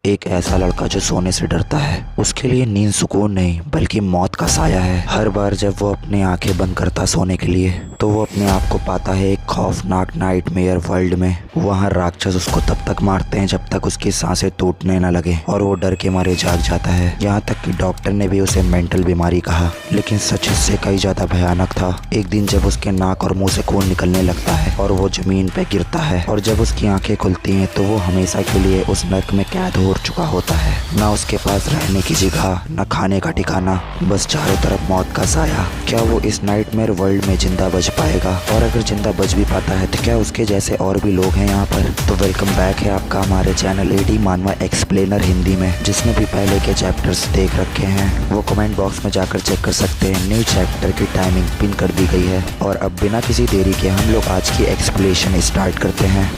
एक ऐसा लड़का जो सोने से डरता है। उसके लिए नींद सुकून नहीं बल्कि मौत का साया है। हर बार जब वो अपनी आंखें बंद करता सोने के लिए तो वो अपने आप को पाता है एक खौफनाक नाइटमेयर वर्ल्ड में। वहाँ राक्षस उसको तब तक मारते हैं जब तक उसकी सांसें टूटने न लगे और वो डर के मारे जाग जाता है। यहाँ तक कि डॉक्टर ने भी उसे मेंटल बीमारी कहा, लेकिन सच इससे कई ज्यादा भयानक था। एक दिन जब उसके नाक और मुंह से खून निकलने लगता है और वो जमीन पे गिरता है और जब उसकी आंखें खुलती हैं तो वो हमेशा के लिए उस नर्क में कैद हो चुका होता है। ना उसके पास रहने की जगह, ना खाने का ठिकाना, बस चारों तरफ मौत का साया। क्या वो इस नाइटमेयर वर्ल्ड में जिंदा बच पाएगा? और अगर जिंदा बच भी पाता है तो क्या उसके जैसे और भी लोग हैं यहाँ पर? तो वेलकम बैक है आपका हमारे चैनल एडी मानवा एक्सप्लेनर हिंदी में। जिसने भी पहले के चैप्टर्स देख रखे हैं वो कमेंट बॉक्स में जाकर चेक कर सकते हैं। न्यू चैप्टर की टाइमिंग पिन कर दी गई है। और अब बिना किसी देरी के हम लोग आज की एक्सप्लेनेशन स्टार्ट करते हैं।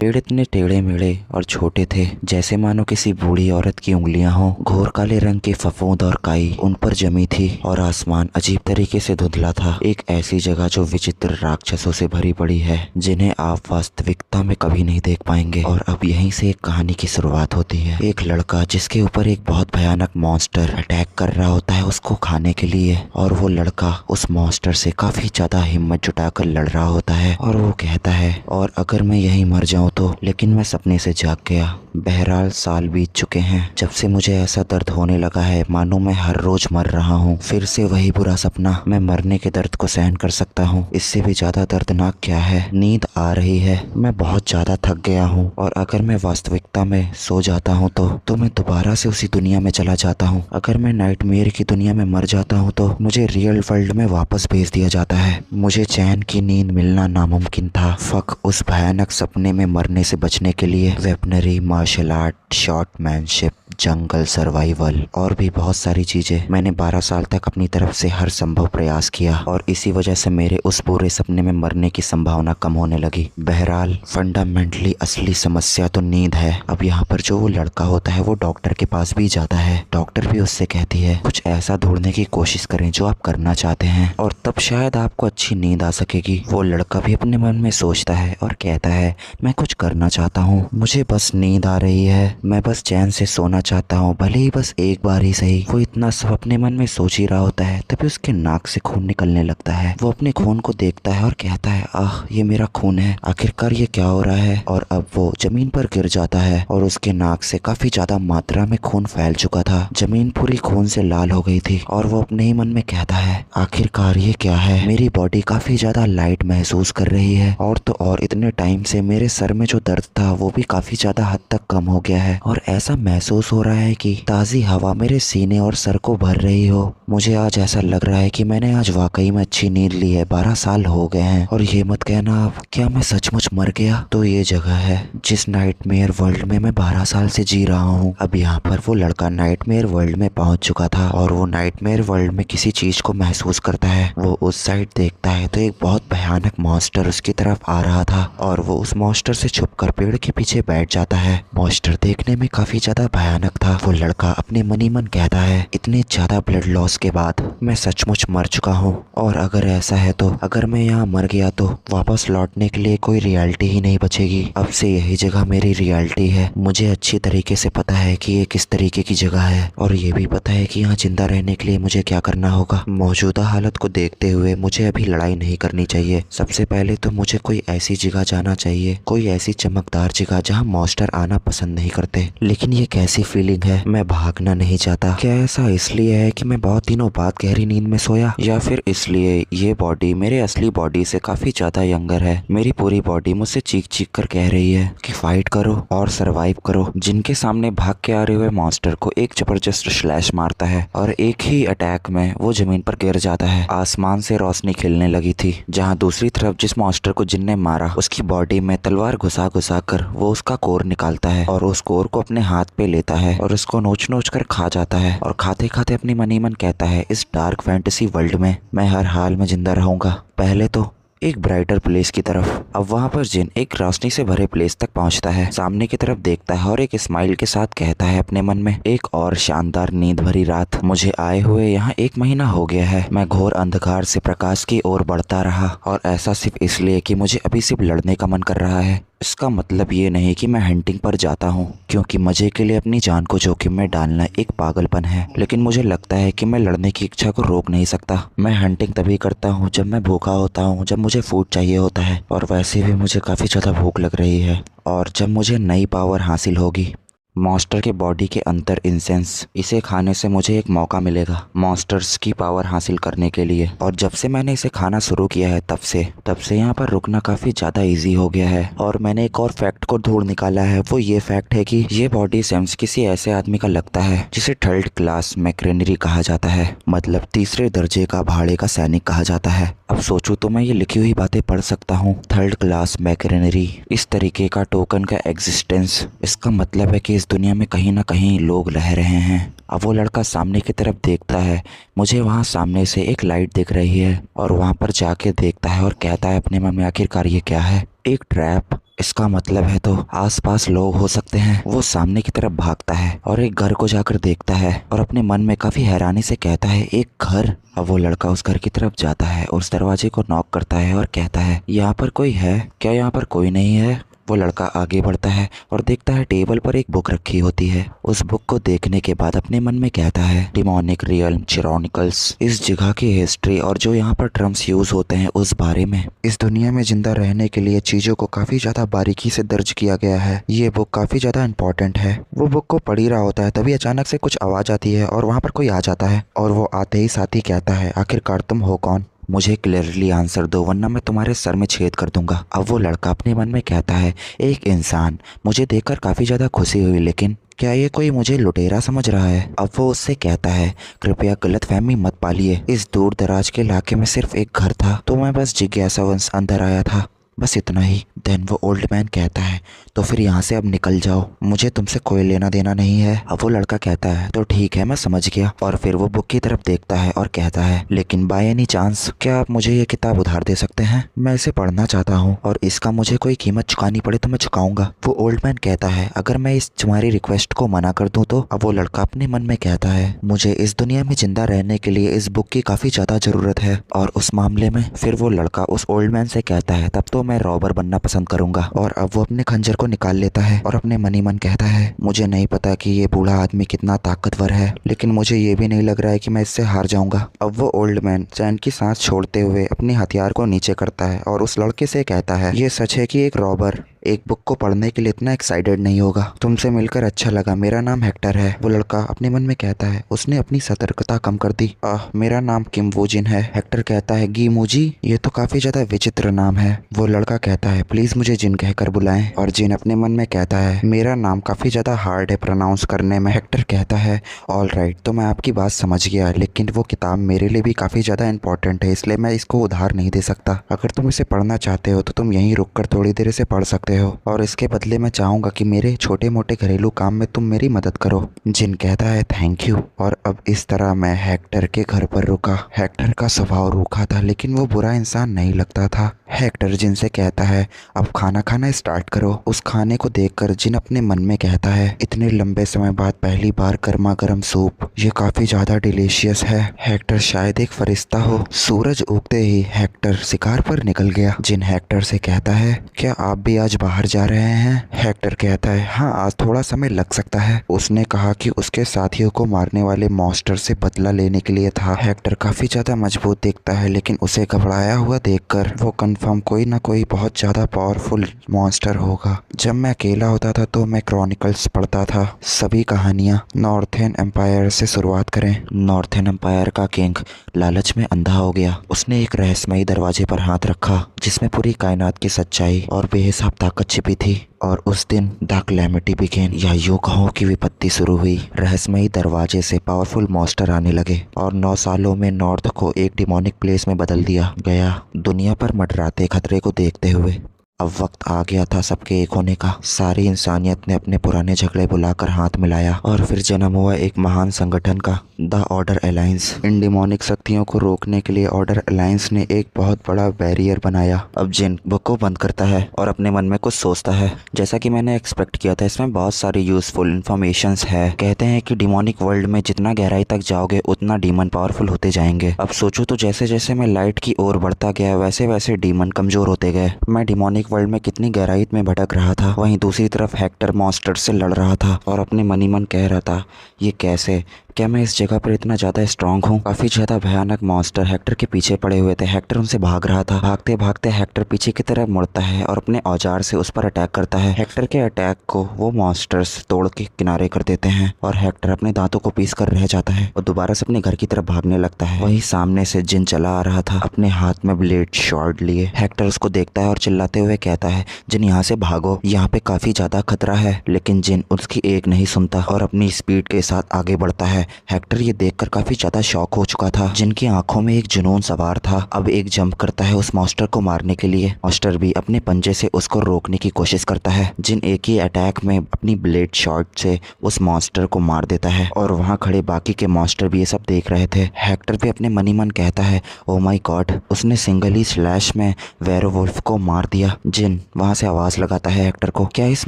पेड़ इतने टेढ़े मेढ़े और छोटे थे जैसे मानो किसी बूढ़ी औरत की उंगलियां हों। घोर काले रंग की फफूंद और काई उन पर जमी थी और आसमान अजीब तरीके से धुंधला था। एक ऐसी जगह जो विचित्र राक्षसों से भरी पड़ी है जिन्हें आप वास्तविकता में कभी नहीं देख पाएंगे। और अब यहीं से एक कहानी की शुरुआत होती है। एक लड़का जिसके ऊपर एक बहुत भयानक मॉन्स्टर अटैक कर रहा होता है उसको खाने के लिए, और वो लड़का उस मॉन्स्टर से काफी ज्यादा हिम्मत जुटाकर लड़ रहा होता है। और वो कहता है, और अगर मैं यहीं मर जाऊं तो, लेकिन मैं सपने से जाग गया। बहरहाल साल बीत चुके हैं जब से मुझे ऐसा दर्द होने लगा है मानो मैं हर रोज मर रहा हूँ। फिर से वही बुरा सपना। मैं मरने के दर्द को सहन कर सकता हूँ, इससे भी ज्यादा दर्दनाक क्या है? नींद आ रही है, मैं बहुत ज्यादा थक गया हूँ। और अगर मैं वास्तविकता में सो जाता हूँ तो मैं दोबारा से उसी दुनिया में चला जाता हूँ। अगर मैं नाइटमेयर की दुनिया में मर जाता हूँ तो मुझे रियल वर्ल्ड में वापस भेज दिया जाता है। मुझे चैन की नींद मिलना नामुमकिन था। फक उस भयानक सपने में मरने से बचने के लिए वेपनरी, मार्शल आर्ट, शॉर्टमैनशिप, जंगल सर्वाइवल और भी बहुत सारी चीजें मैंने 12 साल तक अपनी तरफ से हर संभव प्रयास किया, और इसी वजह से मेरे उस पूरे सपने में मरने की संभावना कम होने लगी। बहरहाल फंडामेंटली असली समस्या तो नींद है। अब यहाँ पर जो वो लड़का होता है वो डॉक्टर के पास भी जाता है। डॉक्टर भी उससे कहती है कुछ ऐसा ढूंढने की कोशिश करें जो आप करना चाहते हैं और तब शायद आपको अच्छी नींद आ सकेगी। वो लड़का भी अपने मन में सोचता है और कहता है मैं कुछ करना चाहता हूँ, मुझे बस नींद आ रही है, मैं बस चैन से सोना चाहता हूँ, भले ही बस एक बार ही सही। वो इतना सब अपने मन में सोच ही रहा होता है तभी उसके नाक से खून निकलने लगता है। वो अपने खून को देखता है और कहता है आह ये मेरा खून है, आखिरकार ये क्या हो रहा है? और अब वो जमीन पर गिर जाता है और उसके नाक से काफी ज्यादा मात्रा में खून फैल चुका था। जमीन पूरी खून से लाल हो गई थी और वो अपने ही मन में कहता है आखिरकार ये क्या है? मेरी बॉडी काफी ज्यादा लाइट महसूस कर रही है, और तो और इतने टाइम से मेरे सर में जो दर्द था वो भी काफी ज्यादा हद तक कम हो गया है, और ऐसा महसूस हो रहा है कि ताज़ी हवा मेरे सीने और सर को भर रही हो। मुझे आज ऐसा लग रहा है कि मैंने आज वाकई में अच्छी नींद ली है। 12 साल हो गए हैं और ये मत कहना आप क्या मैं सचमुच मर गया? तो ये जगह है जिस नाइटमेयर वर्ल्ड में मैं 12 साल से जी रहा हूँ। अब यहाँ पर वो लड़का नाइटमेयर वर्ल्ड में पहुंच चुका था और वो नाइटमेयर वर्ल्ड में किसी चीज को महसूस करता है। वो उस साइड देखता है तो एक बहुत भयानक मॉन्स्टर उसकी तरफ आ रहा था और वो उस मॉन्स्टर से छुपकर पेड़ के पीछे बैठ जाता है। मॉन्स्टर देखने में काफी ज्यादा भयानक था। वो लड़का अपने मन ही मन कहता है इतने ज्यादा ब्लड लॉस के बाद मैं सचमुच मर चुका हूँ, और अगर ऐसा है तो अगर मैं यहाँ मर गया तो वापस लौटने के लिए कोई रियलिटी ही नहीं बचेगी। अब से यही जगह मेरी रियलिटी है। मुझे अच्छी तरीके से पता है कि ये किस तरीके की जगह है, और ये भी पता है कि यहाँ जिंदा रहने के लिए मुझे क्या करना होगा। मौजूदा हालत को देखते हुए मुझे अभी लड़ाई नहीं करनी चाहिए। सबसे पहले तो मुझे कोई ऐसी जगह जाना चाहिए, कोई ऐसी चमकदार जगह जहाँ मॉन्स्टर आना पसंद नहीं करते। लेकिन ये कैसी फीलिंग है? मैं भागना नहीं चाहता। क्या ऐसा इसलिए है कि मैं बहुत दिनों बाद गहरी नींद में सोया, या फिर इसलिए ये बॉडी मेरे असली बॉडी से काफी ज्यादा यंगर है? मेरी पूरी बॉडी मुझसे चीख चीख कर कह रही है कि फाइट करो और सरवाइव करो। जिनके सामने भाग के आ रहे हुए मॉन्स्टर को एक जबरदस्त स्लैश मारता है और एक ही अटैक में वो जमीन पर गिर जाता है। आसमान से रोशनी खिलने लगी थी, जहाँ दूसरी तरफ जिस मॉन्स्टर को जिनने मारा उसकी बॉडी में तलवार घुसा घुसा कर वो उसका कोर निकालता है और उस कोर को अपने हाथ पे लेता है और उसको नोच नोच कर खा जाता है। और खाते खाते अपनी मन ही मन कहता है इस डार्क फैंटेसी वर्ल्ड में मैं हर हाल में जिंदा रहूंगा। पहले तो एक ब्राइटर प्लेस की तरफ। अब वहाँ पर जिन एक रोशनी से भरे प्लेस तक पहुँचता है, सामने की तरफ देखता है और एक स्माइल के साथ कहता है अपने मन में, एक और शानदार नींद भरी रात। मुझे आए हुए यहाँ 1 महीना हो गया है। मैं घोर अंधकार से प्रकाश की ओर बढ़ता रहा, और ऐसा सिर्फ इसलिए कि मुझे अभी सिर्फ लड़ने का मन कर रहा है। इसका मतलब ये नहीं कि मैं हंटिंग पर जाता हूँ, क्योंकि मजे के लिए अपनी जान को जोखिम में डालना एक पागलपन है। लेकिन मुझे लगता है कि मैं लड़ने की इच्छा को रोक नहीं सकता। मैं हंटिंग तभी करता हूँ जब मैं भूखा होता हूँ, जब मुझे फूड चाहिए होता है, और वैसे भी मुझे काफ़ी ज़्यादा भूख लग रही है। और जब मुझे नई पावर हासिल होगी, मॉन्स्टर के बॉडी के अंदर इंसेंस, इसे खाने से मुझे एक मौका मिलेगा मॉन्स्टर्स की पावर हासिल करने के लिए। और जब से मैंने इसे खाना शुरू किया है, तब से यहाँ पर रुकना काफ़ी ज़्यादा इजी हो गया है। और मैंने एक और फैक्ट को ढूंढ निकाला है। वो ये फैक्ट है कि ये बॉडी सेंस किसी ऐसे आदमी का लगता है जिसे 3rd क्लास मैक्रेनरी कहा जाता है, मतलब 3रे दर्जे का भाड़े का सैनिक कहा जाता है। अब सोचूं तो मैं ये लिखी हुई बातें पढ़ सकता हूँ। 3rd क्लास मैक्रेनरी, इस तरीके का टोकन का एग्जिस्टेंस, इसका मतलब है कि इस दुनिया में कहीं ना कहीं लोग रह रहे हैं। अब वो लड़का सामने की तरफ देखता है। मुझे वहाँ सामने से एक लाइट दिख रही है, और वहाँ पर जाके देखता है और कहता है अपने मन में, आखिरकार ये क्या है? एक ट्रैप। इसका मतलब है तो आसपास लोग हो सकते हैं। वो सामने की तरफ भागता है और एक घर को जाकर देखता है, और अपने मन में काफी हैरानी से कहता है, एक घर? अब वो लड़का उस घर की तरफ जाता है, उस दरवाजे को नॉक करता है और कहता है, यहाँ पर कोई है क्या? यहाँ पर कोई नहीं है। वो लड़का आगे बढ़ता है और देखता है टेबल पर एक बुक रखी होती है। उस बुक को देखने के बाद अपने मन में कहता है, डिमोनिक रियल्म चिरोनिकल्स, इस जगह की हिस्ट्री और जो यहाँ पर टर्म्स यूज होते हैं उस बारे में। इस दुनिया में जिंदा रहने के लिए चीजों को काफी ज्यादा बारीकी से दर्ज किया गया है। ये बुक काफी ज्यादा इंपॉर्टेंट है। वो बुक को पढ़ ही रहा होता है, तभी अचानक से कुछ आवाज आती है और वहाँ पर कोई आ जाता है, और वो आते ही साथ ही कहता है, आखिरकार तुम हो कौन? मुझे क्लियरली आंसर दो, वरना मैं तुम्हारे सर में छेद कर दूंगा। अब वो लड़का अपने मन में कहता है, एक इंसान। मुझे देखकर काफ़ी ज़्यादा खुशी हुई, लेकिन क्या ये कोई मुझे लुटेरा समझ रहा है? अब वो उससे कहता है, कृपया गलतफहमी मत पालिए। इस दूर दराज के इलाके में सिर्फ एक घर था, तो मैं बस जिज्ञासावश अंदर आया था, बस इतना ही। देन वो ओल्ड मैन कहता है, तो फिर यहाँ से अब निकल जाओ, मुझे तुमसे कोई लेना देना नहीं है। अब वो लड़का कहता है, तो ठीक है, मैं समझ गया। और फिर वो बुक की तरफ देखता है और कहता है, लेकिन बाय एनी चांस क्या आप मुझे ये किताब उधार दे सकते हैं? मैं इसे पढ़ना चाहता हूँ, और इसका मुझे कोई कीमत चुकानी पड़े तो मैं चुकाऊंगा। वो ओल्ड मैन कहता है, अगर मैं इस तुम्हारी रिक्वेस्ट को मना कर दूं तो? अब वो लड़का अपने मन में कहता है, मुझे इस दुनिया में जिंदा रहने के लिए इस बुक की काफी ज्यादा जरूरत है। और उस मामले में फिर वो लड़का उस ओल्ड मैन से कहता है, तब तो मैं रॉबर बनना पसंद करूंगा। और अब वो अपने खंजर को निकाल लेता है और अपने मन ही मन कहता है, मुझे नहीं पता कि ये बूढ़ा आदमी कितना ताकतवर है, लेकिन मुझे ये भी नहीं लग रहा है कि मैं इससे हार जाऊंगा। अब वो ओल्ड मैन चैन की सांस छोड़ते हुए अपने हथियार को नीचे करता है और उस लड़के से कहता है, ये सच है कि एक रॉबर एक बुक को पढ़ने के लिए इतना एक्साइटेड नहीं होगा। तुमसे मिलकर अच्छा लगा, मेरा नाम हेक्टर है। वो लड़का अपने मन में कहता है, उसने अपनी सतर्कता कम कर दी। मेरा नाम किम वो जिन है। हेक्टर कहता है, गी मुजी, ये तो काफी ज्यादा विचित्र नाम है। वो लड़का कहता है, प्लीज मुझे जिन कहकर बुलाएं। और जिन अपने मन में कहता है, मेरा नाम काफी ज्यादा हार्ड है प्रोनाउंस करने में। हेक्टर कहता है, ऑल राइट, तो मैं आपकी बात समझ गया, लेकिन वो किताब मेरे लिए भी काफी ज्यादा इंपॉर्टेंट है, इसलिए मैं इसको उधार नहीं दे सकता। अगर तुम इसे पढ़ना चाहते हो तो तुम यहीं रुककर थोड़ी देर इसे पढ़ सकते हो, और इसके बदले मैं चाहूंगा कि मेरे छोटे मोटे घरेलू काम में तुम मेरी मदद करो। जिन कहता है, थैंक यू। और अब इस तरह मैं हेक्टर के घर पर रुका। हेक्टर का स्वभाव रूखा था, लेकिन वो बुरा इंसान नहीं लगता था। हेक्टर जिन से कहता है, अब खाना खाना स्टार्ट करो। उस खाने को देखकर जिन अपने मन में कहता है, इतने लंबे समय बाद पहली बार गर्मा गर्म सूप, ये काफी ज्यादा डिलीशियस है। हेक्टर शायद एक फरिश्ता हो। सूरज उगते ही हेक्टर शिकार पर निकल गया। जिन हेक्टर से कहता है, क्या आप भी आज बाहर जा रहे हैं? हेक्टर कहता है, हाँ, आज थोड़ा समय लग सकता है। उसने कहा कि उसके साथियों को मारने वाले मॉन्स्टर से बदला लेने के लिए था। हेक्टर काफी ज्यादा मजबूत दिखता है, लेकिन उसे घबराया हुआ देखकर वो कंफर्म कोई ना कोई बहुत ज्यादा पावरफुल मॉन्स्टर होगा। जब मैं अकेला होता था तो मैं क्रॉनिकल्स पढ़ता था। सभी कहानियां नॉर्थर्न एम्पायर से शुरुआत करें। नॉर्थर्न एम्पायर का किंग लालच में अंधा हो गया। उसने एक रहस्यमयी दरवाजे पर हाथ रखा, जिसमें पूरी कायनात की सच्चाई और बेहिसाब ताकत छिपी थी। और उस दिन द कैलेमिटी बिगेन, या यूं कहो कि विपत्ति शुरू हुई। रहस्यमयी दरवाजे से पावरफुल मॉन्स्टर आने लगे और 9 सालों में नॉर्थ को एक डिमोनिक प्लेस में बदल दिया गया। दुनिया पर मंडराते खतरे को देखते हुए अब वक्त आ गया था सबके एक होने का। सारी इंसानियत ने अपने पुराने झगड़े बुलाकर हाथ मिलाया और फिर जन्म हुआ एक महान संगठन का, the order alliance. In demonic शक्तियों को रोकने के लिए ऑर्डर अलायंस ने एक बहुत बड़ा बैरियर बनाया। अब जिन बुक को बंद करता है और अपने मन में कुछ सोचता है। जैसा कि मैंने एक्सपेक्ट किया था, इसमें बहुत सारी यूजफुल इन्फॉर्मेशंस है। कहते हैं कि डिमोनिक वर्ल्ड में जितना गहराई तक जाओगे उतना डीमन पावरफुल होते जाएंगे। अब सोचो तो जैसे जैसे मैं लाइट की ओर बढ़ता गया वैसे वैसे डीमन कमजोर होते गए। मैं डिमोनिक वर्ल्ड में कितनी गहराई में भटक रहा था, वहीं दूसरी तरफ हेक्टर मॉन्स्टर से लड़ रहा था और अपने मन ही मन कह रहा था, ये कैसे, क्या मैं इस जगह पर इतना ज़्यादा स्ट्रांग हूँ। काफ़ी ज़्यादा भयानक मॉन्स्टर हेक्टर के पीछे पड़े हुए थे। हेक्टर उनसे भाग रहा था। भागते भागते हेक्टर पीछे की तरफ मुड़ता है और अपने औजार से उस पर अटैक करता है। हेक्टर के अटैक को वो मॉन्स्टर्स तोड़ के किनारे कर देते हैं और हेक्टर अपने दांतों को पीस कर रह जाता है और दोबारा से अपने घर की तरफ भागने लगता है। वहीं सामने से जिन चला आ रहा था अपने हाथ में ब्लेड शॉर्ट लिए। हेक्टर उसको देखता है और चिल्लाते हुए कहता है, जिन यहाँ से भागो, यहाँ पे काफ़ी ज़्यादा खतरा है। लेकिन जिन उसकी एक नहीं सुनता और अपनी स्पीड के साथ आगे बढ़ता है। हेक्टर ये देखकर काफी ज्यादा शॉक हो चुका था। जिनकी आंखों में एक जुनून सवार था। अब एक जंप करता है उस मॉन्स्टर को मारने के लिए। मॉन्स्टर भी अपने पंजे से उसको रोकने की कोशिश करता है। जिन एक ही अटैक में अपनी ब्लेड शॉट से उस मॉन्स्टर को मार देता है और वहाँ खड़े बाकी के मॉन्स्टर भी ये सब देख रहे थे। हेक्टर भी अपने मन ही मन कहता है, ओ माय गॉड, उसने सिंगल ही स्लैश में वेयरवुल्फ को मार दिया। जिन वहाँ से आवाज लगाता है हेक्टर को, क्या इस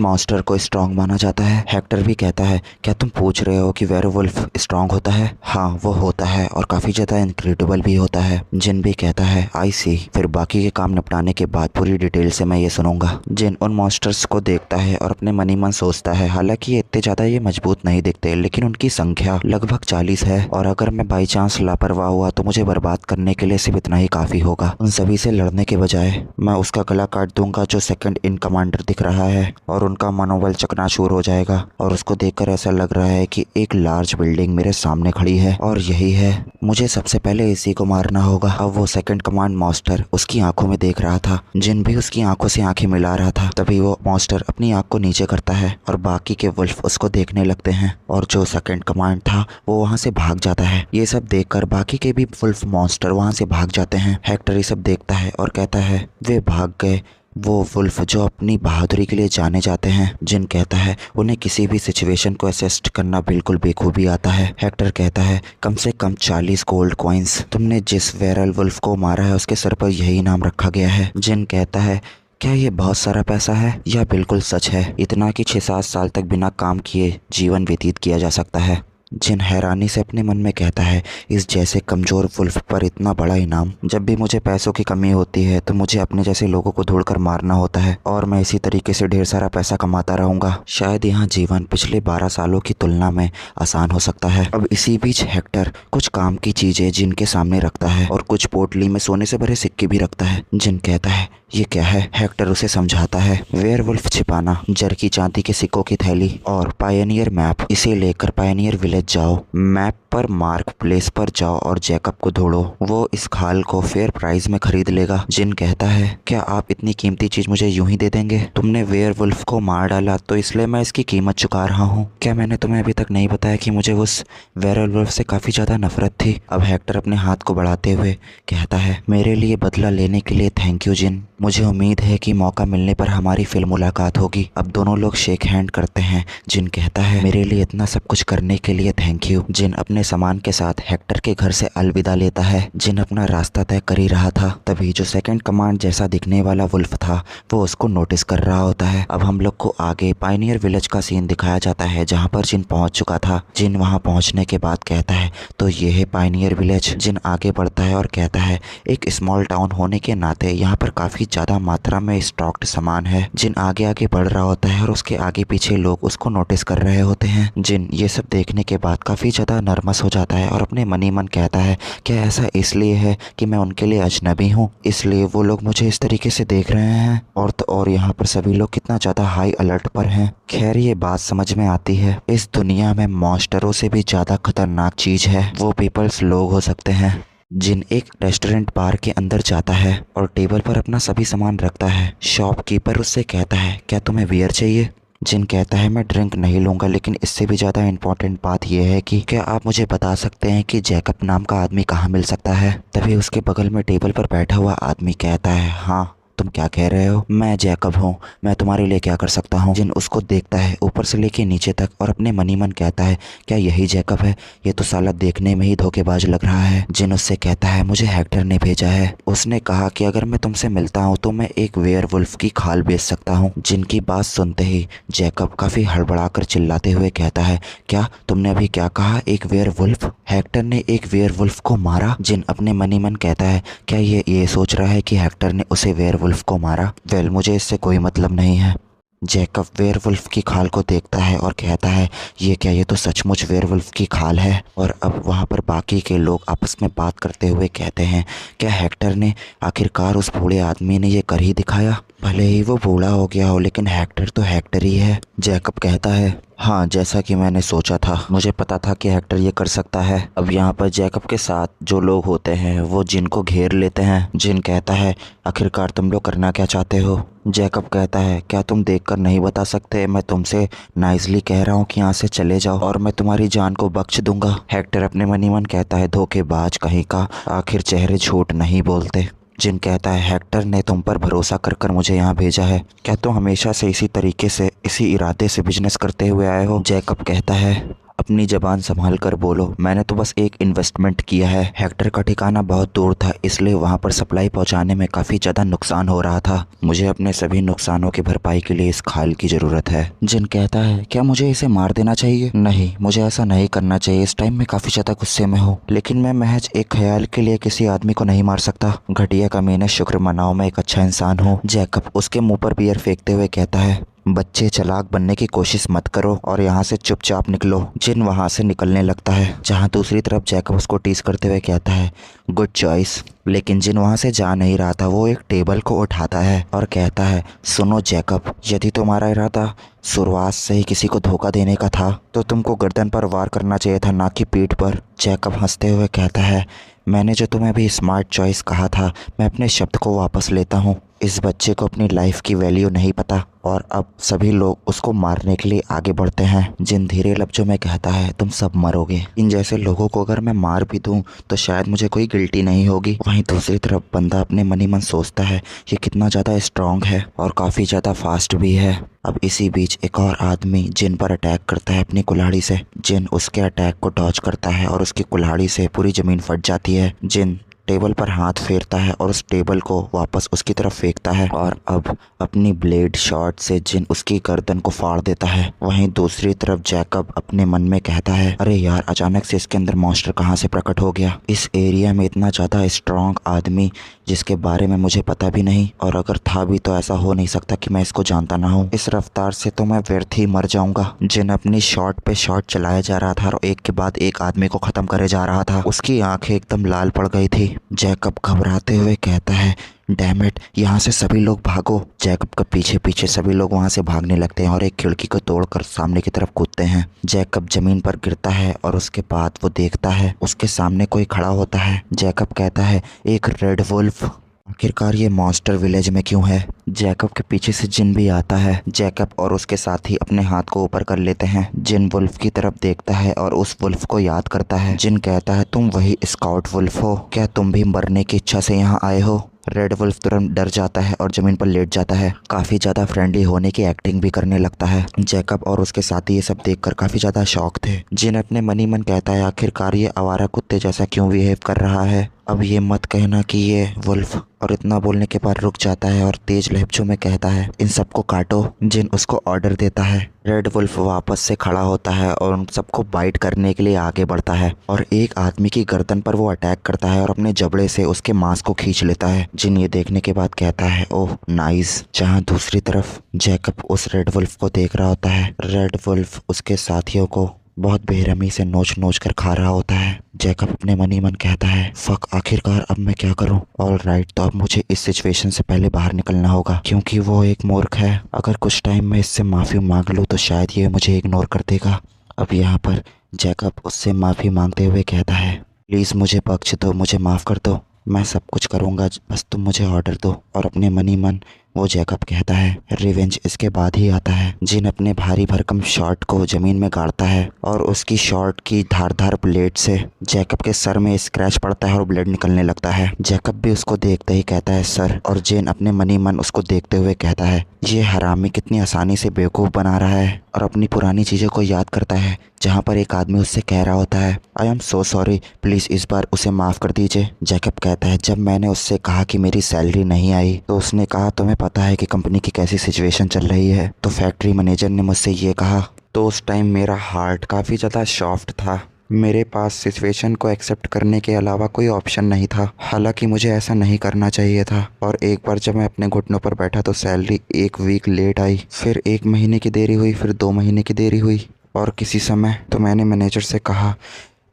मॉन्स्टर को स्ट्रॉन्ग माना जाता है? हेक्टर भी कहता है, क्या तुम पूछ रहे हो कि वेयरवुल्फ स्ट्रॉन्ग होता है? हाँ, वो होता है और काफी ज्यादा इनक्रेडिबल भी होता है। जिन भी कहता है, आई सी। फिर बाकी के काम निपटाने के बाद पूरी डिटेल से मैं ये सुनूंगा। जिन उन मॉन्स्टर्स को देखता है और अपने मन ही मन सोचता है, हालांकि इतने ज्यादा ये मजबूत नहीं दिखते, लेकिन उनकी संख्या लगभग 40 है और अगर मैं बाई चांस लापरवाह हुआ तो मुझे बर्बाद करने के लिए सिर्फ इतना ही काफी होगा। उन सभी से लड़ने के बजाय मैं उसका गला काट दूंगा जो सेकंड इन कमांडर दिख रहा है और उनका मनोबल चकनाचूर हो जाएगा और उसको देखकर ऐसा लग रहा है कि एक लार्ज बिल्डिंग मेरे सामने खड़ी है और यही है, मुझे सबसे पहले इसी को मारना होगा। अब वो सेकंड कमांड मॉन्स्टर उसकी आंखों में देख रहा था। जिन भी उसकी आंखों से आंखें मिला रहा था। तभी वो मॉन्स्टर अपनी आंख को नीचे करता है और बाकी के वुल्फ उसको देखने लगते हैं और जो सेकंड कमांड था वो वहाँ से भाग जाता है। ये सब देखकर बाकी के भी वुल्फ मॉन्स्टर वहाँ से भाग जाते हैं। हेक्टर ये सब देखता है और कहता है, वे भाग गए, वो वुल्फ जो अपनी बहादुरी के लिए जाने जाते हैं। जिन कहता है, उन्हें किसी भी सिचुएशन को असेस्ट करना बिल्कुल बेखूबी आता है। हेक्टर कहता है, कम से कम 40 गोल्ड कॉइंस। तुमने जिस वेरल वुल्फ को मारा है उसके सर पर यही नाम रखा गया है। जिन कहता है, क्या ये बहुत सारा पैसा है? यह बिल्कुल सच है, इतना कि 6-7 साल तक बिना काम किए जीवन व्यतीत किया जा सकता है। जिन हैरानी से अपने मन में कहता है, इस जैसे कमज़ोर वुल्फ पर इतना बड़ा इनाम। जब भी मुझे पैसों की कमी होती है तो मुझे अपने जैसे लोगों को ढूंढकर मारना होता है और मैं इसी तरीके से ढेर सारा पैसा कमाता रहूँगा। शायद यहाँ जीवन पिछले 12 सालों की तुलना में आसान हो सकता है। अब इसी बीच हेक्टर कुछ काम की चीज़ें जिनके सामने रखता है और कुछ पोटली में सोने से भरे सिक्के भी रखता है। जिन कहता है, ये क्या है? हेक्टर उसे समझाता है, वेयरवुल्फ छिपाना, जर की चांदी के सिक्कों की थैली और पायनियर मैप। इसे लेकर पायनियर विलेज जाओ, मैप पर मार्क प्लेस पर जाओ और जैकब को ढूंढो, वो इस खाल को फेयर प्राइस में खरीद लेगा। जिन कहता है, क्या आप इतनी कीमती चीज मुझे यूं ही दे देंगे? तुमने वेयरवुल्फ को मार डाला तो इसलिए मैं इसकी कीमत चुका रहा हूँ। क्या मैंने तुम्हें अभी तक नहीं बताया कि मुझे उस वेयरवुल्फ से काफी ज्यादा नफरत थी? अब हेक्टर अपने हाथ को बढ़ाते हुए कहता है, मेरे लिए बदला लेने के लिए थैंक यू जिन। मुझे उम्मीद है कि मौका मिलने पर हमारी फिर मुलाकात होगी। अब दोनों लोग शेक हैंड करते हैं। जिन कहता है, मेरे लिए इतना सब कुछ करने के लिए थैंक यू। जिन अपने सामान के साथ हेक्टर के घर से अलविदा लेता है। जिन अपना रास्ता तय कर ही रहा था, तभी जो सेकंड कमांड जैसा दिखने वाला वुल्फ था वो उसको नोटिस कर रहा होता है। अब हम लोग को आगे पायनियर विलेज का सीन दिखाया जाता है जहाँ पर जिन पहुंच चुका था। जिन वहां पहुंचने के बाद कहता है, तो ये है पायनियर विलेज। जिन आगे बढ़ता है और कहता है, एक स्मॉल टाउन होने के नाते यहाँ पर काफी ज्यादा मात्रा में स्टॉक्ड सामान है। जिन आगे आगे बढ़ रहा होता है और उसके आगे पीछे लोग उसको नोटिस कर रहे होते हैं। जिन ये सब देखने के बाद काफी ज्यादा नर्वस हो जाता है और अपने मन ही मन कहता है, क्या ऐसा इसलिए है कि मैं उनके लिए अजनबी हूँ, इसलिए वो लोग मुझे इस तरीके से देख रहे हैं? और तो और यहाँ पर सभी लोग कितना ज्यादा हाई अलर्ट पर हैं। खैर ये बात समझ में आती है, इस दुनिया में मॉन्स्टरों से भी ज्यादा खतरनाक चीज है, वो पीपल्स लोग हो सकते हैं। जिन एक रेस्टोरेंट बार के अंदर जाता है और टेबल पर अपना सभी सामान रखता है। शॉपकीपर उससे कहता है, क्या तुम्हें बियर चाहिए? जिन कहता है, मैं ड्रिंक नहीं लूँगा, लेकिन इससे भी ज़्यादा इम्पोर्टेंट बात यह है कि क्या आप मुझे बता सकते हैं कि जैकब नाम का आदमी कहाँ मिल सकता है? तभी उसके बगल में टेबल पर बैठा हुआ आदमी कहता है, हाँ तुम क्या कह रहे हो? मैं जैकब हूँ, मैं तुम्हारे लिए क्या कर सकता हूँ? जिन उसको देखता है ऊपर से लेके नीचे तक और अपने मन ही मन कहता है, क्या यही जैकब है? ये तो साला देखने में ही धोखेबाज लग रहा है। जिन उससे कहता है, मुझे हेक्टर ने भेजा है। उसने कहा कि अगर मैं तुमसे मिलता हूँ तो मैं एक वेयरवुल्फ की खाल बेच सकता हूँ। जिनकी बात सुनते ही जैकब काफी हड़बड़ाकर चिल्लाते हुए कहता है, क्या तुमने अभी क्या कहा? एक वेयरवुल्फ? हेक्टर ने एक वेयरवुल्फ को मारा? जिन अपने मन ही मन कहता है, क्या ये सोच रहा है कि हेक्टर ने उसे वेयरवुल्फ को मारा? वेल, मुझे इससे कोई मतलब नहीं है। जैकब वेयरवुल्फ की खाल को देखता है और कहता है, ये क्या, ये तो सचमुच वेयरवुल्फ की खाल है। और अब वहाँ पर बाकी के लोग आपस में बात करते हुए कहते हैं, क्या हेक्टर ने आखिरकार उस बूढ़े आदमी ने ये कर ही दिखाया? भले ही वो बूढ़ा हो गया हो, लेकिन हेक्टर तो हेक्टर ही है। जैकब कहता है, हाँ, जैसा कि मैंने सोचा था, मुझे पता था कि हेक्टर ये कर सकता है। अब यहाँ पर जैकब के साथ जो लोग होते हैं वो जिन को घेर लेते हैं। जिन कहता है, आखिरकार तुम लोग करना क्या चाहते हो? जैकब कहता है, क्या तुम देखकर नहीं बता सकते? मैं तुमसे नाइसली कह रहा हूँ कि यहाँ से चले जाओ और मैं तुम्हारी जान को बख्श दूंगा। हेक्टर अपने मन ही मन कहता है, धोखेबाज कहीं का, आखिर चेहरे झूठ नहीं बोलते। जिन कहता है, हेक्टर ने तुम पर भरोसा कर कर मुझे यहाँ भेजा है। क्या तुम हमेशा से इसी तरीके से, इसी इरादे से बिजनेस करते हुए आए हो? जैकब कहता है, अपनी जबान संभाल कर बोलो, मैंने तो बस एक इन्वेस्टमेंट किया है। हेक्टर का ठिकाना बहुत दूर था, इसलिए वहाँ पर सप्लाई पहुँचाने में काफ़ी ज़्यादा नुकसान हो रहा था। मुझे अपने सभी नुकसानों की भरपाई के लिए इस खाल की ज़रूरत है। जिन कहता है, क्या मुझे इसे मार देना चाहिए? नहीं, मुझे ऐसा नहीं करना चाहिए। इस टाइम में काफ़ी ज़्यादा गुस्से में हूँ, लेकिन मैं महज एक ख्याल के लिए किसी आदमी को नहीं मार सकता। घटिया कमीने, शुक्र मनाओ मैं एक अच्छा इंसान हूँ। जैकब उसके मुँह पर बियर फेंकते हुए कहता है, बच्चे, चालाक बनने की कोशिश मत करो और यहाँ से चुपचाप निकलो। जिन वहाँ से निकलने लगता है, जहाँ दूसरी तरफ जैकब उसको टीज करते हुए कहता है, गुड चॉइस। लेकिन जिन वहाँ से जा नहीं रहा था, वो एक टेबल को उठाता है और कहता है, सुनो जैकब, यदि तुम्हारा इरादा शुरुआत से ही किसी को धोखा देने का था तो तुमको गर्दन पर वार करना चाहिए था, ना कि पीठ पर। जैकब हंसते हुए कहता है, मैंने जो तुम्हें अभी स्मार्ट चॉइस कहा था, मैं अपने शब्द को वापस लेता हूँ। इस बच्चे को अपनी लाइफ की वैल्यू नहीं पता और अब सभी लोग उसको मारने के लिए आगे बढ़ते हैं। जिन धीरे लफ्जों में कहता है, तुम सब मरोगे। इन जैसे लोगों को अगर मैं मार भी दूं तो शायद मुझे कोई गिल्टी नहीं होगी। वहीं दूसरी तरफ बंदा अपने मन ही मन सोचता है, ये कितना ज़्यादा स्ट्रांग है और काफ़ी ज़्यादा फास्ट भी है। अब इसी बीच एक और आदमी जिन पर अटैक करता है अपनी कुल्हाड़ी से। जिन उसके अटैक को डॉज करता है और उसकी कुल्हाड़ी से पूरी ज़मीन फट जाती है। जिन टेबल पर हाथ फेरता है और उस टेबल को वापस उसकी तरफ फेंकता है और अब अपनी ब्लेड शॉट से जिन उसकी गर्दन को फाड़ देता है। वहीं दूसरी तरफ जैकब अपने मन में कहता है, अरे यार, अचानक से इसके अंदर मॉन्स्टर कहाँ से प्रकट हो गया? इस एरिया में इतना ज़्यादा स्ट्रांग आदमी जिसके बारे में मुझे पता भी नहीं, और अगर था भी तो ऐसा हो नहीं सकता कि मैं इसको जानता ना हूँ। इस रफ्तार से तो मैं व्यर्थ ही मर जाऊंगा। जिन अपनी शॉट पे शॉट चलाया जा रहा था और एक के बाद एक आदमी को खत्म करे जा रहा था। उसकी आंखें एकदम लाल पड़ गई थी। जैकब घबराते हुए कहता है, डैम इट, यहाँ से सभी लोग भागो। जैकब के पीछे पीछे सभी लोग वहाँ से भागने लगते हैं और एक खिड़की को तोड़कर सामने की तरफ कूदते हैं। जैकब जमीन पर गिरता है और उसके बाद वो देखता है उसके सामने कोई खड़ा होता है। जैकब कहता है, एक रेड वुल्फ। आखिरकार ये मॉन्स्टर विलेज में क्यों है? जैकब के पीछे से जिन भी आता है। जैकब और उसके साथी अपने हाथ को ऊपर कर लेते हैं। जिन वुल्फ की तरफ देखता है और उस वुल्फ को याद करता है। जिन कहता है, तुम वही स्काउट वुल्फ हो? क्या तुम भी मरने की इच्छा से यहाँ आए हो? रेड वुल्फ तुरंत डर जाता है और जमीन पर लेट जाता है। काफी ज्यादा फ्रेंडली होने की एक्टिंग भी करने लगता है। जैकब और उसके साथी ये सब देखकर काफी ज्यादा शॉक थे। जिन अपने मन ही मन कहता है, आखिरकार ये आवारा कुत्ते जैसा क्यों बिहेव कर रहा है? अब ये मत कहना कि ये वुल्फ। और इतना बोलने के बाद रुक जाता है और तेज लहजों में कहता है, इन सबको काटो। जिन उसको ऑर्डर देता है। रेड वुल्फ वापस से खड़ा होता है और उन सबको बाइट करने के लिए आगे बढ़ता है और एक आदमी की गर्दन पर वो अटैक करता है और अपने जबड़े से उसके मांस को खींच लेता है। जिन ये देखने के बाद कहता है, ओह नाइस। जहाँ दूसरी तरफ जैकब उस रेड वुल्फ को देख रहा होता है। रेड वुल्फ उसके साथियों को बहुत बेरहमी से नोच नोच कर खा रहा होता है। जैकब अपने मन ही मन कहता है, फक, आखिरकार अब मैं क्या करूं? ऑल राइट, तो अब मुझे इस सिचुएशन से पहले बाहर निकलना होगा, क्योंकि वो एक मूर्ख है। अगर कुछ टाइम में इससे माफ़ी मांग लूँ तो शायद ये मुझे इग्नोर कर देगा। अब यहाँ पर जैकब उससे माफ़ी मांगते हुए कहता है, प्लीज़ मुझे बख्श दो, मुझे माफ़ कर दो, मैं सब कुछ करूँगा, बस तुम मुझे ऑर्डर दो। और अपने मन ही मन वो जैकब कहता है रिवेंज इसके बाद ही आता है। जिन अपने भारी भरकम शॉर्ट को जमीन में गाड़ता है और उसकी शॉर्ट की धारदार ब्लेड से जैकब के सर में स्क्रैच पड़ता है और ब्लड निकलने लगता है। जैकब भी उसको देखते ही कहता है सर, और जेन अपने मनी मन उसको देखते हुए कहता है ये हरामी कितनी आसानी से बेवकूफ़ बना रहा है, और अपनी पुरानी चीज़ों को याद करता है जहाँ पर एक आदमी उससे कह रहा होता है I am so sorry, please इस बार उसे माफ़ कर दीजिए। जैकब कहता है जब मैंने उससे कहा कि मेरी सैलरी नहीं आई तो उसने कहा तुम्हें पता है कि कंपनी की कैसी सिचुएशन चल रही है, तो फैक्ट्री मैनेजर ने मुझसे ये कहा। तो उस टाइम मेरा हार्ट काफ़ी ज़्यादा सॉफ्ट था, मेरे पास सिचुएशन को एक्सेप्ट करने के अलावा कोई ऑप्शन नहीं था। हालांकि मुझे ऐसा नहीं करना चाहिए था। और एक बार जब मैं अपने घुटनों पर बैठा तो सैलरी 1 वीक लेट आई, फिर 1 महीने की देरी हुई, फिर 2 महीने की देरी हुई, और किसी समय तो मैंने मैनेजर से कहा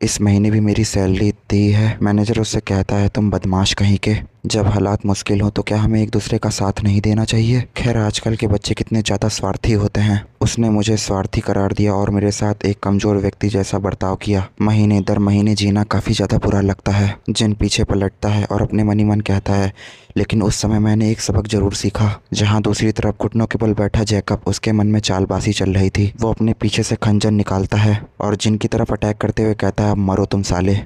इस महीने भी मेरी सैलरी दी है। मैनेजर उससे कहता है तुम बदमाश कहीं के, जब हालात मुश्किल हो तो क्या हमें एक दूसरे का साथ नहीं देना चाहिए। खैर आजकल के बच्चे कितने ज़्यादा स्वार्थी होते हैं। उसने मुझे स्वार्थी करार दिया और मेरे साथ एक कमज़ोर व्यक्ति जैसा बर्ताव किया। महीने दर महीने जीना काफ़ी ज़्यादा बुरा लगता है। जिन पीछे पलटता है और अपने मनी मन कहता है लेकिन उस समय मैंने एक सबक ज़रूर सीखा। जहाँ दूसरी तरफ घुटनों के बल बैठा जैकब, उसके मन में चालबाजी चल रही थी। वो अपने पीछे से खंजर निकालता है और जिन की तरफ अटैक करते हुए कहता है अब मरो तुम साले।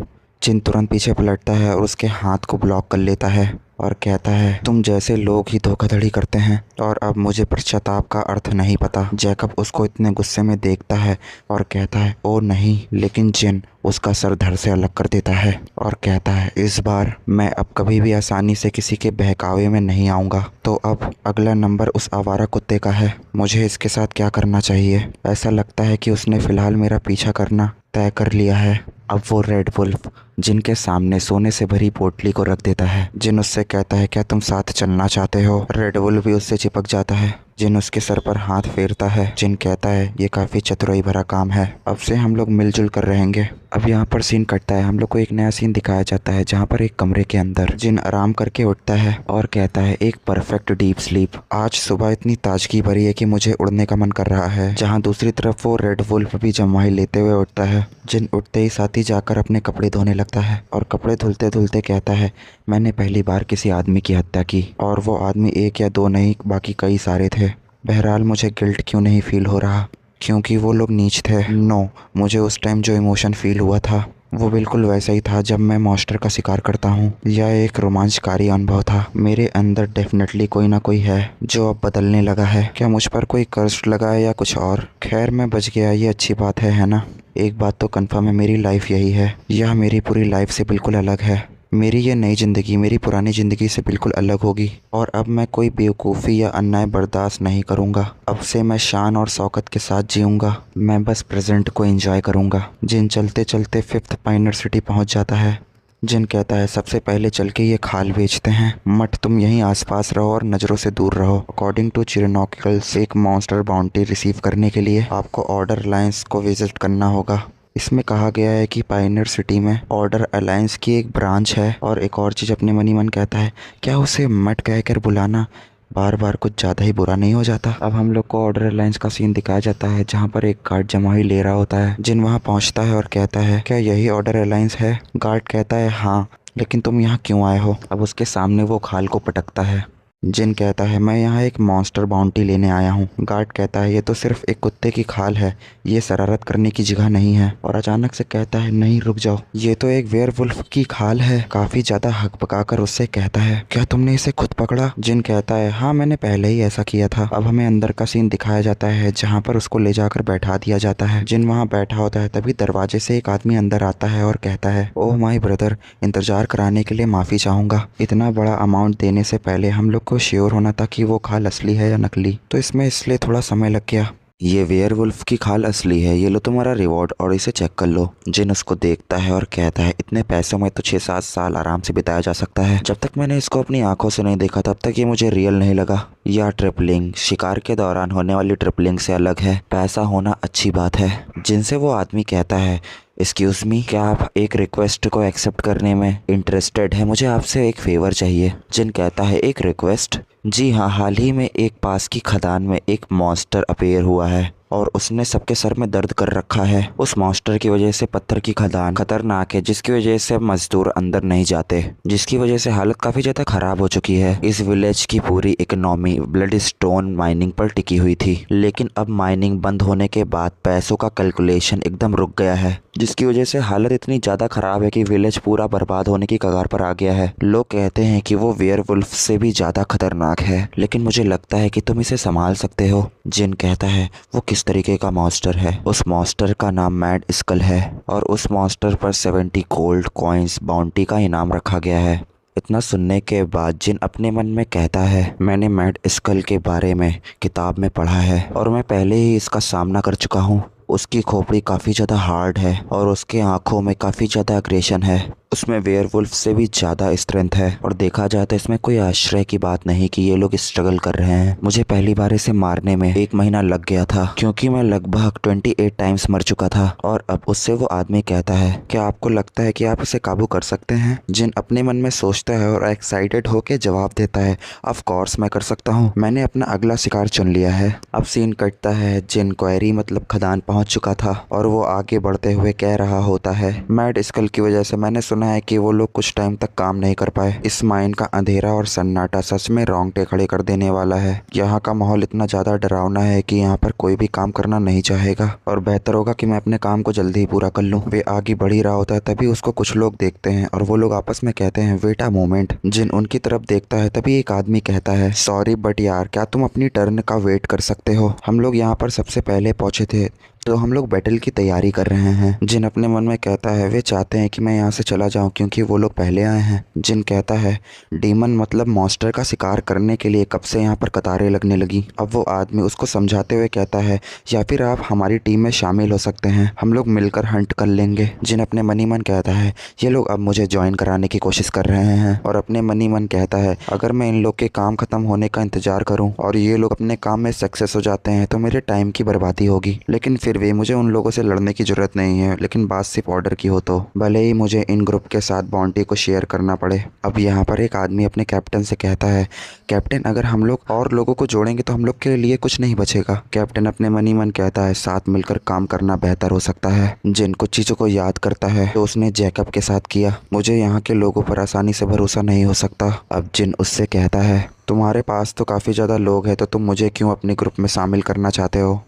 जिन तुरंत पीछे पलटता है और उसके हाथ को ब्लॉक कर लेता है और कहता है तुम जैसे लोग ही धोखाधड़ी करते हैं और अब मुझे पश्चाताप का अर्थ नहीं पता। जैकब उसको इतने गुस्से में देखता है और कहता है ओ नहीं, लेकिन जिन उसका सर धड़ से अलग कर देता है और कहता है इस बार मैं अब कभी भी आसानी से किसी के बहकावे में नहीं आऊँगा। तो अब अगला नंबर उस आवारा कुत्ते का है। मुझे इसके साथ क्या करना चाहिए? ऐसा लगता है कि उसने फ़िलहाल मेरा पीछा करना तय कर लिया है। अब वो रेड वुल्फ जिनके सामने सोने से भरी पोटली को रख देता है। जिन उससे कहता है क्या तुम साथ चलना चाहते हो? रेड वुल्फ भी उससे चिपक जाता है। जिन उसके सर पर हाथ फेरता है। जिन कहता है ये काफ़ी चतुराई भरा काम है, अब से हम लोग मिलजुल कर रहेंगे। अब यहाँ पर सीन कटता है। हम लोग को एक नया सीन दिखाया जाता है जहाँ पर एक कमरे के अंदर जिन आराम करके उठता है और कहता है एक परफेक्ट डीप स्लीप। आज सुबह इतनी ताजगी भरी है कि मुझे उड़ने का मन कर रहा है। जहाँ दूसरी तरफ वो रेड वुल्फ भी जम्हाई लेते हुए उठता है। जिन उठते ही साथ ही जाकर अपने कपड़े धोने लगता है और कपड़े धुलते धुलते कहता है मैंने पहली बार किसी आदमी की हत्या की, और वो आदमी एक या दो नहीं बाकी कई सारे थे। बहरहाल मुझे गिल्ट क्यों नहीं फील हो रहा, क्योंकि वो लोग नीच थे। नो, मुझे उस टाइम जो इमोशन फील हुआ था वो बिल्कुल वैसा ही था जब मैं मॉन्स्टर का शिकार करता हूँ। यह एक रोमांचकारी अनुभव था। मेरे अंदर डेफिनेटली कोई ना कोई है जो अब बदलने लगा है। क्या मुझ पर कोई कर्ज लगा है या कुछ और? खैर मैं बच गया, ये अच्छी बात है ना। एक बात तो कन्फर्म है, मेरी लाइफ यही है। यह मेरी पूरी लाइफ से बिल्कुल अलग है। मेरी ये नई ज़िंदगी मेरी पुरानी ज़िंदगी से बिल्कुल अलग होगी और अब मैं कोई बेवकूफ़ी या अन्याय बर्दाश्त नहीं करूँगा। अब से मैं शान और शौकत के साथ जीऊँगा। मैं बस प्रेजेंट को एंजॉय करूँगा। जिन चलते चलते 5th पाइनर सिटी पहुँच जाता है। जिन कहता है सबसे पहले चल के ये खाल बेचते हैं, मट तुम यहीं आसपास रहो और नज़रों से दूर रहो। अकॉर्डिंग टू चिरनॉकिकल्स एक मॉन्स्टर बाउंटी रिसीव करने के लिए आपको ऑर्डर अलायंस को विजिट करना होगा। इसमें कहा गया है कि पाइनर सिटी में ऑर्डर अलायंस की एक ब्रांच है। और एक और चीज़ अपने मनी मन कहता है क्या उसे मट कहकर बुलाना बार बार कुछ ज़्यादा ही बुरा नहीं हो जाता। अब हम लोग को ऑर्डर अलायंस का सीन दिखाया जाता है जहाँ पर एक गार्ड जमाई ले रहा होता है। जिन वहाँ पहुँचता है और कहता है क्या यही ऑर्डर अलायंस है? गार्ड कहता है हाँ, लेकिन तुम यहाँ क्यों आए हो? अब उसके सामने वो खाल को पटकता है। जिन कहता है मैं यहाँ एक मॉन्स्टर बाउंटी लेने आया हूँ। गार्ड कहता है ये तो सिर्फ एक कुत्ते की खाल है, ये शरारत करने की जगह नहीं है। और अचानक से कहता है नहीं रुक जाओ, ये तो एक वेयरवुल्फ की खाल है। काफ़ी ज़्यादा हक पकाकर उससे कहता है क्या तुमने इसे खुद पकड़ा? जिन कहता है हाँ मैंने पहले ही ऐसा किया था। अब हमें अंदर का सीन दिखाया जाता है जहाँ पर उसको ले जाकर बैठा दिया जाता है। जिन वहाँ बैठा होता है तभी दरवाजे से एक आदमी अंदर आता है और कहता है ओह माई ब्रदर, इंतजार कराने के लिए माफ़ी चाहूँगा। इतना बड़ा अमाउंट देने से पहले हम लोग को श्योर होना था कि वो खाल असली है या नकली, तो इसमें इसलिए थोड़ा समय लग गया। ये वेयरवुल्फ की खाल असली है, ये लो तुम्हारा रिवॉर्ड और इसे चेक कर लो। जिन उसको देखता है और कहता है इतने पैसों में तो 6-7 साल आराम से बिताया जा सकता है। जब तक मैंने इसको अपनी आंखों से नहीं देखा तब तक ये मुझे रियल नहीं लगा। यह ट्रिपलिंग शिकार के दौरान होने वाली ट्रिपलिंग से अलग है। पैसा होना अच्छी बात है। जिनसे वो आदमी कहता है एक्सक्यूज़ मी, क्या आप एक रिक्वेस्ट को एक्सेप्ट करने में इंटरेस्टेड है? मुझे आपसे एक फेवर चाहिए। जिन कहता है एक रिक्वेस्ट? जी हाँ, हाल ही में एक पास की खदान में एक मॉन्स्टर अपीयर हुआ है और उसने सबके सर में दर्द कर रखा है। उस मॉन्स्टर की वजह से पत्थर की खदान खतरनाक है, जिसकी वजह से मजदूर अंदर नहीं जाते, जिसकी वजह से हालत काफी ज्यादा खराब हो चुकी है। इस विलेज की पूरी इकोनॉमी ब्लड स्टोन माइनिंग पर टिकी हुई थी, लेकिन अब माइनिंग बंद होने के बाद पैसों का कैलकुलेशन एकदम रुक गया है, जिसकी वजह से हालत इतनी ज्यादा खराब है कि विलेज पूरा बर्बाद होने की कगार पर आ गया है। लोग कहते हैं कि वो वेयरवुल्फ से भी ज्यादा खतरनाक है, लेकिन मुझे लगता है कि तुम इसे संभाल सकते हो। जिन कहता है वो किस तरीके का मॉन्स्टर है। उस मॉन्स्टर का नाम मैड स्कल है और उस मॉन्स्टर पर 70 गोल्ड कॉइन्स बाउंटी का इनाम रखा गया है। इतना सुनने के बाद जिन अपने मन में कहता है, मैंने मैड स्कल के बारे में किताब में पढ़ा है और मैं पहले ही इसका सामना कर चुका हूँ। उसकी खोपड़ी काफ़ी ज़्यादा हार्ड है और उसके आंखों में काफ़ी ज़्यादा अग्रेशन है। उसमें वेयरवुल्फ से भी ज़्यादा स्ट्रेंथ है और देखा जाए तो इसमें कोई आश्चर्य की बात नहीं कि ये लोग स्ट्रगल कर रहे हैं। मुझे पहली बार इसे मारने में 1 महीना लग गया था, क्योंकि मैं लगभग 28 टाइम्स मर चुका था। और अब उससे वो आदमी कहता है, क्या आपको लगता है कि आप इसे काबू कर सकते हैं? जिन अपने मन में सोचता है और एक्साइटेड होकर जवाब देता है, ऑफ कोर्स मैं कर सकता हूँ, मैंने अपना अगला शिकार चुन लिया है। अब सीन कटता है, जिन क्वेरी मतलब खदान पहुंच चुका था और वो आगे बढ़ते हुए कह रहा होता है, मैड स्कल की वजह से मैंने सुना है कि वो लोग कुछ टाइम तक काम नहीं कर पाए। इस माइन का अंधेरा और सन्नाटा सच में रोंगटे खड़े कर देने वाला है। यहाँ का माहौल इतना ज्यादा डरावना है कि यहाँ पर कोई भी काम करना नहीं चाहेगा और बेहतर होगा कि मैं अपने काम को जल्दी ही पूरा कर लूँ। वे आगे बढ़ ही रहा होता है, तभी उसको कुछ लोग देखते हैं और वो लोग आपस में कहते हैं, वेट अ मोमेंट। जिन उनकी तरफ देखता है, तभी एक आदमी कहता है, सॉरी बट यार, क्या तुम अपनी टर्न का वेट कर सकते हो? हम लोग यहाँ पर सबसे पहले पहुंचे थे तो हम लोग बैटल की तैयारी कर रहे हैं। जिन अपने मन में कहता है, वे चाहते हैं कि मैं यहाँ से चला जाऊँ क्योंकि वो लोग पहले आए हैं। जिन कहता है, डीमन मतलब मॉन्स्टर का शिकार करने के लिए कब से यहाँ पर कतारें लगने लगी। अब वो आदमी उसको समझाते हुए कहता है, या फिर आप हमारी टीम में शामिल हो सकते हैं, हम लोग मिलकर हंट कर लेंगे। जिन अपने मन ही मन कहता है, ये लोग अब मुझे ज्वाइन कराने की कोशिश कर रहे हैं और अपने मन ही मन कहता है, अगर मैं इन लोग के काम खत्म होने का इंतजार करूँ और ये लोग अपने काम में सक्सेस हो जाते हैं तो मेरे टाइम की बर्बादी होगी। लेकिन फिर भी मुझे उन लोगों से लड़ने की जरूरत नहीं है, लेकिन बात सिर्फ ऑर्डर की हो तो भले ही मुझे इन ग्रुप के साथ बाउंटी को शेयर करना पड़े। अब यहाँ पर एक आदमी अपने कैप्टन से कहता है, कैप्टन अगर हम लोग और लोगों को जोड़ेंगे तो हम लोग के लिए कुछ नहीं बचेगा। कैप्टन अपने मन ही मन कहता है, साथ मिलकर काम करना बेहतर हो सकता है। जिन कुछ चीज़ों को याद करता है तो उसने जैकब के साथ किया। मुझे यहाँ के लोगों पर आसानी से भरोसा नहीं हो सकता। अब जिन उससे कहता है, तुम्हारे पास तो काफ़ी ज़्यादा लोग हैं, तो तुम मुझे क्यों अपने ग्रुप में शामिल करना चाहते हो?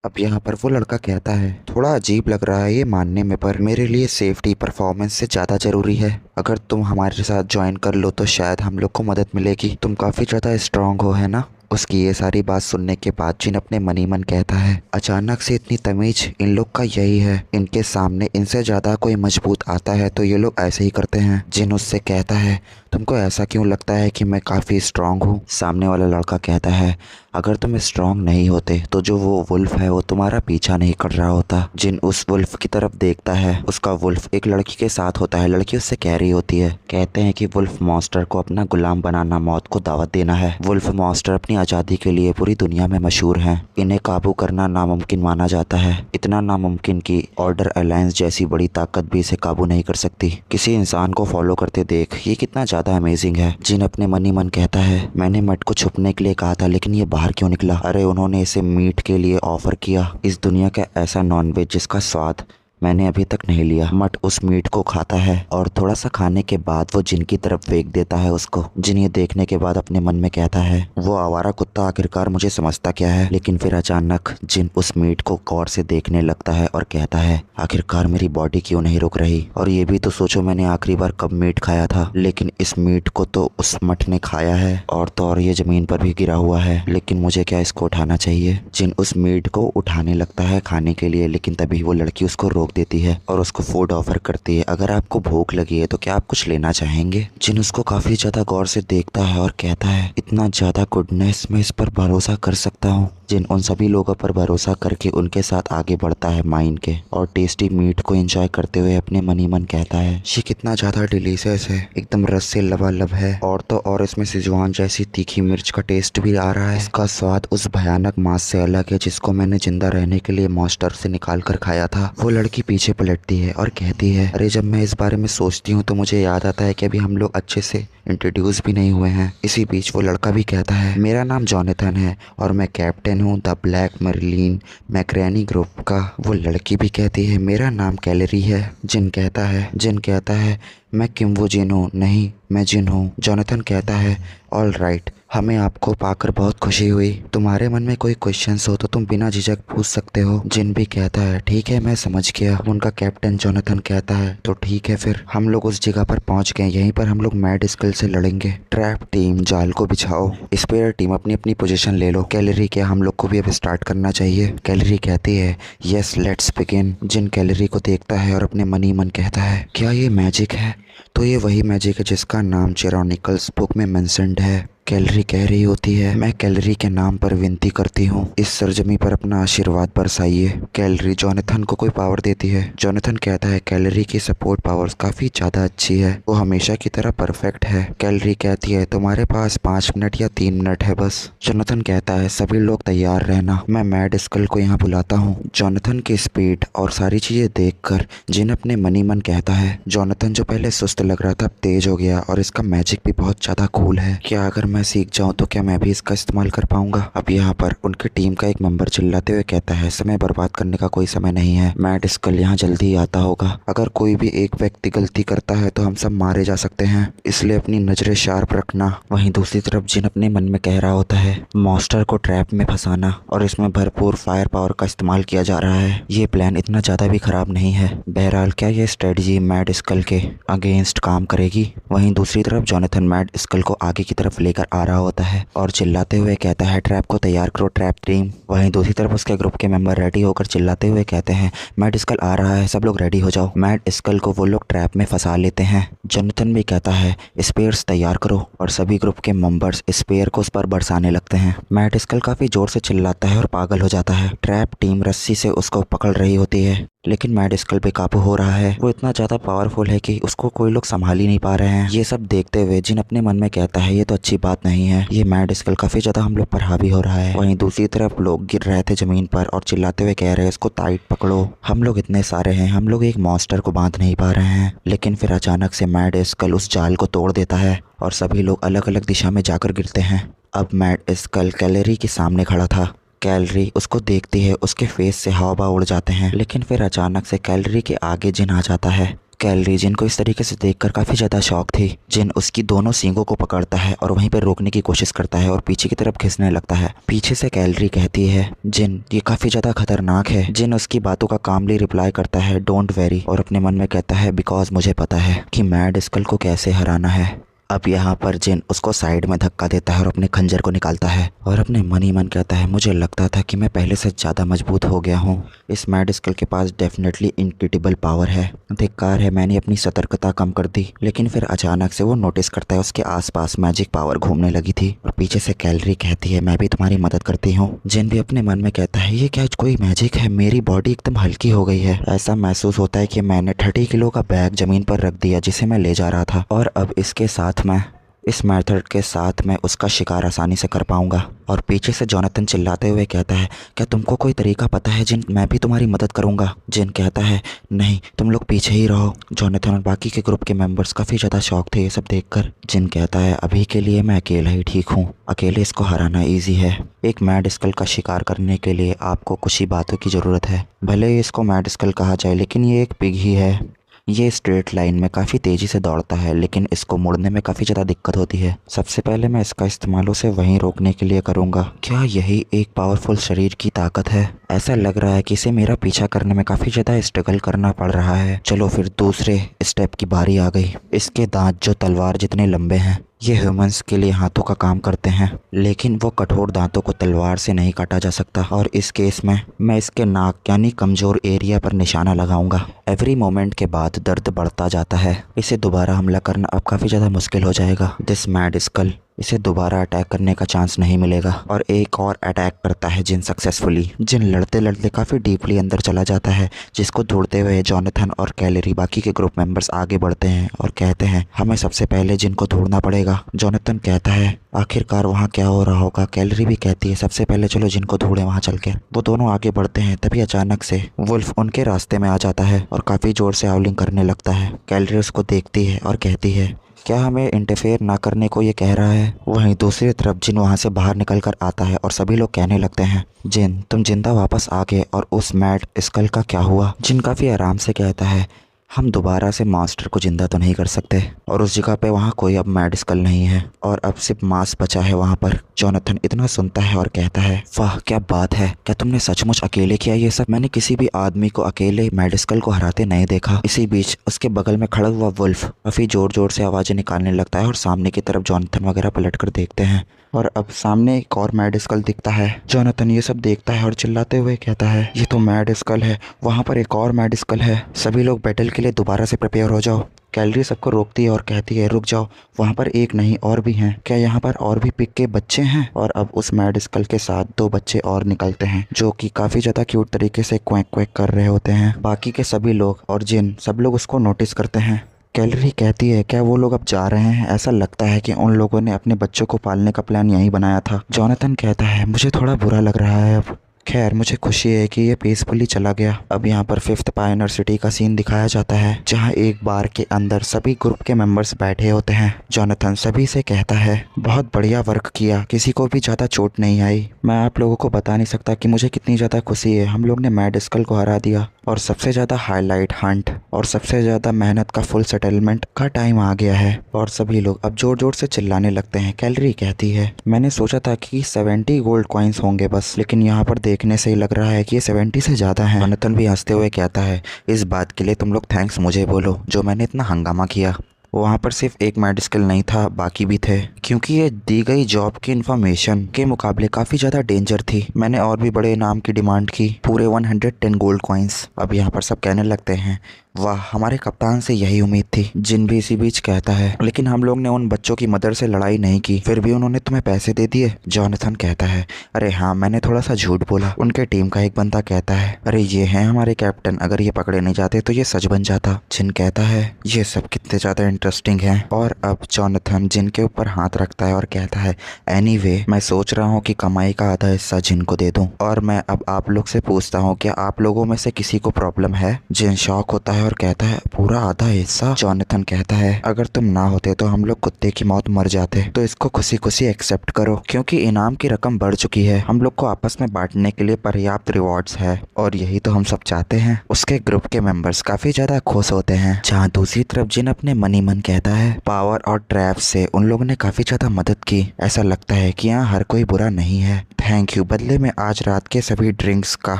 अब यहाँ पर वो लड़का कहता है, थोड़ा अजीब लग रहा है ये मानने में, पर मेरे लिए सेफ्टी परफॉर्मेंस से ज़्यादा ज़रूरी है। अगर तुम हमारे साथ ज्वाइन कर लो तो शायद हम लोग को मदद मिलेगी। तुम काफ़ी ज़्यादा स्ट्रांग हो, है ना? उसकी ये सारी बात सुनने के बाद जिन अपने मन ही मन कहता है, अचानक से इतनी तमीज इन लोग का यही है, इनके सामने इनसे ज़्यादा कोई मजबूत आता है तो ये लोग ऐसे ही करते हैं। जिन उससे कहता है, तुमको ऐसा क्यों लगता है कि मैं काफ़ी स्ट्रांग हूँ? सामने वाला लड़का कहता है, अगर तुम स्ट्रांग नहीं होते तो जो वो वुल्फ है वो तुम्हारा पीछा नहीं कर रहा होता। जिन उस वुल्फ की तरफ देखता है, उसका वुल्फ एक लड़की के साथ होता है। लड़की उससे कह रही होती है, कहते हैं कि वुल्फ मॉन्स्टर को अपना गुलाम बनाना मौत को दावत देना है। वुल्फ मॉन्स्टर अपनी आज़ादी के लिए पूरी दुनिया में मशहूर हैं। इन्हें काबू करना नामुमकिन माना जाता है, इतना नामुमकिन कि ऑर्डर अलायंस जैसी बड़ी ताकत भी इसे काबू नहीं कर सकती। किसी इंसान को फॉलो करते देख ये कितना ज़्यादा अमेजिंग है। जिन अपने मन ही मन कहता है, मैंने मट को छुपने के लिए कहा था, लेकिन ये बाहर क्यों निकला? अरे उन्होंने इसे मीट के लिए ऑफर किया। इस दुनिया का ऐसा नॉनवेज जिसका स्वाद मैंने अभी तक नहीं लिया। मट उस मीट को खाता है और थोड़ा सा खाने के बाद वो जिन की तरफ फेंक देता है उसको। जिन ये देखने के बाद अपने मन में कहता है, वो आवारा कुत्ता आखिरकार मुझे समझता क्या है। लेकिन फिर अचानक जिन उस मीट को गौर से देखने लगता है और कहता है, आखिरकार मेरी बॉडी क्यों नहीं रुक रही? और ये भी तो सोचो, मैंने आखिरी बार कब मीट खाया था, लेकिन इस मीट को तो उस मट ने खाया है और तो और ये जमीन पर भी गिरा हुआ है। लेकिन मुझे क्या इसको उठाना चाहिए? जिन उस मीट को उठाने लगता है खाने के लिए, लेकिन तभी वो लड़की उसको रोक देती है और उसको फूड ऑफर करती है। अगर आपको भूख लगी है तो क्या आप कुछ लेना चाहेंगे? जिन उसको काफी ज्यादा गौर से देखता है और कहता है, इतना ज्यादा गुडनेस, मैं इस पर भरोसा कर सकता हूँ। जिन उन सभी लोगों पर भरोसा करके उनके साथ आगे बढ़ता है माइन के और टेस्टी मीट को एंजॉय करते हुए अपने मन ही मन कहता है, ये कितना ज्यादा डिलीशियस है, एकदम रस से लबालब है और तो और इसमें सिजवान जैसी तीखी मिर्च का टेस्ट भी आ रहा है। इसका स्वाद उस भयानक मांस से अलग है जिसको मैंने जिंदा रहने के लिए मॉन्स्टर से निकाल कर खाया था। वो लड़की पीछे पलटती है और कहती है, अरे जब मैं इस बारे में सोचती हूँ तो मुझे याद आता है कि अभी हम लोग अच्छे से इंट्रोड्यूस भी नहीं हुए हैं। इसी बीच वो लड़का भी कहता है मेरा नाम जॉनथन है और मैं कैप्टन हूँ द ब्लैक मर्लिन मैक्रेनी ग्रुप का। वो लड़की भी कहती है मेरा नाम कैलरी है। जिन कहता है मैं किम्वो जिन हूँ, नहीं मैं जिन हूँ। जॉनथन कहता है ऑल राइट, हमें आपको पाकर बहुत खुशी हुई। तुम्हारे मन में कोई क्वेश्चंस हो तो तुम बिना झिझक पूछ सकते हो। जिन भी कहता है ठीक है मैं समझ गया। उनका कैप्टन जॉनथन कहता है तो ठीक है फिर। हम लोग उस जगह पर पहुंच गए, यहीं पर हम लोग मैड स्कल से लड़ेंगे। ट्रैप टीम जाल को बिछाओ, स्पेयर टीम अपनी अपनी पोजीशन ले लो। कैलरी क्या हम लोग को भी अब स्टार्ट करना चाहिए? कैलरी कहती है यस लेट्स बिगिन। जिन कैलरी को देखता है और अपने मन ही मन कहता है क्या ये मैजिक है? तो ये वही मैजिक है जिसका नाम चेरोनिकल्स बुक में मेंशन्ड है। कैलरी कह रही होती है मैं कैलरी के नाम पर विनती करती हूँ इस सरजमी पर अपना आशीर्वाद बरसाइए। कैलरी जॉनथन को कोई पावर देती है। जॉनथन कहता है कैलरी की सपोर्ट पावर्स काफ़ी ज़्यादा अच्छी है, वो हमेशा की तरह परफेक्ट है। कैलरी कहती है तुम्हारे पास 5 मिनट या 3 मिनट है बस। जॉनथन कहता है सभी लोग तैयार रहना, मैं मैड स्कल को यहाँ बुलाता हूँ। जॉनथन की स्पीड और सारी चीज़ें देखकर जिन अपने मनी मन कहता है जॉनथन जो पहले सुस्त लग रहा था अब तेज हो गया और इसका मैजिक भी बहुत ज़्यादा कूल है। क्या अगर मैं सीख जाऊं तो क्या मैं भी इसका इस्तेमाल कर पाऊंगा? अब यहाँ पर उनकी टीम का एक मेंबर चिल्लाते हुए कहता है समय बर्बाद करने का कोई समय नहीं है, मैड स्कल यहाँ जल्दी ही आता होगा। अगर कोई भी एक व्यक्ति गलती करता है तो हम सब मारे जा सकते हैं, इसलिए अपनी नजरें शार्प रखना। वहीं दूसरी तरफ जिन अपने मन में कह रहा होता है मॉन्स्टर को ट्रैप में फंसाना और इसमें भरपूर फायर पावर का इस्तेमाल किया जा रहा है, ये प्लान इतना ज़्यादा भी खराब नहीं है। बहरहाल क्या ये स्ट्रेटजी मैड स्कल के अगेंस्ट काम करेगी? वहीं दूसरी तरफ जॉनथन मैड स्कल को आगे की तरफ लेकर आ रहा होता है और चिल्लाते हुए कहता है ट्रैप को तैयार करो ट्रैप टीम। वहीं दूसरी तरफ उसके ग्रुप के मेंबर रेडी होकर चिल्लाते हुए कहते हैं मैड स्कल आ रहा है, सब लोग रेडी हो जाओ। मैड स्कल को वो लोग ट्रैप में फंसा लेते हैं। जॉनथन भी कहता है स्पेयर्स तैयार करो और सभी ग्रुप के मेंबर्स स्पेयर को उस पर बरसाने लगते हैं। मैड स्कल काफी जोर से चिल्लाता है और पागल हो जाता है। ट्रैप टीम रस्सी से उसको पकड़ रही होती है लेकिन मैड स्कल बेकाबू हो रहा है। वो इतना ज़्यादा पावरफुल है कि उसको कोई लोग संभाल ही नहीं पा रहे हैं। ये सब देखते हुए जिन अपने मन में कहता है ये तो अच्छी बात नहीं है, ये मैड स्कल काफ़ी ज़्यादा हम लोग पर हावी हो रहा है। वहीं दूसरी तरफ लोग गिर रहे थे ज़मीन पर और चिल्लाते हुए कह रहे हैं इसको टाइट पकड़ो, हम लोग इतने सारे हैं, हम लोग एक मॉन्स्टर को बांध नहीं पा रहे हैं। लेकिन फिर अचानक से मैड स्कल उस जाल को तोड़ देता है और सभी लोग अलग अलग दिशा में जाकर गिरते हैं। अब मैड स्कल कैलरी के सामने खड़ा था। कैलरी उसको देखती है, उसके फेस से हवा उड़ जाते हैं। लेकिन फिर अचानक से कैलरी के आगे जिन आ जाता है। कैलरी जिन को इस तरीके से देखकर काफ़ी ज़्यादा शौक थी। जिन उसकी दोनों सींगों को पकड़ता है और वहीं पर रोकने की कोशिश करता है और पीछे की तरफ खींचने लगता है। पीछे से कैलरी कहती है जिन ये काफ़ी ज़्यादा खतरनाक है। जिन उसकी बातों का कामली रिप्लाई करता है डोंट वेरी और अपने मन में कहता है बिकॉज मुझे पता है कि मैड स्कल को कैसे हराना है। अब यहाँ पर जिन उसको साइड में धक्का देता है और अपने खंजर को निकालता है और अपने मन ही मन कहता है मुझे लगता था कि मैं पहले से ज़्यादा मजबूत हो गया हूँ, इस मैड स्कल के पास डेफिनेटली इनक्रेडिबल पावर है। धिक्कार है मैंने अपनी सतर्कता कम कर दी। लेकिन फिर अचानक से वो नोटिस करता है उसके आसपास मैजिक पावर घूमने लगी थी और पीछे से कैलरी कहती है मैं भी तुम्हारी मदद करती हूँ। जिन भी अपने मन में कहता है ये क्या कोई मैजिक है, मेरी बॉडी एकदम हल्की हो गई है। ऐसा महसूस होता है कि मैंने 30 किलो का बैग जमीन पर रख दिया जिसे मैं ले जा रहा था और अब इसके साथ मैं इस मेथड के साथ मैं उसका शिकार आसानी से कर पाऊंगा। और पीछे से जॉनथन चिल्लाते हुए कहता है क्या तुमको कोई तरीका पता है जिन, मैं भी तुम्हारी मदद करूंगा। जिन कहता है नहीं तुम लोग पीछे ही रहो। जॉनथन और बाकी के ग्रुप के मेंबर्स काफ़ी ज़्यादा शौक थे ये सब देखकर। जिन कहता है अभी के लिए मैं अकेला ही ठीक हूँ, अकेले इसको हराना ईजी है। एक मैड स्कल का शिकार करने के लिए आपको कुछ ही बातों की ज़रूरत है। भले ही इसको मैड स्कल कहा जाए लेकिन ये एक पिग ही है। ये स्ट्रेट लाइन में काफ़ी तेज़ी से दौड़ता है लेकिन इसको मुड़ने में काफ़ी ज़्यादा दिक्कत होती है। सबसे पहले मैं इसका इस्तेमाल उसे वहीं रोकने के लिए करूँगा। क्या यही एक पावरफुल शरीर की ताकत है? ऐसा लग रहा है कि इसे मेरा पीछा करने में काफ़ी ज़्यादा स्ट्रगल करना पड़ रहा है। चलो फिर दूसरे स्टेप की बारी आ गई। इसके दांत जो तलवार जितने लंबे हैं, ये ह्यूमंस के लिए हाथों का काम करते हैं लेकिन वो कठोर दांतों को तलवार से नहीं काटा जा सकता और इस केस में मैं इसके नाक यानी कमज़ोर एरिया पर निशाना लगाऊंगा। एवरी मोमेंट के बाद दर्द बढ़ता जाता है। इसे दोबारा हमला करना अब काफ़ी ज़्यादा मुश्किल हो जाएगा। दिस मैड स्कल इसे दोबारा अटैक करने का चांस नहीं मिलेगा और एक और अटैक करता है जिन सक्सेसफुली। जिन लड़ते लड़ते काफ़ी डीपली अंदर चला जाता है जिसको ढूंढते हुए जॉनथन और कैलरी बाकी के ग्रुप मेंबर्स आगे बढ़ते हैं और कहते हैं हमें सबसे पहले जिन को ढूंढना पड़ेगा। जॉनथन कहता है आखिरकार वहाँ क्या हो रहा होगा। कैलरी भी कहती है सबसे पहले चलो जिन को ढूंढें वहाँ चल के। वो दोनों आगे बढ़ते हैं तभी अचानक से वुल्फ उनके रास्ते में आ जाता है और काफ़ी जोर से हाउलिंग करने लगता है। कैलरी उसको देखती है और कहती है क्या हमें इंटरफेयर ना करने को ये कह रहा है? वहीं दूसरी तरफ जिन वहाँ से बाहर निकल कर आता है और सभी लोग कहने लगते हैं, जिन तुम जिंदा वापस आ गए, और उस मैड स्कल का क्या हुआ? जिन काफ़ी आराम से कहता है, हम दोबारा से मास्टर को जिंदा तो नहीं कर सकते, और उस जगह पे वहाँ कोई अब मैड स्कल नहीं है और अब सिर्फ मांस बचा है वहाँ पर। जोनाथन इतना सुनता है और कहता है, वाह क्या बात है, क्या तुमने सचमुच अकेले किया ये सब? मैंने किसी भी आदमी को अकेले मैड स्कल को हराते नहीं देखा। इसी बीच उसके बगल में खड़ा हुआ वुल्फ काफी जोर जोर से आवाजें निकालने लगता है और सामने की तरफ जोनाथन वगैरह पलट कर देखते हैं और अब सामने एक और मैड स्कल दिखता है। जोनाथन ये सब देखता है और चिल्लाते हुए कहता है, ये तो मैड स्कल है, वहाँ पर एक और मैड स्कल है, सभी लोग बैटल के लिए दोबारा से प्रिपेयर हो जाओ। कैलरी सबको रोकती है और कहती है, रुक जाओ, वहाँ पर एक नहीं और भी हैं, क्या यहाँ पर और भी पिक के बच्चे हैं? और अब उस मैड स्कल के साथ 2 बच्चे और निकलते हैं जो कि काफ़ी ज़्यादा क्यूट तरीके से क्वैक क्वैक कर रहे होते हैं। बाकी के सभी लोग और जिन सब लोग उसको नोटिस करते हैं। कैलरी कहती है, क्या वो लोग अब जा रहे हैं? ऐसा लगता है कि उन लोगों ने अपने बच्चों को पालने का प्लान यहीं बनाया था। जोनाथन कहता है, मुझे थोड़ा बुरा लग रहा है अब। खैर मुझे खुशी है कि ये पीसफुली चला गया। अब यहाँ पर 5th पायनियर सिटी का सीन दिखाया जाता है जहाँ एक बार के अंदर सभी ग्रुप के मेंबर्स बैठे होते हैं। जोनाथन सभी से कहता है, बहुत बढ़िया वर्क किया, किसी को भी ज़्यादा चोट नहीं आई। मैं आप लोगों को बता नहीं सकता कि मुझे कितनी ज़्यादा खुशी है, हम लोग ने मैड स्कल को हरा दिया और सबसे ज़्यादा हाईलाइट हंट और सबसे ज़्यादा मेहनत का फुल सेटलमेंट का टाइम आ गया है। और सभी लोग अब जोर जोर से चिल्लाने लगते हैं। कैलरी कहती है, मैंने सोचा था कि 70 गोल्ड कॉइन्स होंगे बस, लेकिन यहाँ पर देखने से ही लग रहा है कि ये 70 से ज़्यादा है। जोनाथन भी हंसते हुए कहता है, इस बात के लिए तुम लोग थैंक्स मुझे बोलो जो मैंने इतना हंगामा किया। वहाँ पर सिर्फ एक मैड स्किल नहीं था, बाकी भी थे, क्योंकि ये दी गई जॉब की इन्फॉर्मेशन के मुकाबले काफ़ी ज़्यादा डेंजर थी। मैंने और भी बड़े इनाम की डिमांड की, पूरे 110 गोल्ड कॉइन्स। अब यहाँ पर सब कहने लगते हैं, वाह हमारे कप्तान से यही उम्मीद थी। जिन भी इसी बीच कहता है, लेकिन हम लोग ने उन बच्चों की मदर से लड़ाई नहीं की, फिर भी उन्होंने तुम्हें पैसे दे दिए। जोनाथन कहता है, अरे हाँ मैंने थोड़ा सा झूठ बोला। उनके टीम का एक बंदा कहता है, अरे ये हैं हमारे कैप्टन, अगर ये पकड़े नहीं जाते तो ये सच बन जाता। जिन कहता है, ये सब कितने ज़्यादा इंटरेस्टिंग है। और अब जोनाथन जिन के ऊपर हाथ रखता है और कहता है, एनीवे मैं सोच रहा हूँ कि कमाई का आधा हिस्सा जिन को दे दूँ। और मैं अब आप लोग से पूछता हूँ, क्या आप लोगों में से किसी को प्रॉब्लम है? जिन शॉक होता है और कहता है, पूरा आधा हिस्सा? जोनाथन कहता है, अगर तुम ना होते तो हम लोग कुत्ते की मौत मर जाते, तो इसको खुशी खुशी एक्सेप्ट करो, क्योंकि इनाम की रकम बढ़ चुकी है, हम लोग को आपस में बांटने के लिए पर्याप्त रिवॉर्ड्स है, और यही तो हम सब चाहते हैं। उसके ग्रुप के मेंबर्स काफी ज्यादा खुश होते हैं। जहाँ दूसरी तरफ जिन अपने मनी मन कहता है, पावर और ट्रैप से उन लोगों ने काफी ज्यादा मदद की, ऐसा लगता है कि यहाँ हर कोई बुरा नहीं है, थैंक यू, बदले में आज रात के सभी ड्रिंक्स का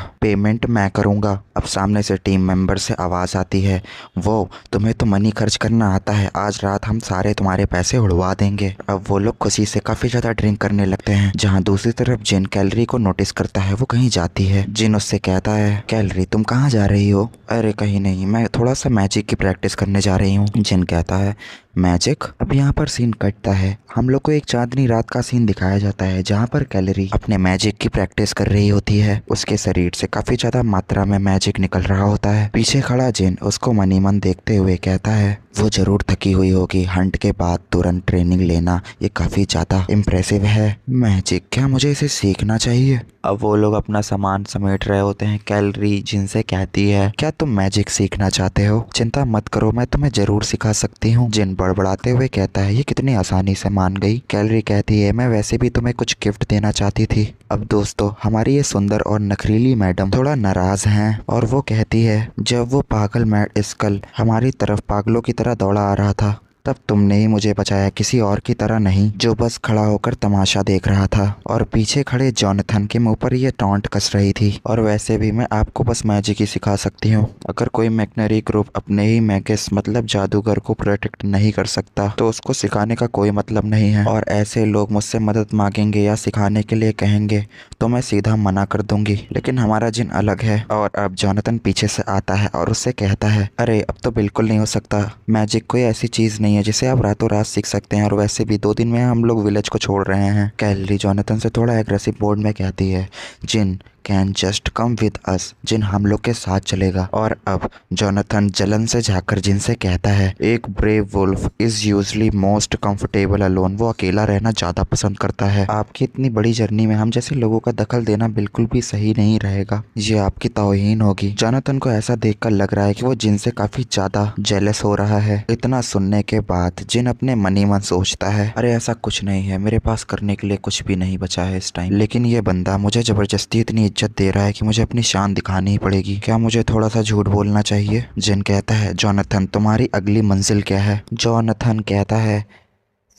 पेमेंट मैं करूंगा। अब सामने से टीम मेंबर से आवाज़ आती है, वो तुम्हें तो मनी खर्च करना आता है, आज रात हम सारे तुम्हारे पैसे उड़वा देंगे। अब वो लोग खुशी से काफ़ी ज़्यादा ड्रिंक करने लगते हैं। जहाँ दूसरी तरफ जिन कैलरी को नोटिस करता है, वो कहीं जाती है। जिन उससे कहता है, कैलरी तुम कहाँ जा रही हो? अरे कहीं नहीं, मैं थोड़ा सा मैजिक की प्रैक्टिस करने जा रही हूँ। जिन कहता है, मैजिक? अब यहाँ पर सीन कटता है, हम लोग को एक चांदनी रात का सीन दिखाया जाता है जहाँ पर कैलरी अपने मैजिक की प्रैक्टिस कर रही होती है। उसके शरीर से काफी ज्यादा मात्रा में मैजिक निकल रहा होता है। पीछे खड़ा जिन उसको मनी मन देखते हुए कहता है, वो जरूर थकी हुई होगी, हंट के बाद तुरंत ट्रेनिंग लेना ये काफी ज्यादा इम्प्रेसिव है। मैजिक, क्या मुझे इसे सीखना चाहिए? अब वो लोग अपना सामान समेट रहे होते हैं। कैलरी जिनसे कहती है, क्या तुम मैजिक सीखना चाहते हो? चिंता मत करो, मैं तुम्हें जरूर सिखा सकती हूँ। जिन बड़बड़ाते हुए कहता है, ये कितनी आसानी से मान गई। कैलरी कहती है, मैं वैसे भी तुम्हें कुछ गिफ्ट देना चाहती थी। अब दोस्तों, हमारी ये सुंदर और नखरीली मैडम थोड़ा नाराज हैं और वो कहती है, जब वो पागल मैड स्कल हमारी तरफ पागलों की तरह दौड़ा आ रहा था, तब तुमने ही मुझे बचाया, किसी और की तरह नहीं जो बस खड़ा होकर तमाशा देख रहा था। और पीछे खड़े जोनाथन के मुंह पर ये टॉन्ट कस रही थी। और वैसे भी मैं आपको बस मैजिक ही सिखा सकती हूँ। अगर कोई मैकनरी ग्रुप अपने ही मैगस मतलब जादूगर को प्रोटेक्ट नहीं कर सकता, तो उसको सिखाने का कोई मतलब नहीं है। और ऐसे लोग मुझसे मदद मांगेंगे या सिखाने के लिए कहेंगे तो मैं सीधा मना कर दूंगी। लेकिन हमारा जिन अलग है। और अब जोनाथन पीछे से आता है और उससे कहता है, अरे अब तो बिल्कुल नहीं हो सकता, मैजिक कोई ऐसी चीज नहीं है जिसे आप रातों रात सीख सकते हैं, और वैसे भी 2 दिन में हम लोग विलेज को छोड़ रहे हैं। कैलरी जोनाथन से थोड़ा एग्रेसिव मोड में कहती है, जिन can just come with us, जिन हम लोग के साथ चलेगा। और अब जोनाथन जलन से झांककर जिन से कहता है, एक brave wolf is usually most comfortable alone, वो अकेला रहना ज्यादा पसंद करता है। आपकी इतनी बड़ी जर्नी में हम जैसे लोगों का दखल देना बिल्कुल भी सही नहीं रहेगा, ये आपकी तौहीन होगी। जोनाथन को ऐसा देखकर लग रहा है कि वो जिन से काफी ज्यादा जेलस हो रहा है। इतना सुनने के बाद जिन अपने मन ही मन सोचता है, अरे ऐसा कुछ नहीं है, मेरे पास करने के लिए कुछ भी नहीं बचा है इस टाइम, लेकिन ये बंदा मुझे जबरदस्ती इतनी इज्जत दे रहा है कि मुझे अपनी शान दिखानी ही पड़ेगी। क्या मुझे थोड़ा सा झूठ बोलना चाहिए? जिन कहता है, जोनाथन तुम्हारी अगली मंजिल क्या है? जोनाथन कहता है,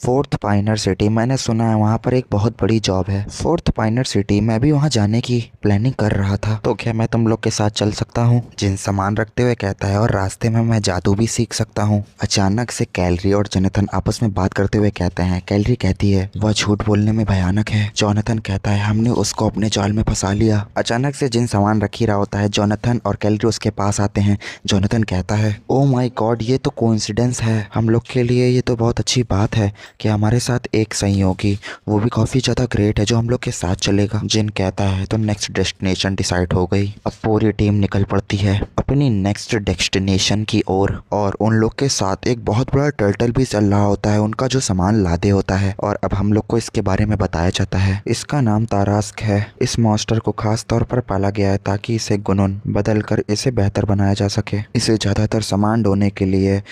फोर्थ पाइनर सिटी, मैंने सुना है वहाँ पर एक बहुत बड़ी जॉब है। फोर्थ पाइनर सिटी, मैं भी वहाँ जाने की प्लानिंग कर रहा था, तो क्या मैं तुम लोग के साथ चल सकता हूँ? जिन सामान रखते हुए कहता है, और रास्ते में मैं जादू भी सीख सकता हूँ। अचानक से कैलरी और जोनाथन आपस में बात करते हुए कहते हैं। कैलरी कहती है, वह झूठ बोलने में भयानक है। जोनाथन कहता है, हमने उसको अपने जाल में फंसा लिया। अचानक से जिन सामान रख ही रहा होता है, जोनाथन और कैलरी उसके पास आते हैं। जोनाथन कहता है, ओ माई गॉड, ये तो कोइंसिडेंस है, हम लोग के लिए ये तो बहुत अच्छी बात है कि हमारे साथ एक सहयोगी, वो भी काफी ज्यादा ग्रेट है, जो हम लोग के साथ चलेगा। जिन कहता है, तो नेक्स्ट डेस्टिनेशन डिसाइड हो गई। अब पूरी टीम निकल पड़ती है अपनी नेक्स्ट डेस्टिनेशन की ओर, और उन लोग के साथ एक बहुत बड़ा टर्टल भी चल रहा होता है, उनका जो सामान लादे होता है। और अब हम लोग को इसके बारे में बताया जाता है। इसका नाम तारास्क है। इस मॉन्स्टर को खास तौर पर पाला गया है ताकि इसे गुनून बदलकर इसे बेहतर बनाया जा सके। इसे ज्यादातर सामान ढोने के लिए,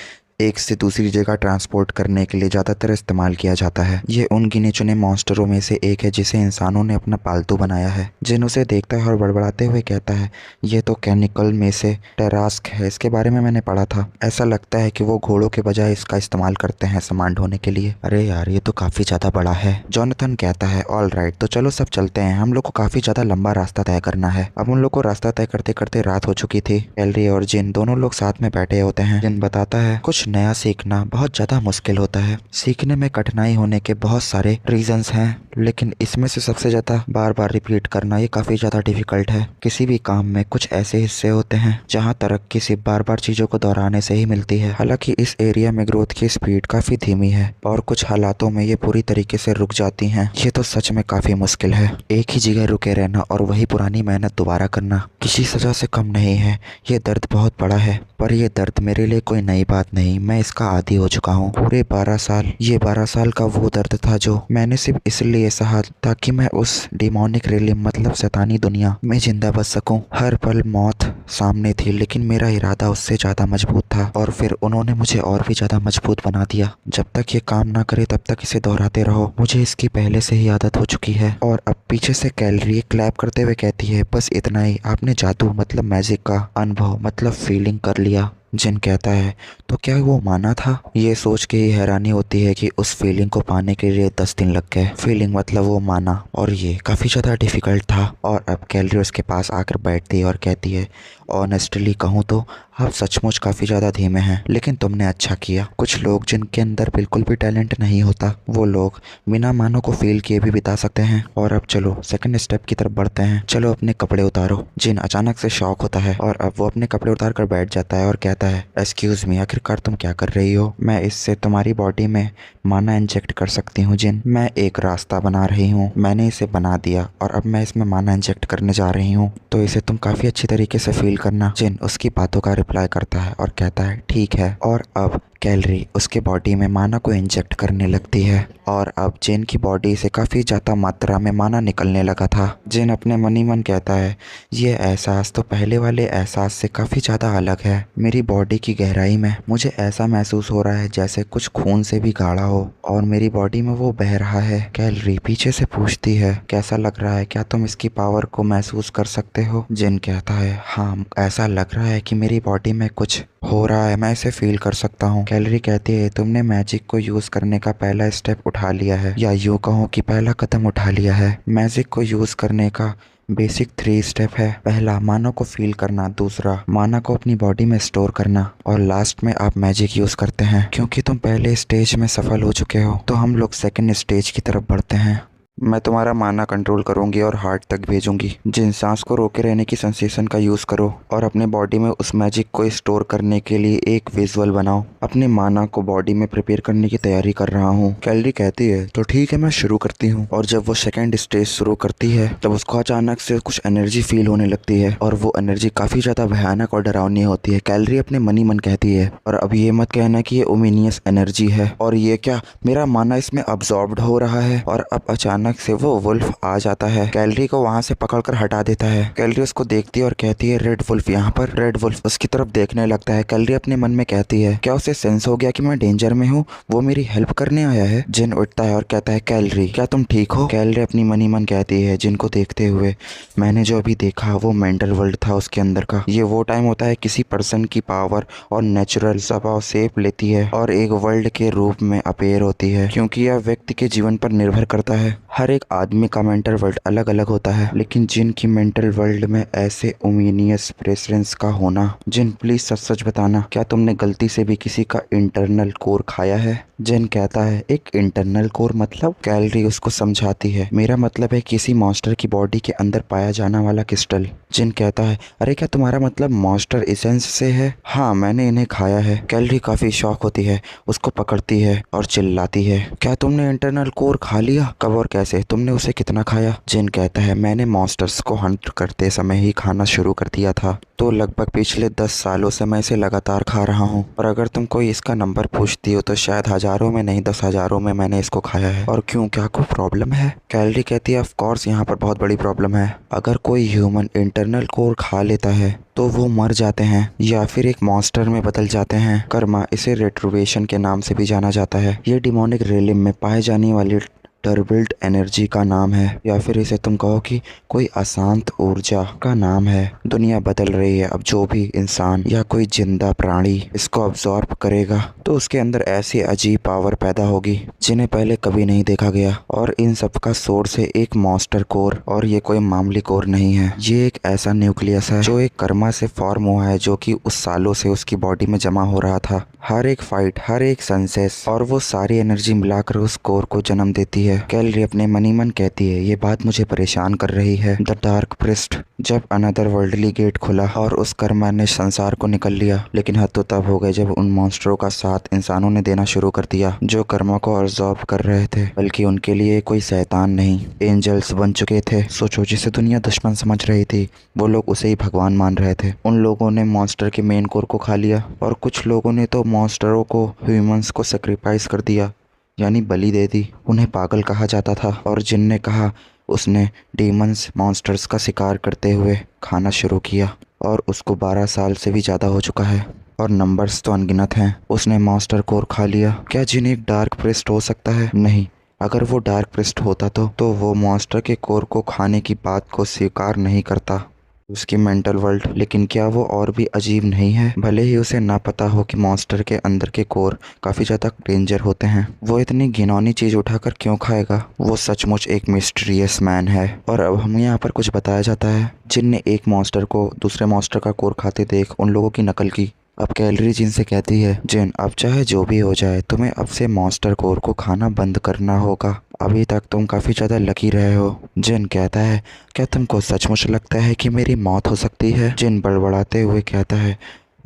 एक से दूसरी जगह ट्रांसपोर्ट करने के लिए ज़्यादातर इस्तेमाल किया जाता है। ये उन गिने चुने मॉन्स्टरों में से एक है जिसे इंसानों ने अपना पालतू बनाया है। जिन उसे देखता है और बड़बड़ाते हुए कहता है, ये तो कैनिकल में से टेरास्क है, इसके बारे में मैंने पढ़ा था। ऐसा लगता है कि वो घोड़ों के बजाय इसका इस्तेमाल करते हैं सामान ढोने के लिए। अरे यार, ये तो काफ़ी ज़्यादा बड़ा है। जोनाथन कहता है, ऑल राइट, तो चलो सब चलते हैं, हम लोग को काफ़ी ज़्यादा लंबा रास्ता तय करना है। अब उन लोग को रास्ता तय करते करते रात हो चुकी थी। कैलरी और जिन दोनों लोग साथ में बैठे होते हैं। जिन बताता है, कुछ नया सीखना बहुत ज़्यादा मुश्किल होता है। सीखने में कठिनाई होने के बहुत सारे रीजंस हैं, लेकिन इसमें से सबसे ज़्यादा बार बार रिपीट करना ये काफ़ी ज़्यादा डिफ़िकल्ट है। किसी भी काम में कुछ ऐसे हिस्से होते हैं जहाँ तरक्की सिर्फ बार बार चीज़ों को दोहराने से ही मिलती है। हालांकि इस एरिया में ग्रोथ की स्पीड काफ़ी धीमी है और कुछ हालातों में ये पूरी तरीके से रुक जाती हैं। ये तो सच में काफ़ी मुश्किल है। एक ही जगह रुके रहना और वही पुरानी मेहनत दोबारा करना किसी सज़ा से कम नहीं है। ये दर्द बहुत बड़ा है, पर यह दर्द मेरे लिए कोई नई बात नहीं। मैं इसका आदी हो चुका हूँ। पूरे 12 साल, ये 12 साल का वो दर्द था जो मैंने सिर्फ इसलिए सहा ताकि मैं उस डिमोनिक रिलिम मतलब शैतानी दुनिया में जिंदा बच सकूं। हर पल मौत सामने थी, लेकिन मेरा इरादा उससे ज़्यादा मजबूत था। और फिर उन्होंने मुझे और भी ज़्यादा मजबूत बना दिया। जब तक ये काम ना करे तब तक इसे दोहराते रहो। मुझे इसकी पहले से ही आदत हो चुकी है। और अब पीछे से कैलरी क्लैप करते हुए कहती है, बस इतना ही, आपने जादू मतलब मैजिक का अनुभव मतलब फीलिंग कर लिया। जिन कहता है, तो क्या वो माना था? ये सोच के ही हैरानी होती है कि उस फीलिंग को पाने के लिए 10 दिन लग गए। फीलिंग मतलब वो माना, और ये काफ़ी ज़्यादा डिफ़िकल्ट था। और अब कैलरी उसके पास आकर बैठती है और कहती है, ऑनेस्टली कहूँ तो आप सचमुच काफ़ी ज़्यादा धीमे हैं, लेकिन तुमने अच्छा किया। कुछ लोग जिनके अंदर बिल्कुल भी टैलेंट नहीं होता, वो लोग बिना मानो को फील किए भी बिता सकते हैं। और अब चलो सेकंड स्टेप की तरफ बढ़ते हैं। चलो अपने कपड़े उतारो। जिन अचानक से शॉक होता है और अब वो अपने कपड़े उतार कर बैठ जाता है और कहता है, एक्सक्यूज़ मी, आखिरकार तुम क्या कर रही हो? मैं इससे तुम्हारी बॉडी में माना इंजेक्ट कर सकती हूँ। जिन, मैं एक रास्ता बना रही हूँ, मैंने इसे बना दिया और अब मैं इसमें माना इंजेक्ट करने जा रही हूँ, तो इसे तुम काफ़ी अच्छी तरीके से फील करना। जिन उसकी बातों का रिप्लाई करता है और कहता है, ठीक है। और अब कैलरी उसके बॉडी में माना को इंजेक्ट करने लगती है और अब जिन की बॉडी से काफ़ी ज़्यादा मात्रा में माना निकलने लगा था। जिन अपने मन ही मन कहता है, ये एहसास तो पहले वाले एहसास से काफ़ी ज़्यादा अलग है। मेरी बॉडी की गहराई में मुझे ऐसा महसूस हो रहा है जैसे कुछ खून से भी गाढ़ा हो और मेरी बॉडी में वो बह रहा है। कैलरी पीछे से पूछती है, कैसा लग रहा है? क्या तुम इसकी पावर को महसूस कर सकते हो? जिन कहता है, हाँ, ऐसा लग रहा है कि मेरी बॉडी में कुछ हो रहा है, मैं इसे फील कर सकता हूँ। कैलरी कहती है, तुमने मैजिक को यूज करने का पहला स्टेप उठा लिया है, या यूँ कहो कि पहला कदम उठा लिया है। मैजिक को यूज करने का बेसिक 3 स्टेप है। पहला, माना को फील करना। दूसरा, माना को अपनी बॉडी में स्टोर करना। और लास्ट में आप मैजिक यूज करते हैं। क्योंकि तुम पहले स्टेज में सफल हो चुके हो, तो हम लोग सेकंड स्टेज की तरफ बढ़ते हैं। मैं तुम्हारा माना कंट्रोल करूंगी और हार्ट तक भेजूंगी। जिन सांस को रोके रहने की सेंसेशन का यूज करो और अपने बॉडी में उस मैजिक को स्टोर करने के लिए एक विजुअल बनाओ। अपने माना को बॉडी में प्रिपेयर करने की तैयारी कर रहा हूँ। कैलरी कहती है तो ठीक है, मैं शुरू करती हूँ। और जब वो सेकेंड स्टेज शुरू करती है तब उसको अचानक से कुछ एनर्जी फील होने लगती है और वो एनर्जी काफी ज्यादा भयानक और डरावनी होती है। कैलरी अपने मन ही मन कहती है और अब ये मत कहना कि ये ओमिनियस एनर्जी है और ये क्या मेरा माना इसमें अब्सॉर्ब्ड हो रहा है। और अब अचानक से वो वुल्फ आ जाता है, कैलरी को वहां से पकड़कर हटा देता है। कैलरी उसको देखती है और कहती है रेड वुल्फ यहाँ पर। रेड वुल्फ उसकी तरफ देखने लगता है। कैलरी अपने मन में कहती है क्या उसे सेंस हो गया कि मैं डेंजर में हूँ, वो मेरी हेल्प करने आया है। जिन उठता है और कहता है कैलरी क्या तुम ठीक हो। कैलरी अपनी मन ही मन कहती है जिन को देखते हुए मैंने जो अभी देखा वो मेंटल वर्ल्ड था उसके अंदर का। ये वो टाइम होता है किसी पर्सन की पावर और नेचुरल स्वभाव शेप लेती है और एक वर्ल्ड के रूप में अपेयर होती है, क्योंकि यह व्यक्ति के जीवन पर निर्भर करता है। हर एक आदमी का मेंटल वर्ल्ड अलग अलग होता है, लेकिन जिन की मेंटल वर्ल्ड में ऐसे ओमिनियस प्रेफरेंस का होना। जिन प्लीज सच सच बताना, क्या तुमने गलती से भी किसी का इंटरनल कोर खाया है। जिन कहता है एक इंटरनल कोर मतलब। कैलरी उसको समझाती है मेरा मतलब है किसी मॉन्स्टर की बॉडी के अंदर पाया जाने वाला क्रिस्टल। जिन कहता है अरे क्या तुम्हारा मतलब मॉन्स्टर एसेंस से है। हाँ मैंने इन्हें खाया है। कैलरी काफी शॉक होती है, उसको पकड़ती है और चिल्लाती है क्या तुमने इंटरनल कोर खा लिया, कब और कैसे, तुमने उसे कितना खाया। जिन कहता है मैंने मॉन्स्टर्स को हंट करते समय ही खाना शुरू कर दिया था, तो लगभग पिछले 10 सालों से मैं इसे लगातार खा रहा हूँ। और अगर तुम कोई इसका नंबर पूछती हो तो शायद हजारों में नहीं 10,000 में मैंने इसको खाया है। और क्यों, क्या कोई प्रॉब्लम है। कैलरी कहती है ऑफ कोर्स यहाँ पर बहुत बड़ी प्रॉब्लम है। अगर कोई ह्यूमन इंटरनल कोर खा लेता है तो वो मर जाते हैं या फिर एक मॉन्स्टर में बदल जाते हैं। कर्मा, इसे रेट्रोवेशन के नाम से भी जाना जाता है। ये डिमोनिक रेलिम में पाए जाने वाली टर्बिल्ड एनर्जी का नाम है, या फिर इसे तुम कहो कि कोई अशांत ऊर्जा का नाम है। दुनिया बदल रही है। अब जो भी इंसान या कोई जिंदा प्राणी इसको अब्सॉर्ब करेगा तो उसके अंदर ऐसी अजीब पावर पैदा होगी जिन्हें पहले कभी नहीं देखा गया। और इन सब का सोर्स है एक मॉन्स्टर कोर, और ये कोई मामूली कोर नहीं है। ये एक ऐसा न्यूक्लियस है जो एक कर्मा से फॉर्म हुआ है, जो कि उस सालों से उसकी बॉडी में जमा हो रहा था। हर एक फाइट, हर एक सनसेस और वो सारी एनर्जी मिलाकर उस कोर को जन्म देती है। कैलरी अपने मन ही मन कहती है ये बात मुझे परेशान कर रही है। The dark priest. जब अनदर वर्ल्डली गेट खुला और उस कर्मा ने संसार को निकल लिया, लेकिन हद तो तब हो गई जब उन मॉन्स्टरों का साथ इंसानों ने देना शुरू कर दिया जो कर्मा को अब्सॉर्ब कर रहे थे, बल्कि उनके लिए कोई शैतान नहीं, एंजल्स बन चुके थे। सोचो, जिसे दुनिया दुश्मन समझ रही थी वो लोग उसे ही भगवान मान रहे थे। उन लोगों ने मॉन्स्टर के मेन कोर को खा लिया और कुछ लोगों ने तो मॉन्स्टरों को, ह्यूमंस को सेक्रीफाइस कर दिया, यानी बलि दे दी। उन्हें पागल कहा जाता था। और जिनने कहा उसने डीमंस मॉन्स्टर्स का शिकार करते हुए खाना शुरू किया और उसको 12 साल से भी ज़्यादा हो चुका है और नंबर्स तो अनगिनत हैं। उसने मॉन्स्टर कोर खा लिया। क्या जिन एक डार्क प्रिस्ट हो सकता है? नहीं। अगर वो डार्क प्रिस्ट होता तो वो मॉन्स्टर के कोर को खाने की बात को स्वीकार नहीं करता। उसकी मेंटल वर्ल्ड, लेकिन क्या वो और भी अजीब नहीं है? भले ही उसे ना पता हो कि मॉन्स्टर के अंदर के कोर काफी ज्यादा डेंजर होते हैं, वो इतनी घिनौनी चीज उठाकर क्यों खाएगा? वो सचमुच एक मिस्टीरियस मैन है। और अब हमें यहाँ पर कुछ बताया जाता है जिनने एक मॉन्स्टर को दूसरे मॉन्स्टर का कोर खाते देख उन लोगों की नकल की। अब कैलरी जिन से कहती है जिन अब चाहे जो भी हो जाए तुम्हें अब से मॉन्स्टर कोर को खाना बंद करना होगा। अभी तक तुम काफ़ी ज़्यादा लकी रहे हो। जिन कहता है क्या तुमको सचमुच लगता है कि मेरी मौत हो सकती है? जिन बड़बड़ाते हुए कहता है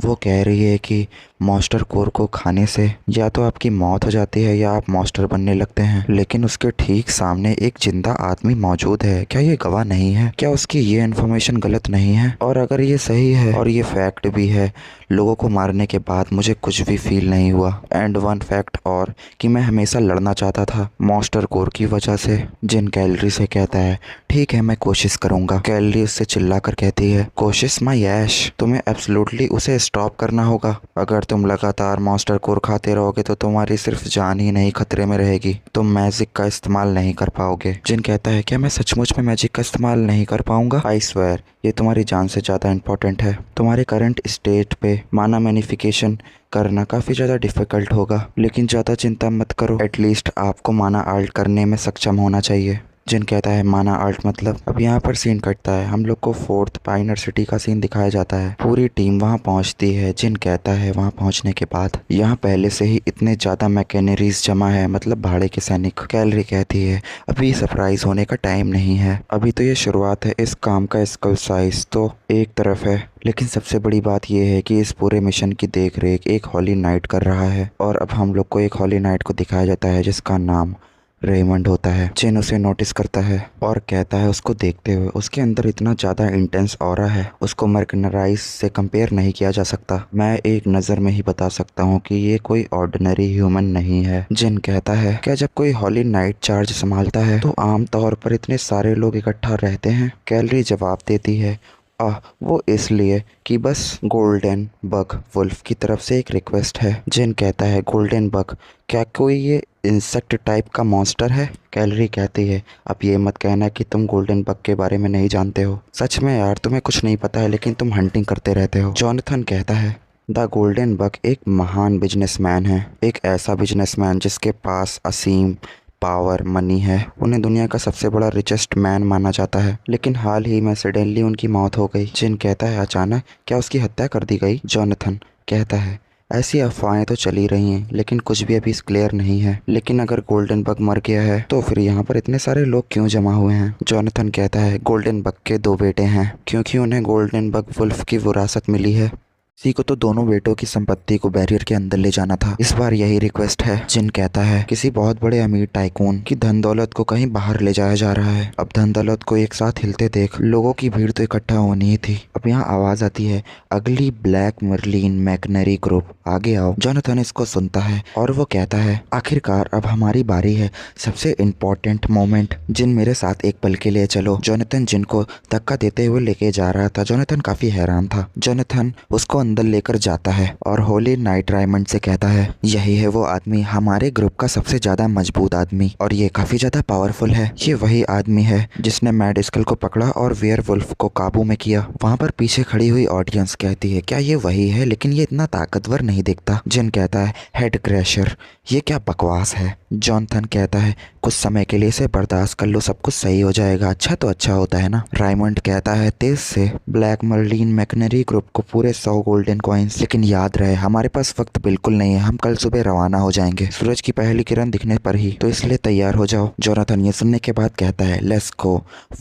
वो कह रही है कि मॉन्स्टर कोर को खाने से या तो आपकी मौत हो जाती है या आप मॉन्स्टर बनने लगते हैं, लेकिन उसके ठीक सामने एक जिंदा आदमी मौजूद है। क्या ये गवाह नहीं है? क्या उसकी ये इन्फॉर्मेशन गलत नहीं है? और अगर ये सही है और ये फैक्ट भी है, लोगों को मारने के बाद मुझे कुछ भी फील नहीं हुआ। एंड वन फैक्ट और कि मैं हमेशा लड़ना चाहता था मॉन्स्टर कोर की वजह से। जिन कैलरी से कहता है ठीक है मैं कोशिश करूंगा। कैलरी उससे चिल्लाकर कहती है कोशिश माय ऐश, तुम्हें एब्सोल्युटली उसे स्टॉप करना होगा। अगर तुम लगातार मॉन्स्टर कोर खाते रहोगे तो तुम्हारी सिर्फ जान ही नहीं खतरे में रहेगी, तुम मैजिक का इस्तेमाल नहीं कर पाओगे। जिन कहता है क्या मैं सचमुच में मैजिक का इस्तेमाल नहीं कर पाऊंगा? आई स्वेयर ये तुम्हारी जान से ज़्यादा इम्पोर्टेंट है। तुम्हारे करंट स्टेट पे माना मैनिफिकेशन करना काफ़ी ज़्यादा डिफ़िकल्ट होगा, लेकिन ज़्यादा चिंता मत करो, एटलीस्ट आपको माना आल्ट करने में सक्षम होना चाहिए। जिन कहता है माना आर्ट मतलब। अब यहाँ पर सीन कटता है, हम लोग को फोर्थ पाइनर सिटी का सीन दिखाया जाता है। पूरी टीम वहाँ पहुँचती है। जिन कहता है वहाँ पहुँचने के बाद यहाँ पहले से ही इतने ज्यादा मैकेनरीज जमा है, मतलब भाड़े के सैनिक। कैलरी कहती है अभी सरप्राइज होने का टाइम नहीं है, अभी तो ये शुरुआत है। इस काम का स्केल साइज तो एक तरफ है, लेकिन सबसे बड़ी बात यह है कि इस पूरे मिशन की देख रेख एक हॉली नाइट कर रहा है। और अब हम लोग को एक हॉली नाइट को दिखाया जाता है जिसका नाम रेमंड होता है। जिन उसे नोटिस करता है और कहता है उसको देखते हुए उसके अंदर इतना ज़्यादा इंटेंस ऑरा है, उसको मर्कनराइज से कंपेयर नहीं किया जा सकता। मैं एक नज़र में ही बता सकता हूँ कि ये कोई ऑर्डिनरी ह्यूमन नहीं है। जिन कहता है क्या जब कोई हॉली नाइट चार्ज संभालता है तो आमतौर पर इतने सारे लोग इकट्ठा रहते हैं? कैलरी जवाब देती है वो इसलिए कि बस गोल्डन बग वुल्फ की तरफ से एक रिक्वेस्ट है। जिन कहता है गोल्डन बग, क्या कोई ये इंसेक्ट टाइप का मॉन्स्टर है? कैलरी कहती है अब ये मत कहना कि तुम गोल्डन बग के बारे में नहीं जानते हो। सच में यार तुम्हें कुछ नहीं पता है, लेकिन तुम हंटिंग करते रहते हो। जॉनथन कहता है द गोल्डन बग एक महान बिजनेसमैन है, एक ऐसा बिजनेसमैन जिसके पास असीम पावर मनी है। उन्हें दुनिया का सबसे बड़ा रिचेस्ट मैन माना जाता है, लेकिन हाल ही में सडनली उनकी मौत हो गई। जिन कहता है अचानक, क्या उसकी हत्या कर दी गई? जॉनथन कहता है ऐसी अफवाहें तो चली रही हैं, लेकिन कुछ भी अभी क्लियर नहीं है। लेकिन अगर गोल्डन बग मर गया है तो फिर यहाँ पर इतने सारे लोग क्यों जमा हुए हैं? जॉनथन कहता है गोल्डन बग के 2 बेटे हैं, क्योंकि उन्हें गोल्डन बग वुल्फ की विरासत मिली है। किसी को तो दोनों बेटों की संपत्ति को बैरियर के अंदर ले जाना था। इस बार यही रिक्वेस्ट है। जिन कहता है किसी बहुत बड़े अमीर टाइकून की धन दौलत को कहीं बाहर ले जाया जा रहा है। अब धन दौलत को एक साथ हिलते देख लोगों की भीड़ तो इकट्ठा होनी ही थी। अब यहाँ आवाज आती है अगली ब्लैक मर्लिन मैकनरी ग्रुप, आगे आओ। जोनाथन इसको सुनता है और वो कहता है आखिरकार अब हमारी बारी है, सबसे इम्पोर्टेंट मोमेंट। जिन मेरे साथ एक पल के लिए चलो। जोनाथन जिन को धक्का देते हुए लेके जा रहा था। जोनाथन काफी हैरान था। जोनाथन उसको अंदर लेकर जाता है और होली नाइट रायमंड से कहता है यही है वो आदमी, हमारे ग्रुप का सबसे ज्यादा मजबूत आदमी, और ये काफी ज्यादा पावरफुल है। ये वही आदमी है जिसने मैड स्कल को पकड़ा और वेयरवुल्फ को काबू में किया। वहाँ पर पीछे खड़ी हुई ऑडियंस कहती है क्या ये वही है, लेकिन ये इतना ताकतवर नहीं दिखता। जिन कहता है हेड क्रैशर, ये क्या बकवास है। जॉनथन कहता है कुछ समय के लिए इसे बर्दाश्त कर लो, सब कुछ सही हो जाएगा, अच्छा तो अच्छा होता है ना। रायमंड कहता है तेज से ब्लैक मर्लिन मैकनरी ग्रुप को पूरे 100 गोल्डन कॉइन्स, लेकिन याद रहे हमारे पास वक्त बिल्कुल नहीं है, हम कल सुबह रवाना हो जाएंगे सूरज की पहली किरण दिखने पर ही, तो इसलिए तैयार हो जाओ। जोनाथन ये सुनने के बाद कहता है लेट्स गो।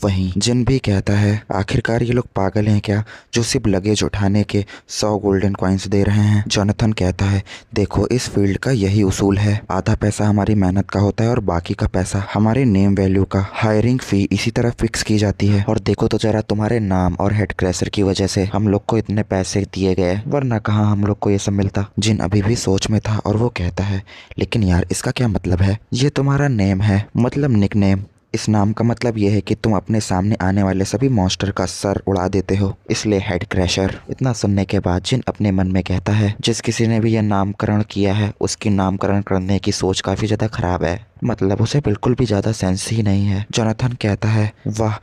वहीं जिन भी कहता है आखिरकार ये लोग पागल हैं क्या जो सिर्फ लगेज उठाने के 100 गोल्डन कॉइन्स दे रहे हैं। जोनाथन कहता है देखो इस फील्ड का यही उसूल है, आधा पैसा हमारी मेहनत का होता है और बाकी का पैसा हमारे नेम वैल्यू का, हायरिंग फी इसी तरह फिक्स की जाती है। और देखो तो जरा तुम्हारे नाम और हेड क्रैशर की वजह से हम लोग को इतने पैसे दिए गए, वरना कहाँ हम लोग को ये सब मिलता। जिन अभी भी सोच में था और वो कहता है लेकिन यार इसका क्या मतलब है, ये तुम्हारा नेम है, मतलब निक नेम। इस नाम का मतलब यह है कि तुम अपने सामने आने वाले सभी मॉन्स्टर का सर उड़ा देते हो, इसलिए हेड क्रैशर। इतना सुनने के बाद जिन अपने मन में कहता है जिस किसी ने भी यह नामकरण किया है उसकी नामकरण करने की सोच काफी ज्यादा खराब है, मतलब उसे बिल्कुल भी ज्यादा सेंस ही नहीं है। जोनाथन कहता है वाह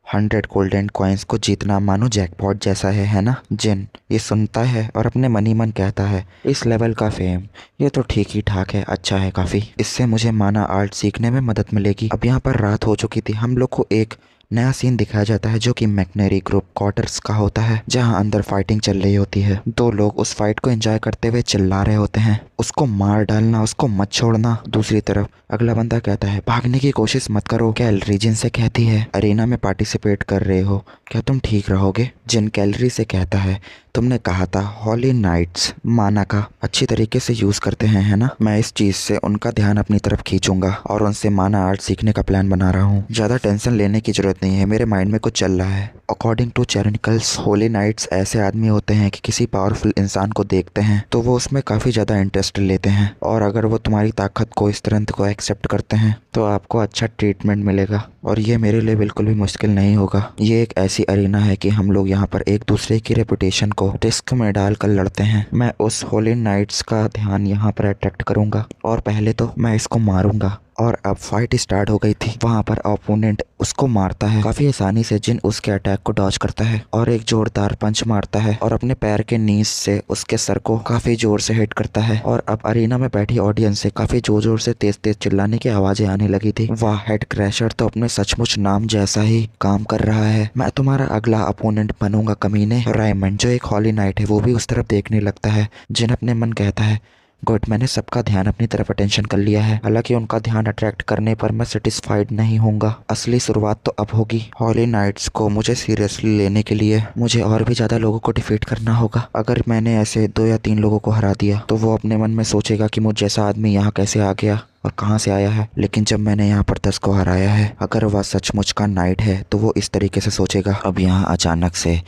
100 गोल्डन कॉइन्स को जीतना मानो जैकपॉट जैसा है ना। जिन ये सुनता है और अपने मन ही मन कहता है इस लेवल का फेम ये तो ठीक ही ठाक है, अच्छा है काफी, इससे मुझे माना आर्ट सीखने में मदद मिलेगी। अब यहाँ पर रात हो चुकी थी। हम लोग को एक नया सीन दिखाया जाता है जो कि मैकनरी ग्रुप क्वार्टर्स का होता है, जहां अंदर फाइटिंग चल रही होती है। 2 लोग उस फाइट को एंजॉय करते हुए चिल्ला रहे होते हैं उसको मार डालना, उसको मत छोड़ना। दूसरी तरफ अगला बंदा कहता है भागने की कोशिश मत करो। कैलरी जिन से कहती है अरेना में पार्टिसिपेट कर रहे हो, क्या तुम ठीक रहोगे? जिन कैलरी से कहता है तुमने कहा था हॉली नाइट्स माना का अच्छी तरीके से यूज करते हैं है ना, मैं इस चीज से उनका ध्यान अपनी तरफ खींचूंगा और उनसे माना आर्ट सीखने का प्लान बना रहा हूँ। ज्यादा टेंशन लेने की जरूरत नहीं है, मेरे माइंड में कुछ चल रहा है। अकॉर्डिंग टू चैनिकल्स होली नाइट्स ऐसे आदमी होते हैं कि किसी पावरफुल इंसान को देखते हैं तो वो उसमें काफी ज्यादा इंटरेस्ट लेते हैं, और अगर वो तुम्हारी ताकत को इस तरह को एक्सेप्ट करते हैं तो आपको अच्छा ट्रीटमेंट मिलेगा, और ये मेरे लिए बिल्कुल भी मुश्किल नहीं होगा। ये एक ऐसी अरीना है कि हम लोग यहाँ पर एक दूसरे की रेपुटेशन को रिस्क में डालकर लड़ते हैं। मैं उस होली नाइट्स का ध्यान यहाँ पर अट्रैक्ट करूंगा और पहले तो मैं इसको मारूंगा और अब फाइट स्टार्ट हो गई थी। वहाँ पर ओपोनेंट उसको मारता है काफी आसानी से। जिन उसके अटैक को डॉज करता है और एक जोरदार पंच मारता है और अपने पैर के नीज से उसके सर को काफी जोर से हिट करता है। और अब अरीना में बैठी ऑडियंस से काफी जोर जोर से तेज तेज चिल्लाने की आवाजें आने लगी थी। वाह, हेड क्रैशर तो अपने सचमुच नाम जैसा ही काम कर रहा है। मैं तुम्हारा अगला अपोनेंट बनूंगा कमीने। रायमंड जो एक हॉली नाइट है वो भी उस तरफ देखने लगता है। जिन अपने मन कहता है गुड, मैंने सबका ध्यान अपनी तरफ अटेंशन कर लिया है। हालांकि उनका ध्यान अट्रैक्ट करने पर मैं सेटिस्फाइड नहीं होऊंगा। असली शुरुआत तो अब होगी। हॉली नाइट्स को मुझे सीरियसली लेने के लिए मुझे और भी ज्यादा लोगों को डिफीट करना होगा। अगर मैंने ऐसे 2 या 3 लोगों को हरा दिया तो वो अपने मन में सोचेगा कि मुझ जैसा आदमी यहाँ कैसे आ गया और कहाँ से आया है। लेकिन जब मैंने यहाँ पर 10 को हराया है, अगर वह सचमुच का नाइट है तो वो इस तरीके से सोचेगा। अब यहाँ अचानक से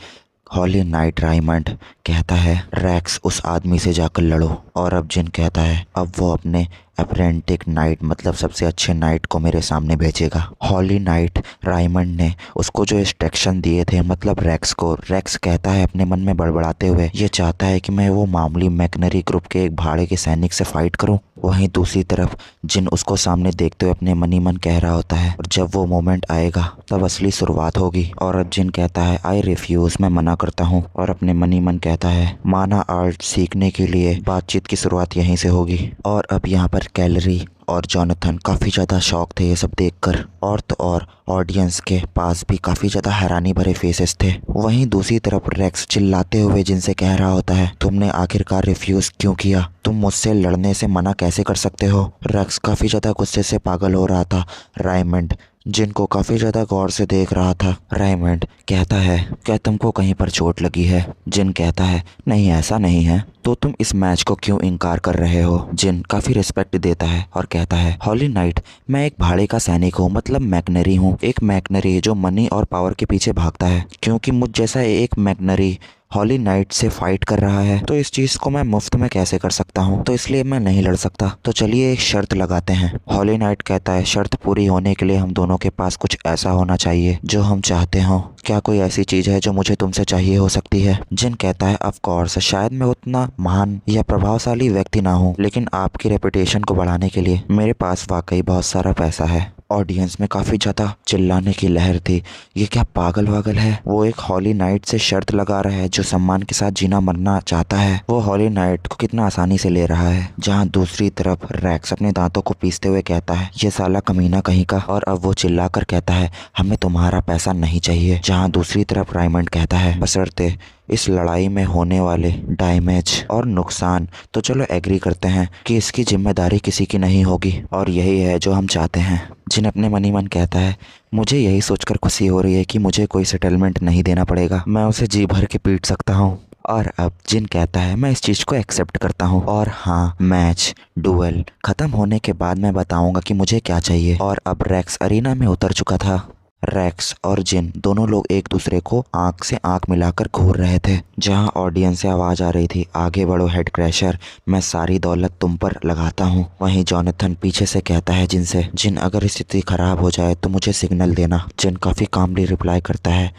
हॉली नाइट रायमंड कहता है रैक्स उस आदमी से जाकर लड़ो। और अब जिन कहता है अब वो अपने अप्रेंटिक नाइट मतलब सबसे अच्छे नाइट को मेरे सामने भेजेगा। हॉली नाइट रायमंड ने उसको जो इंस्ट्रक्शन दिए थे मतलब रैक्स को, रैक्स कहता है अपने मन में बड़बड़ाते हुए ये चाहता है कि मैं वो मामूली मैकनरी ग्रुप के एक भाड़े के सैनिक से फाइट करूं। वहीं दूसरी तरफ जिन उसको सामने देखते हुए अपने मन ही मन कह रहा होता है और जब वो मोमेंट आएगा तब असली शुरुआत होगी। और अब जिन कहता है आई रिफ्यूज, मैं मना करता हूँ। और अपने मन ही मन कहता है माना आर्ट सीखने के लिए बातचीत की शुरुआत यहीं से होगी। और अब यहाँ पर कैलरी और जॉनथन काफ़ी ज़्यादा शॉक थे ये सब देखकर। और तो और ऑडियंस के पास भी काफ़ी ज़्यादा हैरानी भरे फेसेस थे। वहीं दूसरी तरफ रैक्स चिल्लाते हुए जिनसे कह रहा होता है तुमने आखिरकार रिफ्यूज़ क्यों किया, तुम मुझसे लड़ने से मना कैसे कर सकते हो। रैक्स काफ़ी ज़्यादा गुस्से से पागल हो रहा था। रायमंड जिनको काफ़ी ज़्यादा गौर से देख रहा था। रायमंड कहता है क्या तुमको कहीं पर चोट लगी है। जिन कहता है नहीं ऐसा नहीं है, तो तुम इस मैच को क्यों इनकार कर रहे हो। जिन काफ़ी रिस्पेक्ट देता है और कहता है हॉली नाइट मैं एक भाड़े का सैनिक हूँ मतलब मैकनरी हूँ। एक मैकनरी जो मनी और पावर के पीछे भागता है। क्योंकि मुझ जैसा एक मैकनरी हॉली नाइट से फाइट कर रहा है तो इस चीज़ को मैं मुफ्त में कैसे कर सकता हूँ, तो इसलिए मैं नहीं लड़ सकता। तो चलिए एक शर्त लगाते हैं। हॉली नाइट कहता है शर्त पूरी होने के लिए हम दोनों के पास कुछ ऐसा होना चाहिए जो हम चाहते हो। क्या कोई ऐसी चीज़ है जो मुझे तुमसे चाहिए हो सकती है। जिन कहता है ऑफ कोर्स, शायद मैं उतना महान या प्रभावशाली व्यक्ति ना हूँ लेकिन आपकी रेपुटेशन को बढ़ाने के लिए मेरे पास वाकई बहुत सारा पैसा है। ऑडियंस में काफ़ी ज़्यादा चिल्लाने की लहर थी। ये क्या पागल वागल है, वो एक हॉली नाइट से शर्त लगा रहा है जो सम्मान के साथ जीना मरना चाहता है। वो हॉली नाइट को कितना आसानी से ले रहा है। जहाँ दूसरी तरफ रैक्स अपने दांतों को पीसते हुए कहता है ये साला कमीना कहीं का। और अब वो चिल्लाकर कहता है हमें तुम्हारा पैसा नहीं चाहिए। जहाँ दूसरी तरफ रायमंड कहता है बशर्ते इस लड़ाई में होने वाले डैमेज और नुकसान तो चलो एग्री करते हैं कि इसकी जिम्मेदारी किसी की नहीं होगी और यही है जो हम चाहते हैं। जिन अपने मन ही मन कहता है मुझे यही सोचकर खुशी हो रही है कि मुझे कोई सेटलमेंट नहीं देना पड़ेगा, मैं उसे जी भर के पीट सकता हूँ। और अब जिन कहता है मैं इस चीज़ को एक्सेप्ट करता हूँ और हाँ मैच डुएल ख़त्म होने के बाद मैं बताऊँगा कि मुझे क्या चाहिए। और अब रैक्स अरीना में उतर चुका था। रैक्स और जिन दोनों लोग एक दूसरे को आंख से आंख मिलाकर घूर रहे थे। जहां ऑडियंस से आवाज़ आ रही थी आगे बढ़ो हेड क्रैशर, मैं सारी दौलत तुम पर लगाता हूं। वहीं जॉनथन पीछे से कहता है जिनसे जिन अगर स्थिति खराब हो जाए तो मुझे सिग्नल देना। जिन काफ़ी कामली रिप्लाई करता है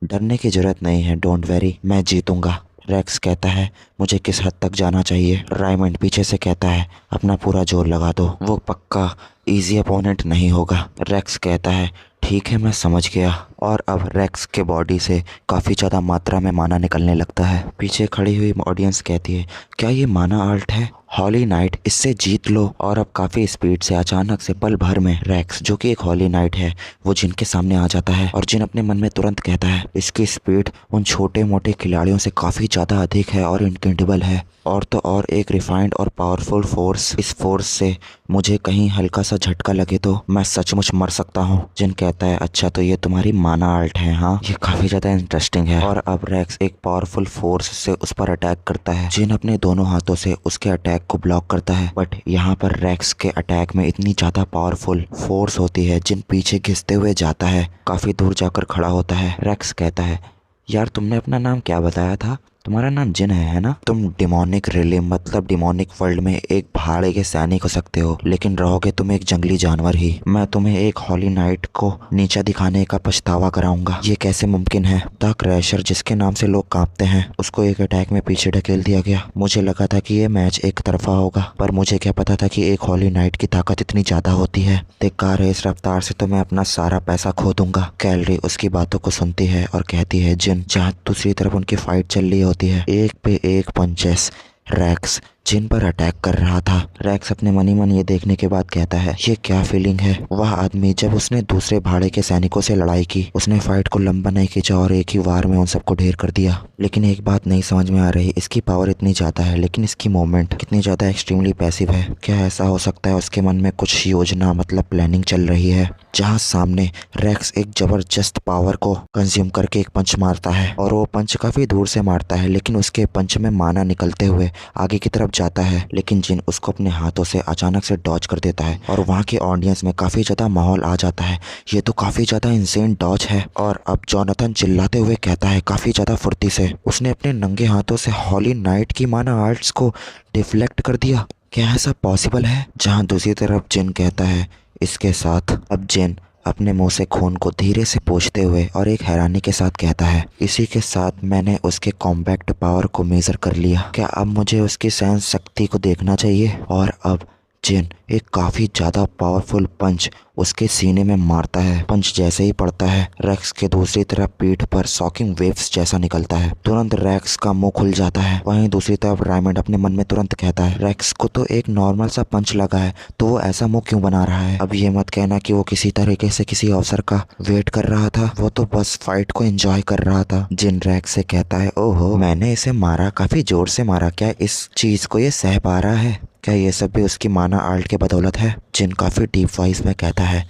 डरने की जरूरत नहीं है, डोंट वेरी, मैं जीतूंगा। रैक्स कहता है मुझे किस हद तक जाना चाहिए। रायमंड पीछे से कहता है अपना पूरा जोर लगा दो, वो पक्का इजी अपोनेंट नहीं होगा। रैक्स कहता है ठीक है मैं समझ गया। और अब रैक्स के बॉडी से काफ़ी ज़्यादा मात्रा में माना निकलने लगता है। पीछे खड़ी हुई ऑडियंस कहती है क्या ये माना आर्ट है, हॉली नाइट इससे जीत लो। और अब काफ़ी स्पीड से अचानक से पल भर में रैक्स जो कि एक हॉली नाइट है वो जिन के सामने आ जाता है। और जिन अपने मन में तुरंत कहता है इसकी स्पीड उन छोटे मोटे खिलाड़ियों से काफ़ी ज़्यादा अधिक है और इनक्रेडिबल है। और तो और एक रिफाइंड और पावरफुल फोर्स, इस फोर्स से मुझे कहीं हल्का सा झटका लगे तो मैं सचमुच मर सकता हूँ। जिन कहता है अच्छा तो ये तुम्हारी माना आर्ट है, हाँ ये काफ़ी ज़्यादा इंटरेस्टिंग है। और अब रैक्स एक पावरफुल फोर्स से उस पर अटैक करता है। जिन अपने दोनों हाथों से उसके अटैक को ब्लॉक करता है। बट यहाँ पर रैक्स के अटैक में इतनी ज़्यादा पावरफुल फोर्स होती है जिन पीछे घिसते हुए जाता है, काफ़ी दूर जाकर खड़ा होता है। रैक्स कहता है यार तुमने अपना नाम क्या बताया था। तुम्हारा नाम जिन है ना? तुम डिमोनिक रिले मतलब डिमोनिक वर्ल्ड में एक भाड़े के सैनिक हो सकते हो, लेकिन रहोगे तुम एक जंगली जानवर ही। मैं तुम्हें एक हॉली नाइट को नीचा दिखाने का पछतावा कराऊंगा। ये कैसे मुमकिन है? द क्रैशर, जिसके नाम से लोग कांपते हैं, उसको एक अटैक में पीछे ढकेल दिया गया। मुझे लगा था कि ये मैच एक तरफा होगा, पर मुझे क्या पता था कि एक हॉली नाइट की ताकत इतनी ज्यादा होती है। धिक्कार है, इस रफ्तार से तो मैं अपना सारा पैसा खो दूंगा। कैलरी उसकी बातों को सुनती है और कहती है, जिन, जहाँ दूसरी तरफ उनकी फाइट चल रही होती है, एक पे एक पंचेस रैक्स जिन पर अटैक कर रहा था। रैक्स अपने मन ही मन ये देखने के बाद कहता है, ये क्या फीलिंग है? वह आदमी जब उसने दूसरे भाड़े के सैनिकों से लड़ाई की, उसने फाइट को लंबा नहीं खींचा और एक ही वार में उन सबको ढेर कर दिया। लेकिन एक बात नहीं समझ में आ रही, इसकी पावर इतनी ज्यादा है लेकिन इसकी मूवमेंट कितनी ज्यादा एक्सट्रीमली पैसिव है। क्या ऐसा हो सकता है उसके मन में कुछ योजना मतलब प्लानिंग चल रही है, जहाँ सामने रैक्स एक जबरदस्त पावर को कंज्यूम करके एक पंच मारता है और वो पंच काफी दूर से मारता है, लेकिन उसके पंच में माना निकलते हुए आगे की तरफ जाता है। लेकिन जिन उसको अपने हाथों से अचानक से डॉज कर देता है और वहाँ के ऑडियंस में काफी ज्यादा माहौल आ जाता है। ये तो काफी ज्यादा इंसेन डॉज है। और अब जोनाथन चिल्लाते हुए कहता है काफी ज्यादा फुर्ती से, उसने अपने नंगे हाथों से हॉली नाइट की माना आर्ट्स को डिफ्लेक्ट कर दिया। क्या ऐसा पॉसिबल है? जहाँ दूसरी तरफ जिन कहता है, इसके साथ अब जिन अपने मुंह से खून को धीरे से पोंछते हुए और एक हैरानी के साथ कहता है, इसी के साथ मैंने उसके कॉम्पैक्ट पावर को मेजर कर लिया। क्या अब मुझे उसकी सहन शक्ति को देखना चाहिए? और अब जिन एक काफी ज्यादा पावरफुल पंच उसके सीने में मारता है। पंच जैसे ही पड़ता है, रैक्स के दूसरी तरफ पीठ पर शॉकिंग वेव्स जैसा निकलता है। तुरंत रैक्स का मुंह खुल जाता है। वहीं दूसरी तरफ रायमंड अपने मन में तुरंत कहता है, रैक्स को तो एक नॉर्मल सा पंच लगा है, तो वो ऐसा मुंह क्यों बना रहा है? अब ये मत कहना कि वो किसी तरीके से किसी अवसर का वेट कर रहा था, वो तो बस फाइट को एंजॉय कर रहा था। जिन रैक्स से कहता है, ओहो, मैंने इसे मारा, काफी जोर से मारा, क्या इस चीज को ये सह पा रहा है? क्या ये सब भी उसकी माना आर्ट के बदौलत है? जिन काफी डीप वॉइस में कहता है,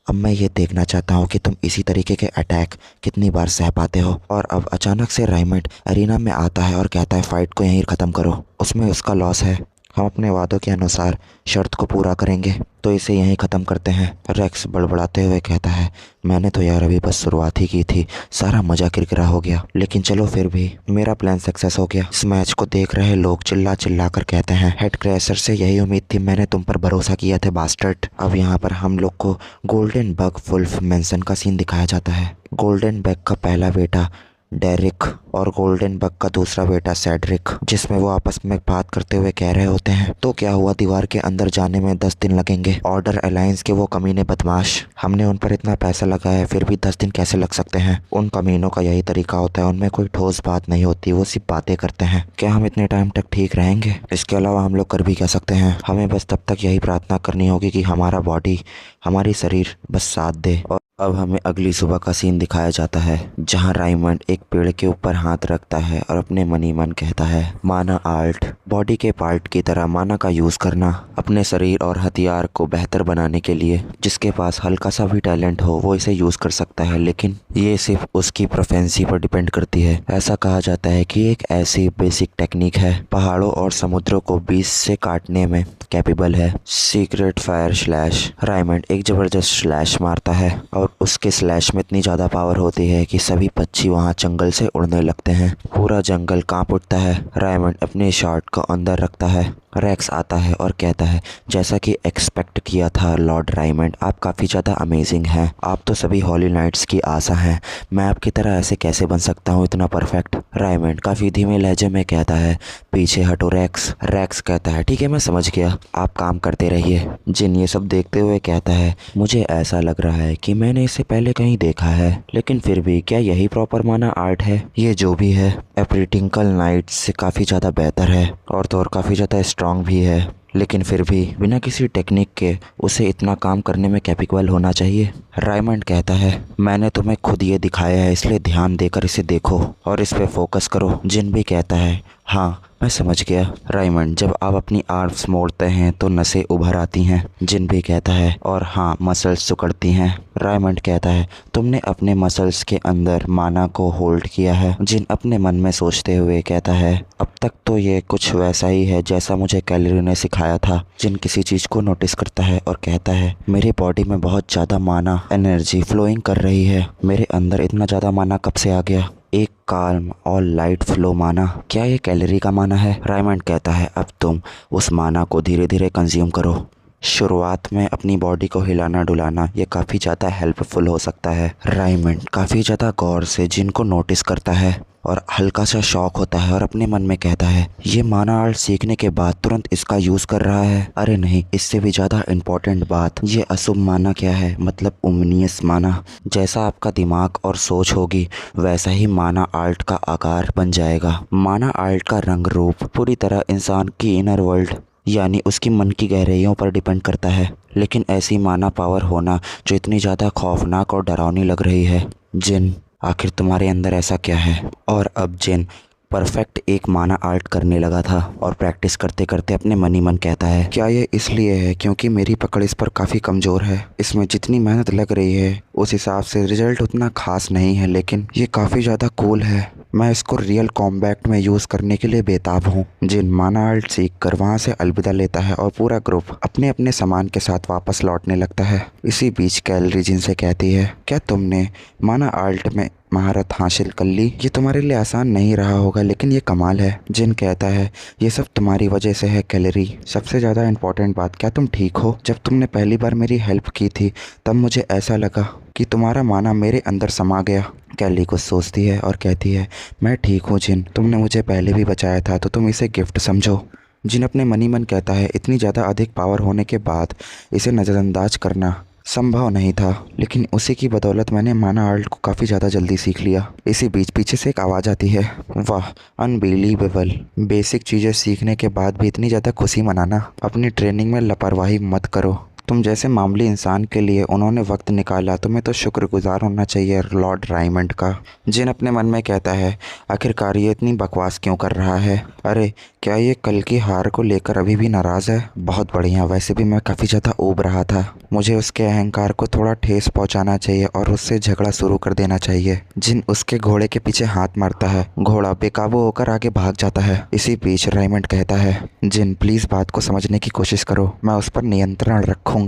अब मैं ये देखना चाहता हूँ कि तुम इसी तरीके के अटैक कितनी बार सह पाते हो। और अब अचानक से रायमंड अरीना में आता है और कहता है, फाइट को यहीं खत्म करो, उसमें उसका लॉस है, हम अपने वादों के अनुसार शर्त को पूरा करेंगे, तो इसे यहीं ख़त्म करते हैं। रैक्स बड़बड़ाते हुए कहता है, मैंने तो यार अभी बस शुरुआत ही की थी, सारा मजा किरकिरा हो गया, लेकिन चलो फिर भी मेरा प्लान सक्सेस हो गया। इस मैच को देख रहे लोग चिल्ला चिल्ला कर कहते हैं, हेड क्रैशर से यही उम्मीद थी, मैंने तुम पर भरोसा किया था बास्टर्ड। अब यहाँ पर हम लोग को गोल्डन बग वुल्फ मेंशन का सीन दिखाया जाता है। गोल्डन बग का पहला बेटा डेरिक और गोल्डन बग का दूसरा बेटा सेड्रिक, जिसमें वो आपस में बात करते हुए कह रहे होते हैं, तो क्या हुआ, दीवार के अंदर जाने में 10 दिन लगेंगे। ऑर्डर अलायंस के वो कमीने बदमाश, हमने उन पर इतना पैसा लगाया फिर भी 10 दिन कैसे लग सकते हैं? उन कमीनों का यही तरीका होता है, उनमें कोई ठोस बात नहीं होती, वो सिर्फ बातें करते हैं। क्या हम इतने टाइम तक ठीक रहेंगे? इसके अलावा हम लोग कर भी क्या सकते हैं? हमें बस तब तक यही प्रार्थना करनी होगी कि हमारा बॉडी, हमारी शरीर बस साथ दे। और अब हमें अगली सुबह का सीन दिखाया जाता है, जहां रायमंड एक पेड़ के ऊपर हाथ रखता है और अपने मन ही मन कहता है, माना आर्ट, बॉडी के पार्ट की तरह माना का यूज करना अपने शरीर और हथियार को बेहतर बनाने के लिए। जिसके पास हल्का सा भी टैलेंट हो वो इसे यूज कर सकता है, लेकिन ये सिर्फ उसकी प्रोफेंसी पर डिपेंड करती है। ऐसा कहा जाता है कि एक ऐसी बेसिक टेक्निक है, पहाड़ों और समुद्रों को बीच से काटने में कैपेबल है। Secret fire slash. रायमंड एक जबरदस्त स्लैश मारता है और उसके स्लैश में इतनी ज्यादा पावर होती है कि सभी पक्षी वहां जंगल से उड़ने लगते हैं। पूरा जंगल कांप उठता है। रायमंड अपने शॉट को अंदर रखता है। रैक्स आता है और कहता है, जैसा कि एक्सपेक्ट किया था लॉर्ड रायमंड, आप काफ़ी ज़्यादा अमेजिंग हैं। आप तो सभी हॉली नाइट्स की आशा हैं। मैं आपकी तरह ऐसे कैसे बन सकता हूँ इतना परफेक्ट? रायमंड काफ़ी धीमे लहजे में कहता है, पीछे हटो रैक्स। रैक्स कहता है, ठीक है मैं समझ गया, आप काम करते रहिए। जिन ये सब देखते हुए कहता है, मुझे ऐसा लग रहा है कि मैंने इसे पहले कहीं देखा है, लेकिन फिर भी क्या यही प्रॉपर माना आर्ट है? ये जो भी है एप्रिटिंकल नाइट से काफ़ी ज़्यादा बेहतर है और तो और काफ़ी ज़्यादा स्ट्रांग भी है, लेकिन फिर भी बिना किसी टेक्निक के उसे इतना काम करने में कैपेबल होना चाहिए। रायमंड कहता है, मैंने तुम्हें खुद ये दिखाया है, इसलिए ध्यान देकर इसे देखो और इस पे फोकस करो। जिन भी कहता है, हाँ मैं समझ गया। रायमंड, जब आप अपनी आर्म्स मोड़ते हैं तो नसें उभर आती हैं। जिन भी कहता है, और हाँ मसल्स सिकुड़ती हैं। रायमंड कहता है, तुमने अपने मसल्स के अंदर माना को होल्ड किया है। जिन अपने मन में सोचते हुए कहता है, अब तक तो ये कुछ वैसा ही है जैसा मुझे कैलोरी ने सिखाया था। जिन किसी चीज को नोटिस करता है और कहता है, मेरी बॉडी में बहुत ज्यादा माना एनर्जी फ्लोइंग कर रही है। मेरे अंदर इतना ज्यादा माना कब से आ गया? एक काल्म और लाइट फ्लो माना। क्या ये कैलोरी का माना है? रायमंड कहता है अब तुम उस माना को धीरे धीरे कंज्यूम करो। शुरुआत में अपनी बॉडी को हिलाना डुलाना ये काफ़ी ज़्यादा हेल्पफुल हो सकता है। रायमंड काफ़ी ज़्यादा गौर से जिन को नोटिस करता है और हल्का सा शॉक होता है और अपने मन में कहता है ये माना आर्ट सीखने के बाद तुरंत इसका यूज़ कर रहा है। अरे नहीं, इससे भी ज़्यादा इम्पोर्टेंट बात, ये अशुभ माना क्या है? मतलब ओमनियस माना। जैसा आपका दिमाग और सोच होगी वैसा ही माना आर्ट का आकार बन जाएगा। माना आर्ट का रंग रूप पूरी तरह इंसान की इनर वर्ल्ड यानी उसकी मन की गहराइयों पर डिपेंड करता है। लेकिन ऐसी माना पावर होना जो इतनी ज़्यादा खौफनाक और डरावनी लग रही है। जिन, आखिर तुम्हारे अंदर ऐसा क्या है? और अब जिन परफेक्ट एक माना आर्ट करने लगा था और प्रैक्टिस करते करते अपने मन ही मन कहता है क्या ये इसलिए है क्योंकि मेरी पकड़ इस पर काफ़ी कमज़ोर है। इसमें जितनी मेहनत लग रही है उस हिसाब से रिजल्ट उतना खास नहीं है, लेकिन ये काफ़ी ज़्यादा कूल है। मैं इसको रियल कॉम्बैट में यूज़ करने के लिए बेताब हूँ। जिन माना आर्ट सीख कर वहाँ से अलविदा लेता है और पूरा ग्रुप अपने अपने सामान के साथ वापस लौटने लगता है। इसी बीच कैलोरी जिन से कहती है क्या तुमने माना आर्ट में महारत हासिल कर ली? ये तुम्हारे लिए आसान नहीं रहा होगा लेकिन ये कमाल है। जिन कहता है ये सब तुम्हारी वजह से है कैलोरी। सबसे ज़्यादा इम्पोर्टेंट बात, क्या तुम ठीक हो? जब तुमने पहली बार मेरी हेल्प की थी तब मुझे ऐसा लगा कि तुम्हारा माना मेरे अंदर समा गया। कैली कुछ सोचती है और कहती है मैं ठीक हूँ जिन, तुमने मुझे पहले भी बचाया था तो तुम इसे गिफ्ट समझो। जिन अपने मन ही मन कहता है इतनी ज़्यादा अधिक पावर होने के बाद इसे नज़रअंदाज करना संभव नहीं था, लेकिन उसी की बदौलत मैंने माना आर्ट को काफ़ी ज़्यादा जल्दी सीख लिया। इसी बीच पीछे से एक आवाज़ आती है वाह अनबिलीवेबल, बेसिक चीज़ें सीखने के बाद भी इतनी ज़्यादा खुशी मनाना। अपनी ट्रेनिंग में लापरवाही मत करो। तुम जैसे मामूली इंसान के लिए उन्होंने वक्त निकाला, तुम्हें तो शुक्रगुजार होना चाहिए लॉर्ड रायमंड का। जिन अपने मन में कहता है आखिरकार ये इतनी बकवास क्यों कर रहा है? अरे क्या ये कल की हार को लेकर अभी भी नाराज़ है? बहुत बढ़िया, वैसे भी मैं काफ़ी ज़्यादा ऊब रहा था। मुझे उसके अहंकार को थोड़ा ठेस पहुंचाना चाहिए और उससे झगड़ा शुरू कर देना चाहिए। जिन उसके घोड़े के पीछे हाथ मारता है, घोड़ा बेकाबू होकर आगे भाग जाता है। इसी बीच रायमंड कहता है जिन प्लीज़ बात को समझने की कोशिश करो, मैं उस पर नियंत्रण रखूँगा।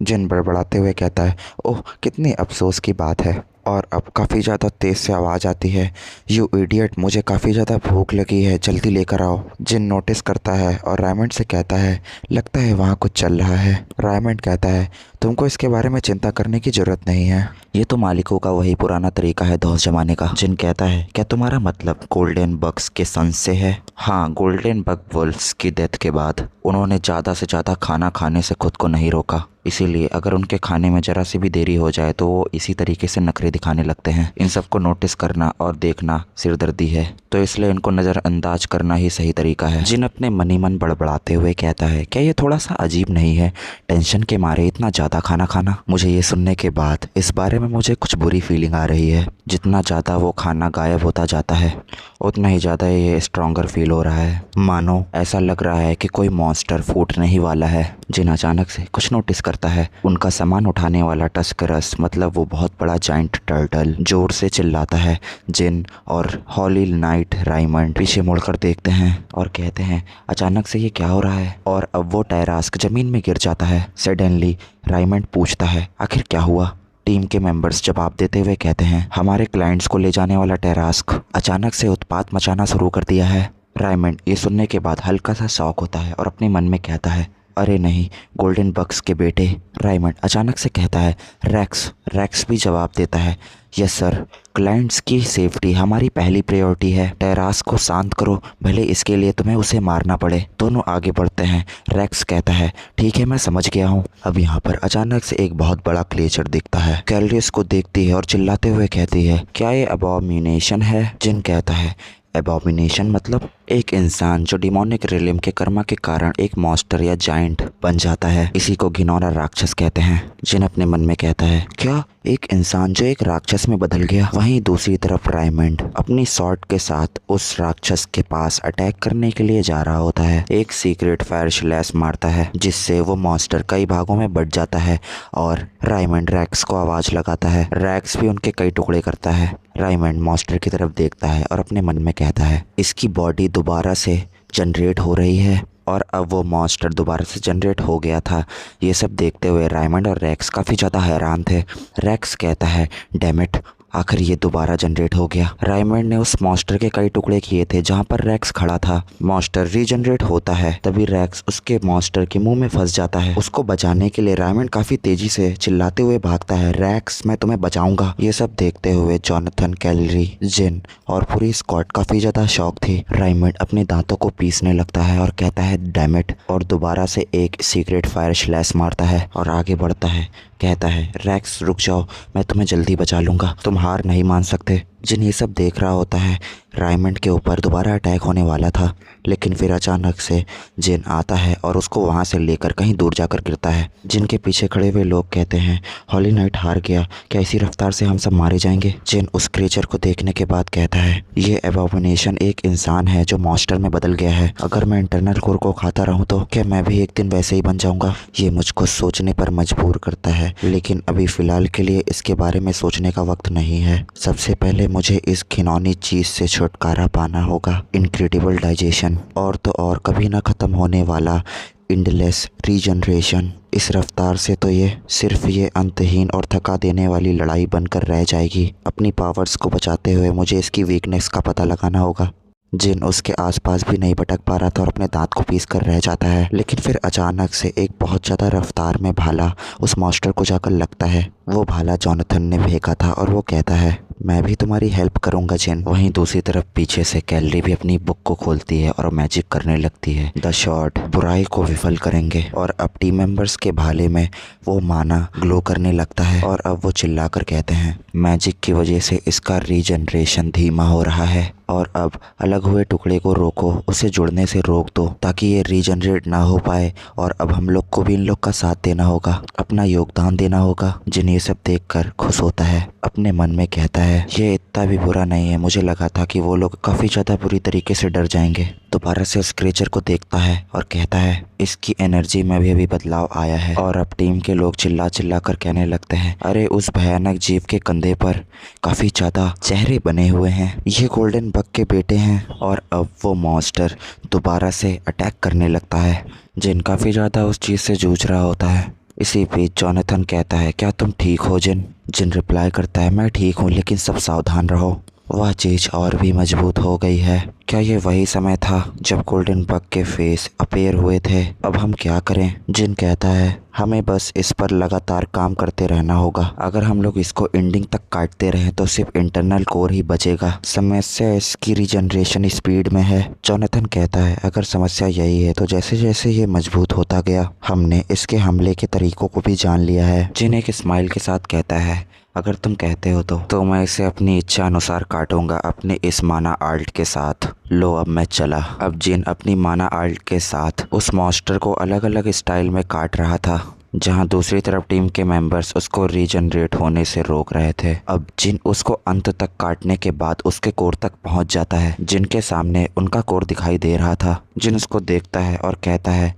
जिन बड़बड़ाते हुए कहता है ओह कितनी अफसोस की बात है। और अब काफ़ी ज़्यादा तेज़ से आवाज़ आती है यू इडियट, मुझे काफ़ी ज़्यादा भूख लगी है, जल्दी लेकर आओ। जिन नोटिस करता है और रायमंड से कहता है लगता है वहाँ कुछ चल रहा है। रायमंड कहता है तुमको इसके बारे में चिंता करने की ज़रूरत नहीं है, ये तो मालिकों का वही पुराना तरीका है धौंस जमाने का। जिन कहता है क्या तुम्हारा मतलब गोल्डन बग्स के सन से है? हाँ, गोल्डन बग वुल्फ्स की डेथ के बाद उन्होंने ज़्यादा से ज़्यादा खाना खाने से खुद को नहीं रोका, इसीलिए अगर उनके खाने में ज़रा सी भी देरी हो जाए तो वो इसी तरीके से नखरे दिखाने लगते हैं। इन सबको नोटिस करना और देखना सिरदर्दी है, तो इसलिए इनको नज़रअंदाज करना ही सही तरीका है। जिन अपने मन ही मन बड़बड़ाते हुए कहता है क्या ये थोड़ा सा अजीब नहीं है टेंशन के मारे इतना ज़्यादा खाना खाना? मुझे ये सुनने के बाद इस बारे में मुझे कुछ बुरी फीलिंग आ रही है। जितना ज़्यादा वो खाना गायब होता जाता है उतना ही ज़्यादा ये स्ट्रॉन्गर फील हो रहा है, मानो ऐसा लग रहा है कि कोई मॉन्स्टर फूटने ही वाला है। जिन अचानक से कुछ नोटिस करता है, उनका सामान उठाने वाला टस्करस मतलब वो बहुत बड़ा जाइंट टर्टल जोर से चिल्लाता है। जिन और हॉली नाइट रायमंड पीछे मुड़कर देखते हैं और कहते हैं अचानक से ये क्या हो रहा है? और अब वो टायरास्क जमीन में गिर जाता है। सडनली रायमंड पूछता है आखिर क्या हुआ? टीम के मेंबर्स जवाब देते हुए कहते हैं हमारे क्लाइंट्स को ले जाने वाला टायरास्क अचानक से उत्पात मचाना शुरू कर दिया है। रायमंड ये सुनने के बाद हल्का सा शॉक होता है और अपने मन में कहता है अरे नहीं, गोल्डन बग्स के बेटे। रायमंड अचानक से कहता है रैक्स। रैक्स भी जवाब देता है यस सर, क्लाइंट्स की सेफ्टी हमारी पहली प्रायोरिटी है। टैरास को शांत करो, भले इसके लिए तुम्हें उसे मारना पड़े। दोनों आगे बढ़ते हैं। रैक्स कहता है ठीक है मैं समझ गया हूँ। अब यहाँ पर अचानक से एक बहुत बड़ा क्रिएचर दिखता है। कैलोरी को देखती है और चिल्लाते हुए कहती है क्या ये अबॉमिनेशन है? जिन कहता है एबॉमिनेशन मतलब एक इंसान जो डिमोनिक रिलिम के कर्मा के कारण एक मॉन्स्टर या जाइंट बन जाता है, इसी को घिनौना राक्षस कहते हैं। जिन अपने मन में कहता है क्या एक इंसान जो एक राक्षस में बदल गया? वहीं दूसरी तरफ रायमंड अपनी स्वॉर्ड के साथ उस राक्षस के पास अटैक करने के लिए जा रहा होता है। एक सीक्रेट फायर स्लैश मारता है जिससे वो मॉन्स्टर कई भागों में बट जाता है और रायमंड रैक्स को आवाज लगाता है। रैक्स भी उनके कई टुकड़े करता है। रायमंड मॉन्स्टर की तरफ देखता है और अपने मन में कहता है इसकी बॉडी दोबारा से जनरेट हो रही है और अब वो मॉन्स्टर दोबारा से जनरेट हो गया था। ये सब देखते हुए रायमंड और रैक्स काफ़ी ज़्यादा हैरान थे। रैक्स कहता है डैम इट, आखिर ये दोबारा जनरेट हो गया। रायमंड ने उस मॉन्स्टर के कई टुकड़े किए थे जहाँ पर रैक्स खड़ा था। मॉन्स्टर रीजनरेट होता है, तभी रैक्स उसके मॉन्स्टर के मुंह में फंस जाता है। उसको बचाने के लिए रायमंड काफी तेजी से चिल्लाते हुए भागता है, रैक्स मैं तुम्हें बचाऊंगा। ये सब देखते हुए जोनाथन, कैलरी, जिन और पूरी स्क्वाड काफी ज्यादा शॉक थी। रायमंड अपने दांतों को पीसने लगता है और कहता है डैम इट, और दोबारा से एक सीक्रेट फायर स्लैश मारता है और आगे बढ़ता है। कहता है रैक्स रुक जाओ, मैं तुम्हें जल्दी बचा लूंगा, तुम हार नहीं मान सकते। जिन ये सब देख रहा होता है रायमंड के ऊपर दोबारा अटैक होने वाला था, लेकिन फिर अचानक से जिन आता है और उसको वहाँ से लेकर कहीं दूर जाकर गिरता है। जिन के पीछे खड़े हुए लोग कहते हैं हॉली नाइट हार गया, क्या इसी रफ्तार से हम सब मारे जाएंगे। जिन उस क्रीचर को देखने के बाद कहता है ये एबॉमिनेशन एक इंसान है जो मॉन्स्टर में बदल गया है। अगर मैं इंटरनल कोर को खाता रहूं तो क्या मैं भी एक दिन वैसे ही बन जाऊंगा। ये मुझको सोचने पर मजबूर करता है, लेकिन अभी फिलहाल के लिए इसके बारे में सोचने का वक्त नहीं है। सबसे पहले मुझे इस घिनौनी चीज से छुटकारा पाना होगा, इनक्रेडिबल डाइजेशन, और तो और कभी ना खत्म होने वाला इंडलेस रीजनरेशन। इस रफ्तार से तो ये सिर्फ ये अंतहीन और थका देने वाली लड़ाई बनकर रह जाएगी। अपनी पावर्स को बचाते हुए मुझे इसकी वीकनेस का पता लगाना होगा। जिन उसके आसपास भी नहीं भटक पा रहा था और अपने दांत को पीस कर रह जाता है, लेकिन फिर अचानक से एक बहुत ज़्यादा रफ्तार में भाला उस मॉन्स्टर को जाकर लगता है। वो भाला जोनाथन ने फेंका था और वो कहता है मैं भी तुम्हारी हेल्प करूंगा जिन। वहीं दूसरी तरफ पीछे से कैलरी भी अपनी बुक को खोलती है और मैजिक करने लगती है। द शॉट बुराई को विफल करेंगे, और अब टीम मेंबर्स के भाले में वो माना ग्लो करने लगता है और अब वो चिल्लाकर कहते हैं मैजिक की वजह से इसका रीजनरेशन धीमा हो रहा है, और अब अलग हुए टुकड़े को रोको, उसे जुड़ने से रोक दो ताकि ये रीजनरेट ना हो पाए, और अब हम लोग को भी इन लोग का साथ देना होगा, अपना योगदान देना होगा। जिन ये सब देखकर खुश होता है, अपने मन में कहता है ये इतना भी बुरा नहीं है, मुझे लगा था कि वो लोग काफी ज्यादा बुरी तरीके से डर जाएंगे। दोबारा से उस क्रीचर को देखता है और कहता है इसकी एनर्जी में भी अभी बदलाव आया है, और अब टीम के लोग चिल्ला चिल्ला कर कहने लगते हैं अरे उस भयानक जीव के कंधे पर काफी ज्यादा चेहरे बने हुए हैं, ये गोल्डन बग के बेटे हैं। और अब वो मॉन्स्टर दोबारा से अटैक करने लगता है। जिन काफी ज्यादा उस चीज से जूझ रहा होता है। इसी बीच जोनाथन कहता है क्या तुम ठीक हो जिन। जिन रिप्लाई करता है मैं ठीक हूँ, लेकिन सब सावधान रहो, वह चीज और भी मजबूत हो गई है। क्या ये वही समय था जब गोल्डन बग के फेस अपेयर हुए थे। अब हम क्या करें। जिन कहता है हमें बस इस पर लगातार काम करते रहना होगा, अगर हम लोग इसको एंडिंग तक काटते रहें तो सिर्फ इंटरनल कोर ही बचेगा, समस्या इसकी रीजनरेशन स्पीड में है। जोनाथन कहता है अगर समस्या यही है तो जैसे जैसे ये मजबूत होता गया हमने इसके हमले के तरीकों को भी जान लिया है। जिन एक स्माइल के साथ कहता है अगर तुम कहते हो तो मैं इसे अपनी इच्छा अनुसार काटूंगा अपने इस माना आल्ट के साथ। लो अब मैं चला। अब जिन अपनी माना आल्ट के साथ उस मॉन्स्टर को अलग अलग स्टाइल में काट रहा था, जहां दूसरी तरफ टीम के मेंबर्स उसको रीजनरेट होने से रोक रहे थे। अब जिन उसको अंत तक काटने के बाद उसके कोर तक पहुंच जाता है। जिनके सामने उनका कोर दिखाई दे रहा था। जिन उसको देखता है और कहता है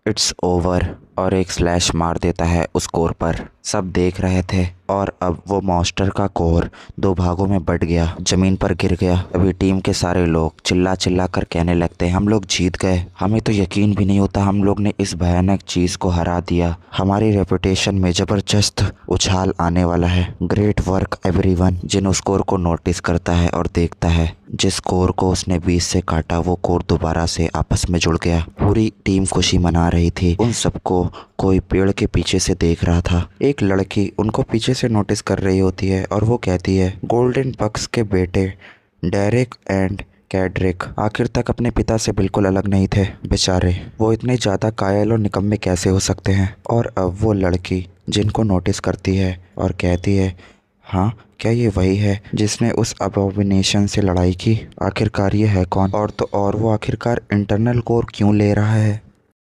इट्स ओवर, और एक स्लैश मार देता है उस कोर पर। सब देख रहे थे और अब वो मॉन्स्टर का कोर दो भागों में बट गया, जमीन पर गिर गया। अभी टीम के सारे लोग चिल्ला चिल्ला कर कहने लगते हैं हम लोग जीत गए, हमें तो यकीन भी नहीं होता हम लोग ने इस भयानक चीज को हरा दिया, हमारी रेपुटेशन में जबरदस्त उछाल आने वाला है। Great work everyone. जिन उस कोर को नोटिस करता है और देखता है जिस कोर को उसने बीच से काटा वो कोर दोबारा से आपस में जुड़ गया। पूरी टीम खुशी मना रही थी। उन सबको कोई पेड़ के पीछे से देख रहा था। एक लड़की उनको पीछे से नोटिस कर रही होती है और वो कहती है गोल्डन बग्स के बेटे डेरिक एंड कैड्रिक आखिर तक अपने पिता से बिल्कुल अलग नहीं थे। बेचारे वो इतने ज़्यादा कायल और निकम्मे कैसे हो सकते हैं। और अब वो लड़की जिनको नोटिस करती है और कहती है हाँ क्या ये वही है जिसने उस अबॉमिनेशन से लड़ाई की। आखिरकार ये है कौन, और तो और वो आखिरकार इंटरनल कोर क्यों ले रहा है।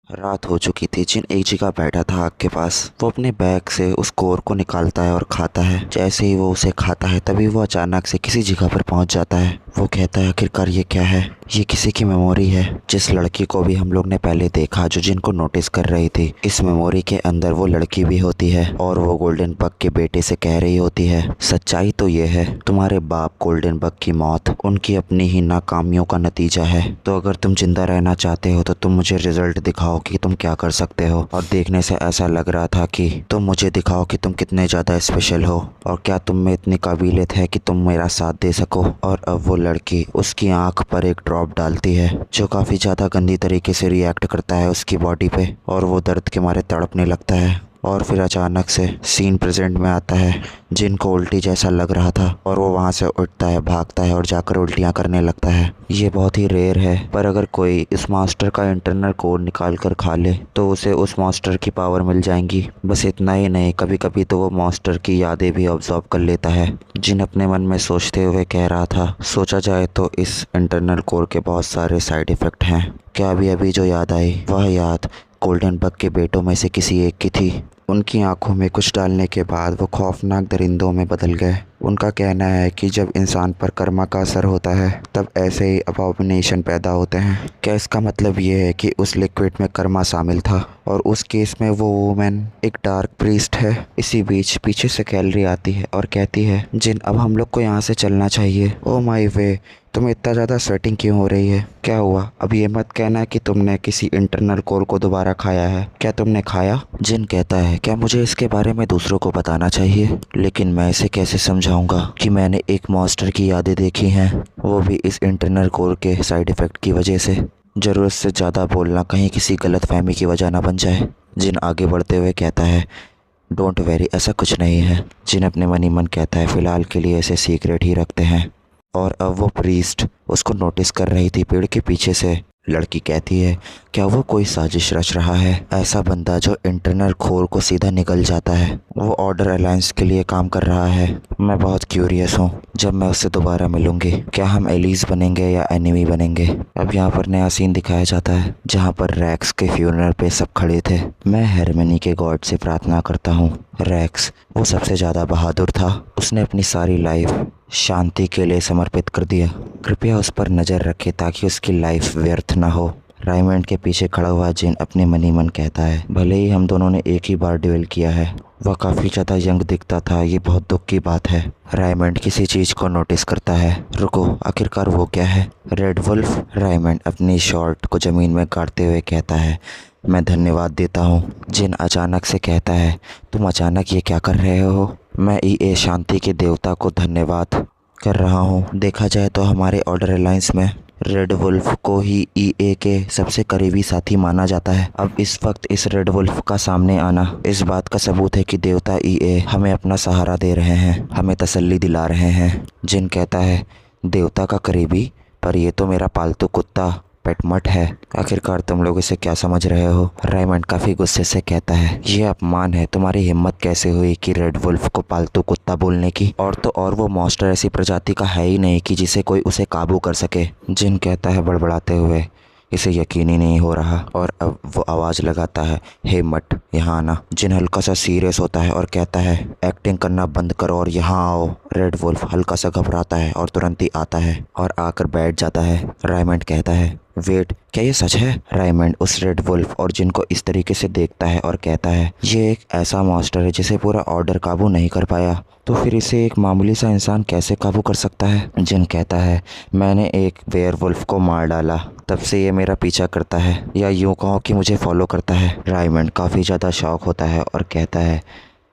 रात हो चुकी थी। जिन एक जगह बैठा था आग के पास। वो अपने बैग से उस कोर को निकालता है और खाता है। जैसे ही वो उसे खाता है तभी वो अचानक से किसी जगह पर पहुंच जाता है। वो कहता है आखिरकार ये क्या है। ये किसी की मेमोरी है, जिस लड़की को भी हम लोग ने पहले देखा जो जिनको नोटिस कर रही थी। इस मेमोरी के अंदर वो लड़की भी होती है और वो गोल्डन बग के बेटे से कह रही होती है सच्चाई तो ये है, तुम्हारे बाप गोल्डन बग की मौत उनकी अपनी ही नाकामियों का नतीजा है। तो अगर तुम जिंदा रहना चाहते हो तो तुम मुझे रिजल्ट दिखाओ कि तुम क्या कर सकते हो। और देखने से ऐसा लग रहा था कि तुम मुझे दिखाओ कि तुम कितने ज़्यादा स्पेशल हो और क्या तुम में इतनी काबिलियत है कि तुम मेरा साथ दे सको। और अब वो लड़की उसकी आंख पर एक ड्रॉप डालती है जो काफ़ी ज़्यादा गंदी तरीके से रिएक्ट करता है उसकी बॉडी पे और वो दर्द के मारे तड़पने लगता है। और फिर अचानक से सीन प्रेजेंट में आता है। जिन को उल्टी जैसा लग रहा था और वो वहाँ से उठता है, भागता है और जाकर उल्टियाँ करने लगता है। ये बहुत ही रेयर है, पर अगर कोई इस मॉन्स्टर का इंटरनल कोड निकाल कर खा ले तो उसे उस मॉन्स्टर की पावर मिल जाएंगी। बस इतना ही नहीं, कभी कभी तो वो मॉन्स्टर की यादें भी ऑब्जॉर्व कर लेता है। जिन अपने मन में सोचते हुए कह रहा था सोचा जाए तो इस इंटरनल कोड के बहुत सारे साइड इफ़ेक्ट हैं। क्या अभी अभी जो याद आई वह याद गोल्डन बग के बेटों में से किसी एक की थी। उनकी आंखों में कुछ डालने के बाद वो खौफनाक दरिंदों में बदल गए। उनका कहना है कि जब इंसान पर कर्मा का असर होता है तब ऐसे ही अबॉमिनेशन पैदा होते हैं। क्या इसका मतलब ये है कि उस लिक्विड में कर्मा शामिल था और उस केस में वो वुमेन एक डार्क प्रीस्ट है। इसी बीच पीछे से कैलरी आती है और कहती है जिन अब हम लोग को यहाँ से चलना चाहिए। ओ माय वे, तुम्हें इतना ज़्यादा स्वेटिंग क्यों हो रही है? क्या हुआ? अब ये मत कहना कि तुमने किसी इंटरनल कोर को दोबारा खाया है। क्या तुमने खाया? जिन कहता है क्या मुझे इसके बारे में दूसरों को बताना चाहिए, लेकिन मैं इसे कैसे समझाऊंगा कि मैंने एक मॉन्स्टर की यादें देखी हैं, वो भी इस इंटरनल कोर के साइड इफ़ेक्ट की वजह से। ज़रूरत से ज़्यादा बोलना कहीं किसी गलत फहमी की वजह ना बन जाए। जिन आगे बढ़ते हुए कहता है डोंट वेरी, ऐसा कुछ नहीं है। जिन अपने मन ही मन कहता है फ़िलहाल के लिए ऐसे सीक्रेट ही रखते हैं। और अब वो प्रीस्ट उसको नोटिस कर रही थी पेड़ के पीछे से। लड़की कहती है क्या वो कोई साजिश रच रहा है? ऐसा बंदा जो इंटरनल खोर को सीधा निकल जाता है, वो ऑर्डर अलायंस के लिए काम कर रहा है। मैं बहुत क्यूरियस हूँ जब मैं उससे दोबारा मिलूंगी, क्या हम एलीज बनेंगे या एनिमी बनेंगे। अब यहाँ पर नया सीन दिखाया जाता है जहाँ पर रैक्स के फ्यूनरल पे सब खड़े थे। मैं हारमनी के गॉड से प्रार्थना करता हूँ। रैक्स वो सबसे ज़्यादा बहादुर था, उसने अपनी सारी लाइफ शांति के लिए समर्पित कर दिया। कृपया उस पर नज़र रखें ताकि उसकी लाइफ व्यर्थ ना हो। रायमंड के पीछे खड़ा हुआ जिन अपने मन ही मन कहता है भले ही हम दोनों ने एक ही बार ड्यूल किया है। वह काफ़ी ज़्यादा यंग दिखता था, ये बहुत दुख की बात है। रायमंड किसी चीज़ को नोटिस करता है। रुको, आखिरकार वो क्या है? Red wolf. रायमंड अपनी शॉर्ट को ज़मीन में गाड़ते हुए कहता है मैं धन्यवाद देता हूँ। जिन अचानक से कहता है तुम अचानक ये क्या कर रहे हो? मैं ईए शांति के देवता को धन्यवाद कर रहा हूँ। देखा जाए तो हमारे ऑर्डर अलायंस में रेड वुल्फ को ही ईए के सबसे करीबी साथी माना जाता है। अब इस वक्त इस रेड वुल्फ का सामने आना इस बात का सबूत है कि देवता ईए हमें अपना सहारा दे रहे हैं, हमें तसल्ली दिला रहे हैं। जिन कहता है देवता का करीबी, पर ये तो मेरा पालतू कुत्ता पेटमट है। आखिरकार तुम लोग इसे क्या समझ रहे हो? रायमंड काफ़ी गुस्से से कहता है ये अपमान है, तुम्हारी हिम्मत कैसे हुई कि रेड वुल्फ को पालतू कुत्ता बोलने की? और तो और वो मॉन्स्टर ऐसी प्रजाति का है ही नहीं कि जिसे कोई उसे काबू कर सके। जिन कहता है बड़बड़ाते हुए इसे यकीन ही नहीं हो रहा और अब वो आवाज़ लगाता है हे मट यहाँ आना। जिन हल्का सा सीरियस होता है और कहता है एक्टिंग करना बंद करो और यहाँ आओ। रेड वुल्फ हल्का सा घबराता है और तुरंत ही आता है और आकर बैठ जाता है। रायमंड कहता है वेट, क्या ये सच है? रायमंड उस रेड वुल्फ और जिन को इस तरीके से देखता है और कहता है ये एक ऐसा मॉन्स्टर है जिसे पूरा ऑर्डर काबू नहीं कर पाया, तो फिर इसे एक मामूली सा इंसान कैसे काबू कर सकता है? जिन कहता है मैंने एक वेयरवुल्फ को मार डाला, तब से ये मेरा पीछा करता है, या यूँ कहो कि मुझे फॉलो करता है। रायमंड काफ़ी ज़्यादा शॉक होता है और कहता है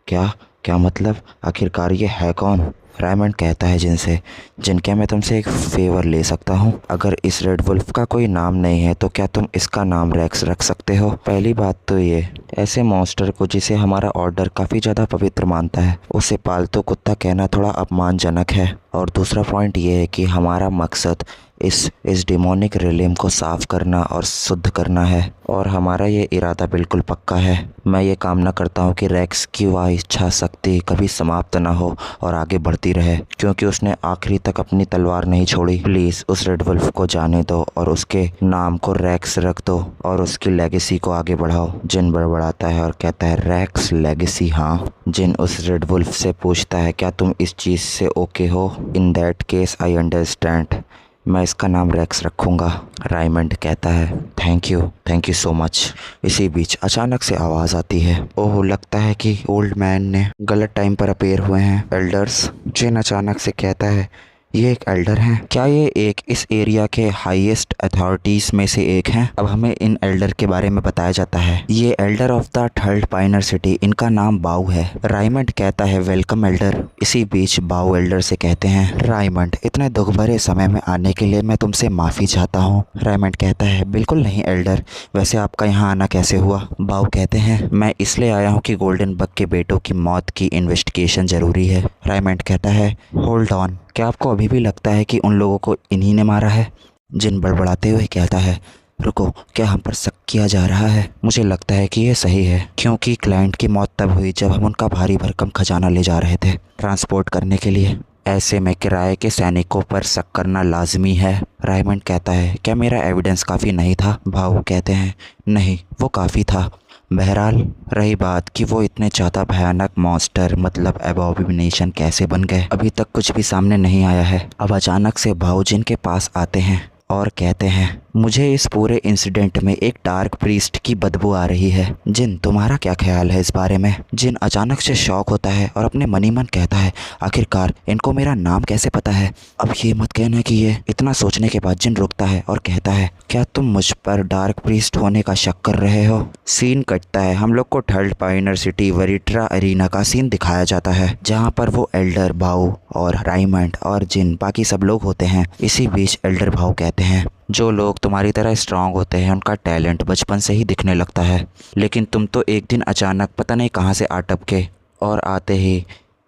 क्या क्या मतलब? आखिरकार ये है कौन? रायमंड कहता है जिनसे जिन क्या मैं तुमसे एक फेवर ले सकता हूँ? अगर इस रेड वुल्फ का कोई नाम नहीं है तो क्या तुम इसका नाम रैक्स रख सकते हो? पहली बात तो ये ऐसे मॉन्स्टर को जिसे हमारा ऑर्डर काफ़ी ज़्यादा पवित्र मानता है उसे पालतू कुत्ता कहना थोड़ा अपमानजनक है। और दूसरा पॉइंट ये है कि हमारा मकसद इस डिमोनिक रिलेम को साफ करना और शुद्ध करना है, और हमारा ये इरादा बिल्कुल पक्का है। मैं ये कामना करता हूँ कि रेक्स की वह इच्छा शक्ति कभी समाप्त ना हो और आगे बढ़ती रहे, क्योंकि उसने आखिरी तक अपनी तलवार नहीं छोड़ी। प्लीज़ उस रेड वुल्फ को जाने दो और उसके नाम को रेक्स रख दो और उसकी लेगेसी को आगे बढ़ाओ। जिन बड़बड़ाता है और कहता है रेक्स लेगेसी, हाँ। जिन उस रेड वुल्फ से पूछता है क्या तुम इस चीज़ से ओके हो? In that case I understand, मैं इसका नाम रेक्स रखूँगा। रायमंड कहता है थैंक यू सो मच। इसी बीच अचानक से आवाज़ आती है। ओह, लगता है कि ओल्ड मैन ने गलत टाइम पर अपीयर हुए हैं एल्डर्स। जिन अचानक से कहता है ये एक एल्डर हैं? क्या ये एक इस एरिया के हाईएस्ट अथॉरिटीज़ में से एक हैं? अब हमें इन एल्डर के बारे में बताया जाता है। ये elder of the third pioneer city, इनका नाम बाऊ है। रायमंड कहता है वेलकम एल्डर। इसी बीच बाऊ एल्डर से कहते हैं रायमंड, इतने दुख भरे समय में आने के लिए मैं तुमसे माफ़ी चाहता हूँ। रायमंड कहता है बिल्कुल नहीं एल्डर, वैसे आपका यहाँ आना कैसे हुआ? बाऊ कहते हैं मैं इसलिए आया हूँ कि गोल्डन बग के बेटों की मौत की इन्वेस्टिगेशन ज़रूरी है। रायमंड कहता है होल्ड ऑन, क्या आपको अभी भी लगता है कि उन लोगों को इन्हीं ने मारा है? जिन बड़बड़ाते हुए कहता है रुको, क्या हम पर शक किया जा रहा है? मुझे लगता है कि ये सही है, क्योंकि क्लाइंट की मौत तब हुई जब हम उनका भारी भरकम खजाना ले जा रहे थे ट्रांसपोर्ट करने के लिए। ऐसे में किराए के सैनिकों पर शक करना लाजमी है। रायमंड कहता है क्या मेरा एविडेंस काफ़ी नहीं था? भाऊ कहते हैं नहीं, वो काफ़ी था। बहरहाल रही बात कि वो इतने ज़्यादा भयानक मॉन्स्टर मतलब एबॉमिनेशन कैसे बन गए, अभी तक कुछ भी सामने नहीं आया है। अब अचानक से भाऊ जिन के पास आते हैं और कहते हैं मुझे इस पूरे इंसिडेंट में एक डार्क प्रीस्ट की बदबू आ रही है। जिन, तुम्हारा क्या ख्याल है इस बारे में? जिन अचानक से शॉक होता है और अपने मनी मन कहता है आखिरकार इनको मेरा नाम कैसे पता है? अब ये मत कहना कि ये। इतना सोचने के बाद जिन रुकता है और कहता है क्या तुम मुझ पर डार्क प्रीस्ट होने का शक कर रहे हो? सीन कटता है। हम लोग को थर्ड पाइनर सिटी वरिट्रा अरीना का सीन दिखाया जाता है, जहाँ पर वो एल्डर भाऊ और रायमंड और जिन बाकी सब लोग होते हैं। इसी बीच एल्डर भाऊ कहते हैं जो लोग तुम्हारी तरह स्ट्रांग होते हैं उनका टैलेंट बचपन से ही दिखने लगता है, लेकिन तुम तो एक दिन अचानक पता नहीं कहाँ से आ टपके और आते ही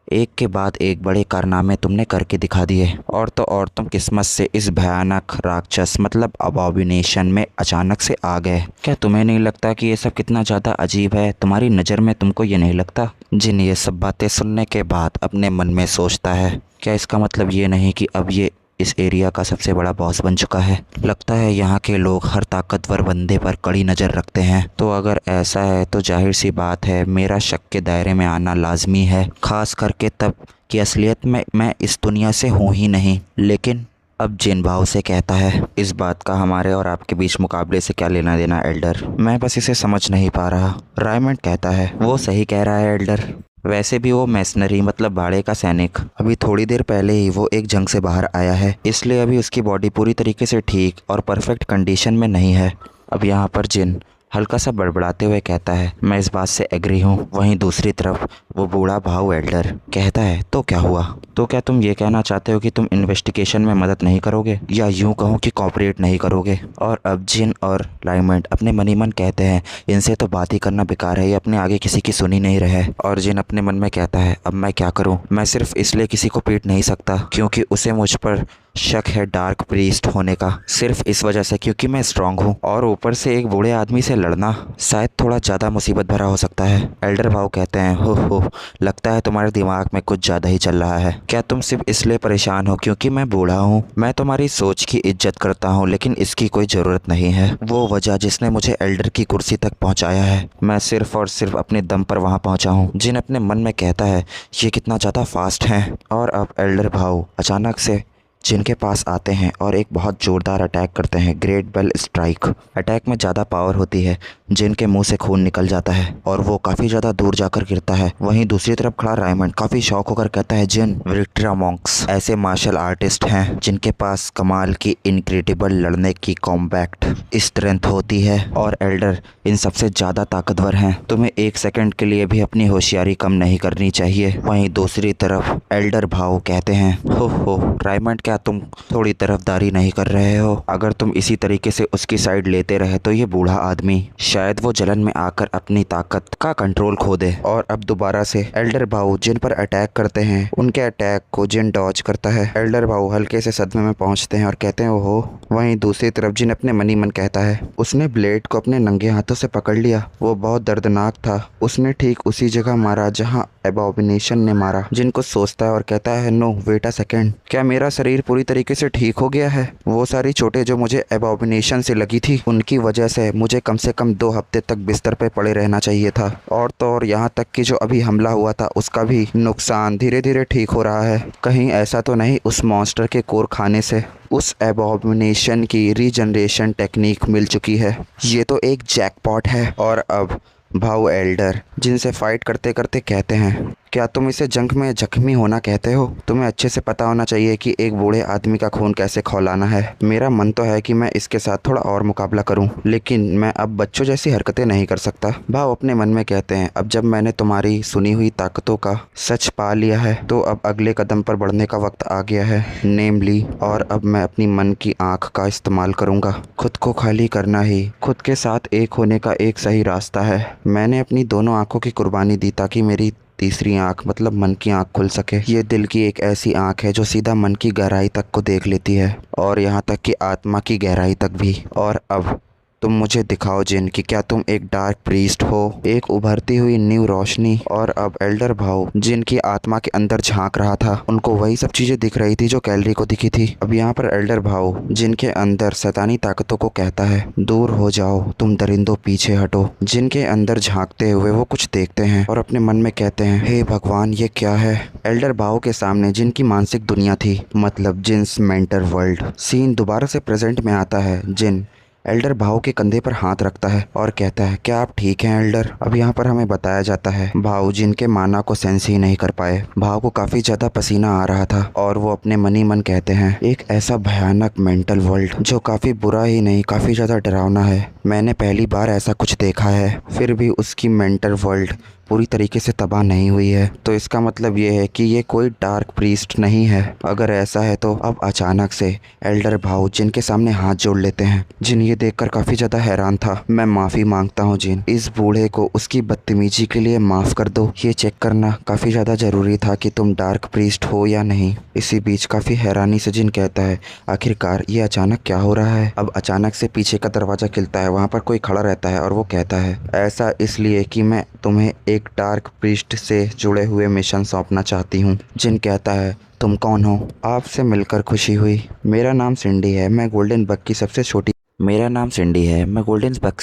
एक के बाद एक बड़े कारनामे तुमने करके दिखा दिए। और तो और तुम किस्मत से इस भयानक राक्षस मतलब अबॉमिनेशन में अचानक से आ गए। क्या तुम्हें नहीं लगता कि ये सब कितना ज़्यादा अजीब है? तुम्हारी नज़र में तुमको ये नहीं लगता? जिन ये सब बातें सुनने के बाद अपने मन में सोचता है क्या इसका मतलब ये नहीं कि अब ये इस एरिया का सबसे बड़ा बॉस बन चुका है? लगता है यहाँ के लोग हर ताकतवर बंदे पर कड़ी नज़र रखते हैं। तो अगर ऐसा है तो जाहिर सी बात है मेरा शक के दायरे में आना लाजमी है, खास करके तब कि असलियत में मैं इस दुनिया से हूँ ही नहीं। लेकिन अब जिन भाव से कहता है इस बात का हमारे और आपके बीच मुकाबले से क्या लेना देना एल्डर, मैं बस इसे समझ नहीं पा रहा। रायमंड कहता है वो सही कह रहा है एल्डर, वैसे भी वो मैसनरी मतलब भाड़े का सैनिक अभी थोड़ी देर पहले ही वो एक जंग से बाहर आया है, इसलिए अभी उसकी बॉडी पूरी तरीके से ठीक और परफेक्ट कंडीशन में नहीं है। अब यहाँ पर जिन हल्का सा बड़बड़ाते हुए कहता है मैं इस बात से एग्री हूँ। वहीं दूसरी तरफ वो बूढ़ा भाऊ एल्डर कहता है तो क्या हुआ? तो क्या तुम ये कहना चाहते हो कि तुम इन्वेस्टिगेशन में मदद नहीं करोगे, या यूँ कहूँ कि कॉपरेट नहीं करोगे? और अब जिन और रायमंड अपने मनी मन कहते हैं इनसे तो बात ही करना बेकार है, ये अपने आगे किसी की सुनी नहीं रहे। और जिन अपने मन में कहता है अब मैं क्या करूँ? मैं सिर्फ इसलिए किसी को पीट नहीं सकता क्योंकि उसे मुझ पर शक है डार्क प्रीस्ट होने का, सिर्फ इस वजह से क्योंकि मैं स्ट्रांग हूँ, और ऊपर से एक बूढ़े आदमी से लड़ना शायद थोड़ा ज़्यादा मुसीबत भरा हो सकता है। एल्डर भाऊ कहते हैं हो लगता है तुम्हारे दिमाग में कुछ ज़्यादा ही चल रहा है। क्या तुम सिर्फ इसलिए परेशान हो क्योंकि मैं बूढ़ा हूँ? मैं तुम्हारी सोच की इज्जत करता हूँ, लेकिन इसकी कोई ज़रूरत नहीं है। वो वजह जिसने मुझे एल्डर की कुर्सी तक पहुँचाया है, मैं सिर्फ और सिर्फ अपने दम पर वहाँ पहुँचा हूँ। जिन अपने मन में कहता है ये कितना ज़्यादा फास्ट है। और अब एल्डर भाऊ अचानक से जिनके पास आते हैं और एक बहुत ज़ोरदार अटैक करते हैं, ग्रेट बेल स्ट्राइक। अटैक में ज़्यादा पावर होती है, जिनके मुंह से खून निकल जाता है और वो काफ़ी ज़्यादा दूर जाकर गिरता है। वहीं दूसरी तरफ खड़ा रायमंड काफ़ी शौक होकर कहता है जिन विक्ट्रा मॉन्क्स ऐसे मार्शल आर्टिस्ट हैं जिनके पास कमाल की इनक्रेडिबल लड़ने की कॉम्बैक्ट स्ट्रेंथ होती है, और एल्डर इन सबसे ज़्यादा ताकतवर हैं। तुम्हें एक सेकंड के लिए भी अपनी होशियारी कम नहीं करनी चाहिए। वहीं दूसरी तरफ एल्डर भाऊ कहते हैं हो रायमंड क्या क्या तुम थोड़ी तरफदारी नहीं कर रहे हो? अगर तुम इसी तरीके से उसकी साइड लेते रहे तो ये बूढ़ा आदमी शायद वो जलन में आकर अपनी ताकत का कंट्रोल खो दे और अब दोबारा से एल्डर भाऊ जिन पर अटैक करते हैं उनके अटैक को जिन डॉज करता है। एल्डर भाऊ हल्के से सदमे में पहुंचते हैं और कहते हैं ओहो। वहीं दूसरी तरफ जिन अपने मनी मन कहता है उसने ब्लेड को अपने नंगे हाथों से पकड़ लिया। वो बहुत दर्दनाक था। उसने ठीक उसी जगह मारा जहां एबॉमिनेशन ने मारा। जिनको सोचता है और कहता है नो वेट अ सेकेंड, क्या मेरा शरीर पूरी तरीके से ठीक हो गया है? वो सारी चोटें जो मुझे एबॉमिनेशन से लगी थी उनकी वजह से मुझे कम से कम 2 हफ्ते तक बिस्तर पे पड़े रहना चाहिए था। और तो और यहाँ तक कि जो अभी हमला हुआ था उसका भी नुकसान धीरे धीरे ठीक हो रहा है। कहीं ऐसा तो नहीं उस मॉन्स्टर के कोर खाने से उस एबॉमिनेशन की रीजनरेशन टेक्निक मिल चुकी है। ये तो एक जैकपॉट है। और अब भाऊ एल्डर जिनसे फाइट करते करते कहते हैं क्या तुम इसे जंग में जख्मी होना कहते हो? तुम्हें अच्छे से पता होना चाहिए कि एक बूढ़े आदमी का खून कैसे खौलाना है। मेरा मन तो है कि मैं इसके साथ थोड़ा और मुकाबला करूं, लेकिन मैं अब बच्चों जैसी हरकतें नहीं कर सकता। भाव अपने मन में कहते हैं अब जब मैंने तुम्हारी सुनी हुई ताकतों का सच पा लिया है तो अब अगले कदम पर बढ़ने का वक्त आ गया है, नेमली। और अब मैं अपनी मन की आंख का इस्तेमाल करूंगा। खुद को खाली करना ही खुद के साथ एक होने का एक सही रास्ता है। मैंने अपनी दोनों आंखों की कुर्बानी दी ताकि मेरी तीसरी आंख मतलब मन की आंख खुल सके। ये दिल की एक ऐसी आंख है जो सीधा मन की गहराई तक को देख लेती है और यहाँ तक कि आत्मा की गहराई तक भी। और अब तुम मुझे दिखाओ जिन कि क्या तुम एक डार्क प्रीस्ट हो, एक उभरती हुई न्यू रोशनी। और अब एल्डर भाव जिनकी आत्मा के अंदर झांक रहा था उनको वही सब चीजें दिख रही थी जो कैलरी को दिखी थी। अब यहाँ पर एल्डर भाव जिनके अंदर शैतानी ताकतों को कहता है दूर हो जाओ तुम दरिंदों, पीछे हटो। जिनके अंदर झांकते हुए वो कुछ देखते हैं और अपने मन में कहते हैं हे भगवान ये क्या है? एल्डर भाव के सामने जिनकी मानसिक दुनिया थी मतलब जिन्स मेंटर वर्ल्ड। सीन दोबारा से प्रेजेंट में आता है। जिन एल्डर भाव के कंधे पर हाथ रखता है और कहता है क्या आप ठीक हैं एल्डर? अब यहाँ पर हमें बताया जाता है भाव जिनके माना को सेंस ही नहीं कर पाए। भाव को काफी ज्यादा पसीना आ रहा था और वो अपने मनी मन कहते हैं एक ऐसा भयानक मेंटल वर्ल्ड जो काफी बुरा ही नहीं काफी ज्यादा डरावना है। मैंने पहली बार ऐसा कुछ देखा है। फिर भी उसकी मेंटल वर्ल्ड पूरी तरीके से तबाह नहीं हुई है, तो इसका मतलब ये है कि ये कोई डार्क प्रीस्ट नहीं है। अगर ऐसा है तो अब अचानक से एल्डर भाव जिनके सामने हाथ जोड़ लेते हैं। जिन ये देखकर काफी ज्यादा हैरान था। मैं माफी मांगता हूँ जिन, इस बूढ़े को उसकी बदतमीजी के लिए माफ कर दो। ये चेक करना काफी ज्यादा जरूरी था कि तुम डार्क प्रीस्ट हो या नहीं। इसी बीच काफी हैरानी से जिन कहता है आखिरकार ये अचानक क्या हो रहा है? अब अचानक से पीछे का दरवाजा खुलता है। वहाँ पर कोई खड़ा रहता है और वो कहता है ऐसा इसलिए कि मैं तुम्हें एक डार्क प्रीस्ट से जुड़े हुए मिशन सौंपना चाहती हूँ। जिन कहता है तुम कौन हो? आपसे मिलकर खुशी हुई। मेरा नाम सिंडी है, मैं गोल्डन बक्स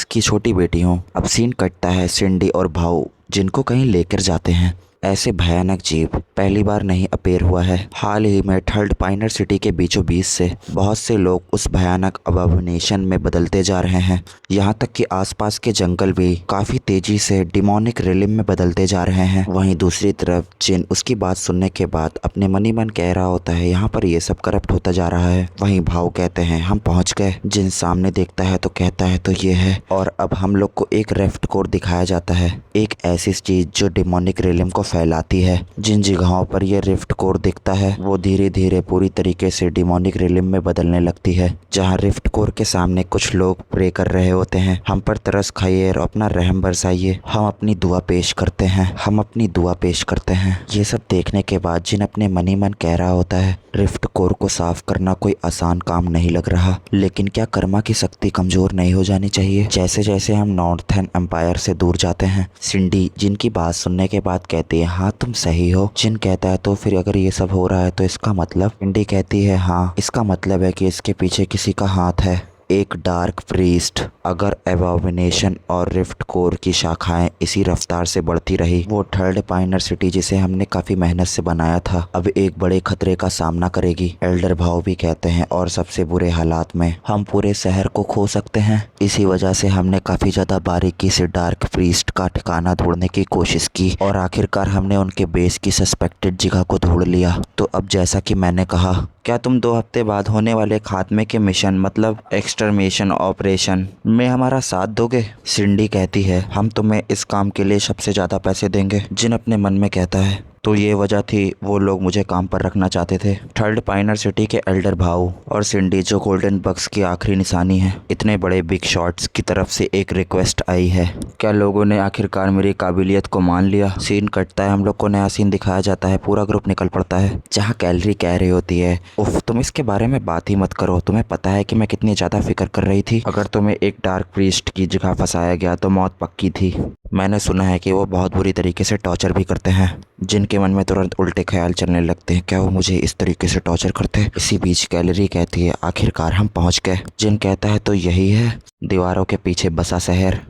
की छोटी बेटी हूँ। अब सीन कटता है सिंडी और भाऊ जिनको कहीं लेकर जाते हैं। ऐसे भयानक जीव पहली बार नहीं अपेयर हुआ है। हाल ही में थर्ड पाइनर सिटी के बीचों बीच से बहुत से लोग उस भयानक अबॉमिनेशन में बदलते जा रहे हैं। यहाँ तक कि आसपास के जंगल भी काफी तेजी से डिमोनिक रिलिम में बदलते जा रहे हैं। वहीं दूसरी तरफ जिन उसकी बात सुनने के बाद अपने मनी मन कह रहा होता है यहाँ पर ये सब करप्ट होता जा रहा है। वहीं भाव कहते हैं हम पहुँच गए। जिन सामने देखता है तो कहता है तो ये है। और अब हम लोग को एक रेफ्ट कोर दिखाया जाता है, एक ऐसी चीज जो डिमोनिक रिलिम को फैलाती है। जिन जगहों पर यह रिफ्ट कोर दिखता है वो धीरे धीरे पूरी तरीके से डिमोनिक रिलिम में बदलने लगती है। जहां रिफ्ट कोर के सामने कुछ लोग प्रे कर रहे होते हैं हम पर तरस खाइए और अपना रहम बरसाइए, हम अपनी दुआ पेश करते हैं। ये सब देखने के बाद जिन अपने मनी मन कह रहा होता है रिफ्ट कोर को साफ करना कोई आसान काम नहीं लग रहा, लेकिन क्या कर्मा की शक्ति कमजोर नहीं हो जानी चाहिए? जैसे जैसे हम नॉर्थर्न एम्पायर से दूर जाते हैं सिंडी जिनकी बात सुनने के बाद कहती है हाँ तुम सही हो। जिन कहता है तो फिर अगर ये सब हो रहा है तो इसका मतलब? सिंडी कहती है हाँ इसका मतलब है कि इसके पीछे किसी का हाथ है, एक डार्क प्रीस्ट। अगर एबॉमिनेशन और रिफ्ट कोर की शाखाएं इसी रफ्तार से बढ़ती रही वो थर्ड पाइनर सिटी जिसे हमने काफी मेहनत से बनाया था अब एक बड़े खतरे का सामना करेगी। एल्डर भाव भी कहते हैं और सबसे बुरे हालात में हम पूरे शहर को खो सकते हैं। इसी वजह से हमने काफी ज्यादा बारीकी से डार्क प्रीस्ट का ठिकाना ढूंढने की कोशिश की और आखिरकार हमने उनके बेस की सस्पेक्टेड जगह को ढूंढ लिया। तो अब जैसा कि मैंने कहा क्या तुम 2 हफ्ते बाद होने वाले खात्मे के मिशन मतलब एक्सटर्मिनेशन ऑपरेशन में हमारा साथ दोगे? सिंडी कहती है हम तुम्हें इस काम के लिए सबसे ज्यादा पैसे देंगे। जिन अपने मन में कहता है तो ये वजह थी वो लोग मुझे काम पर रखना चाहते थे। थर्ड पाइनर सिटी के एल्डर भाऊ और सिंडी जो गोल्डन बक्स की आखिरी निशानी है, इतने बड़े बिग शॉट्स की तरफ से एक रिक्वेस्ट आई है। क्या लोगों ने आखिरकार मेरी काबिलियत को मान लिया? सीन कटता है, हम लोग को नया सीन दिखाया जाता है, पूरा ग्रुप निकल पड़ता है जहाँ कैलरी कह रही होती है, उफ तुम इसके बारे में बात ही मत करो, तुम्हें पता है कि मैं कितनी ज्यादा फिक्र कर रही थी। अगर तुम्हें एक डार्क प्रीस्ट की जगह फंसाया गया तो मौत पक्की थी। मैंने सुना है कि वो बहुत बुरी तरीके से टॉर्चर भी करते हैं, जिनके मन में तुरंत उल्टे ख्याल चलने लगते हैं। क्या वो मुझे इस तरीके से टॉर्चर करते हैं? इसी बीच कैलरी कहती है आखिरकार हम पहुंच गए। जिन कहता है तो यही है दीवारों के पीछे बसा शहर,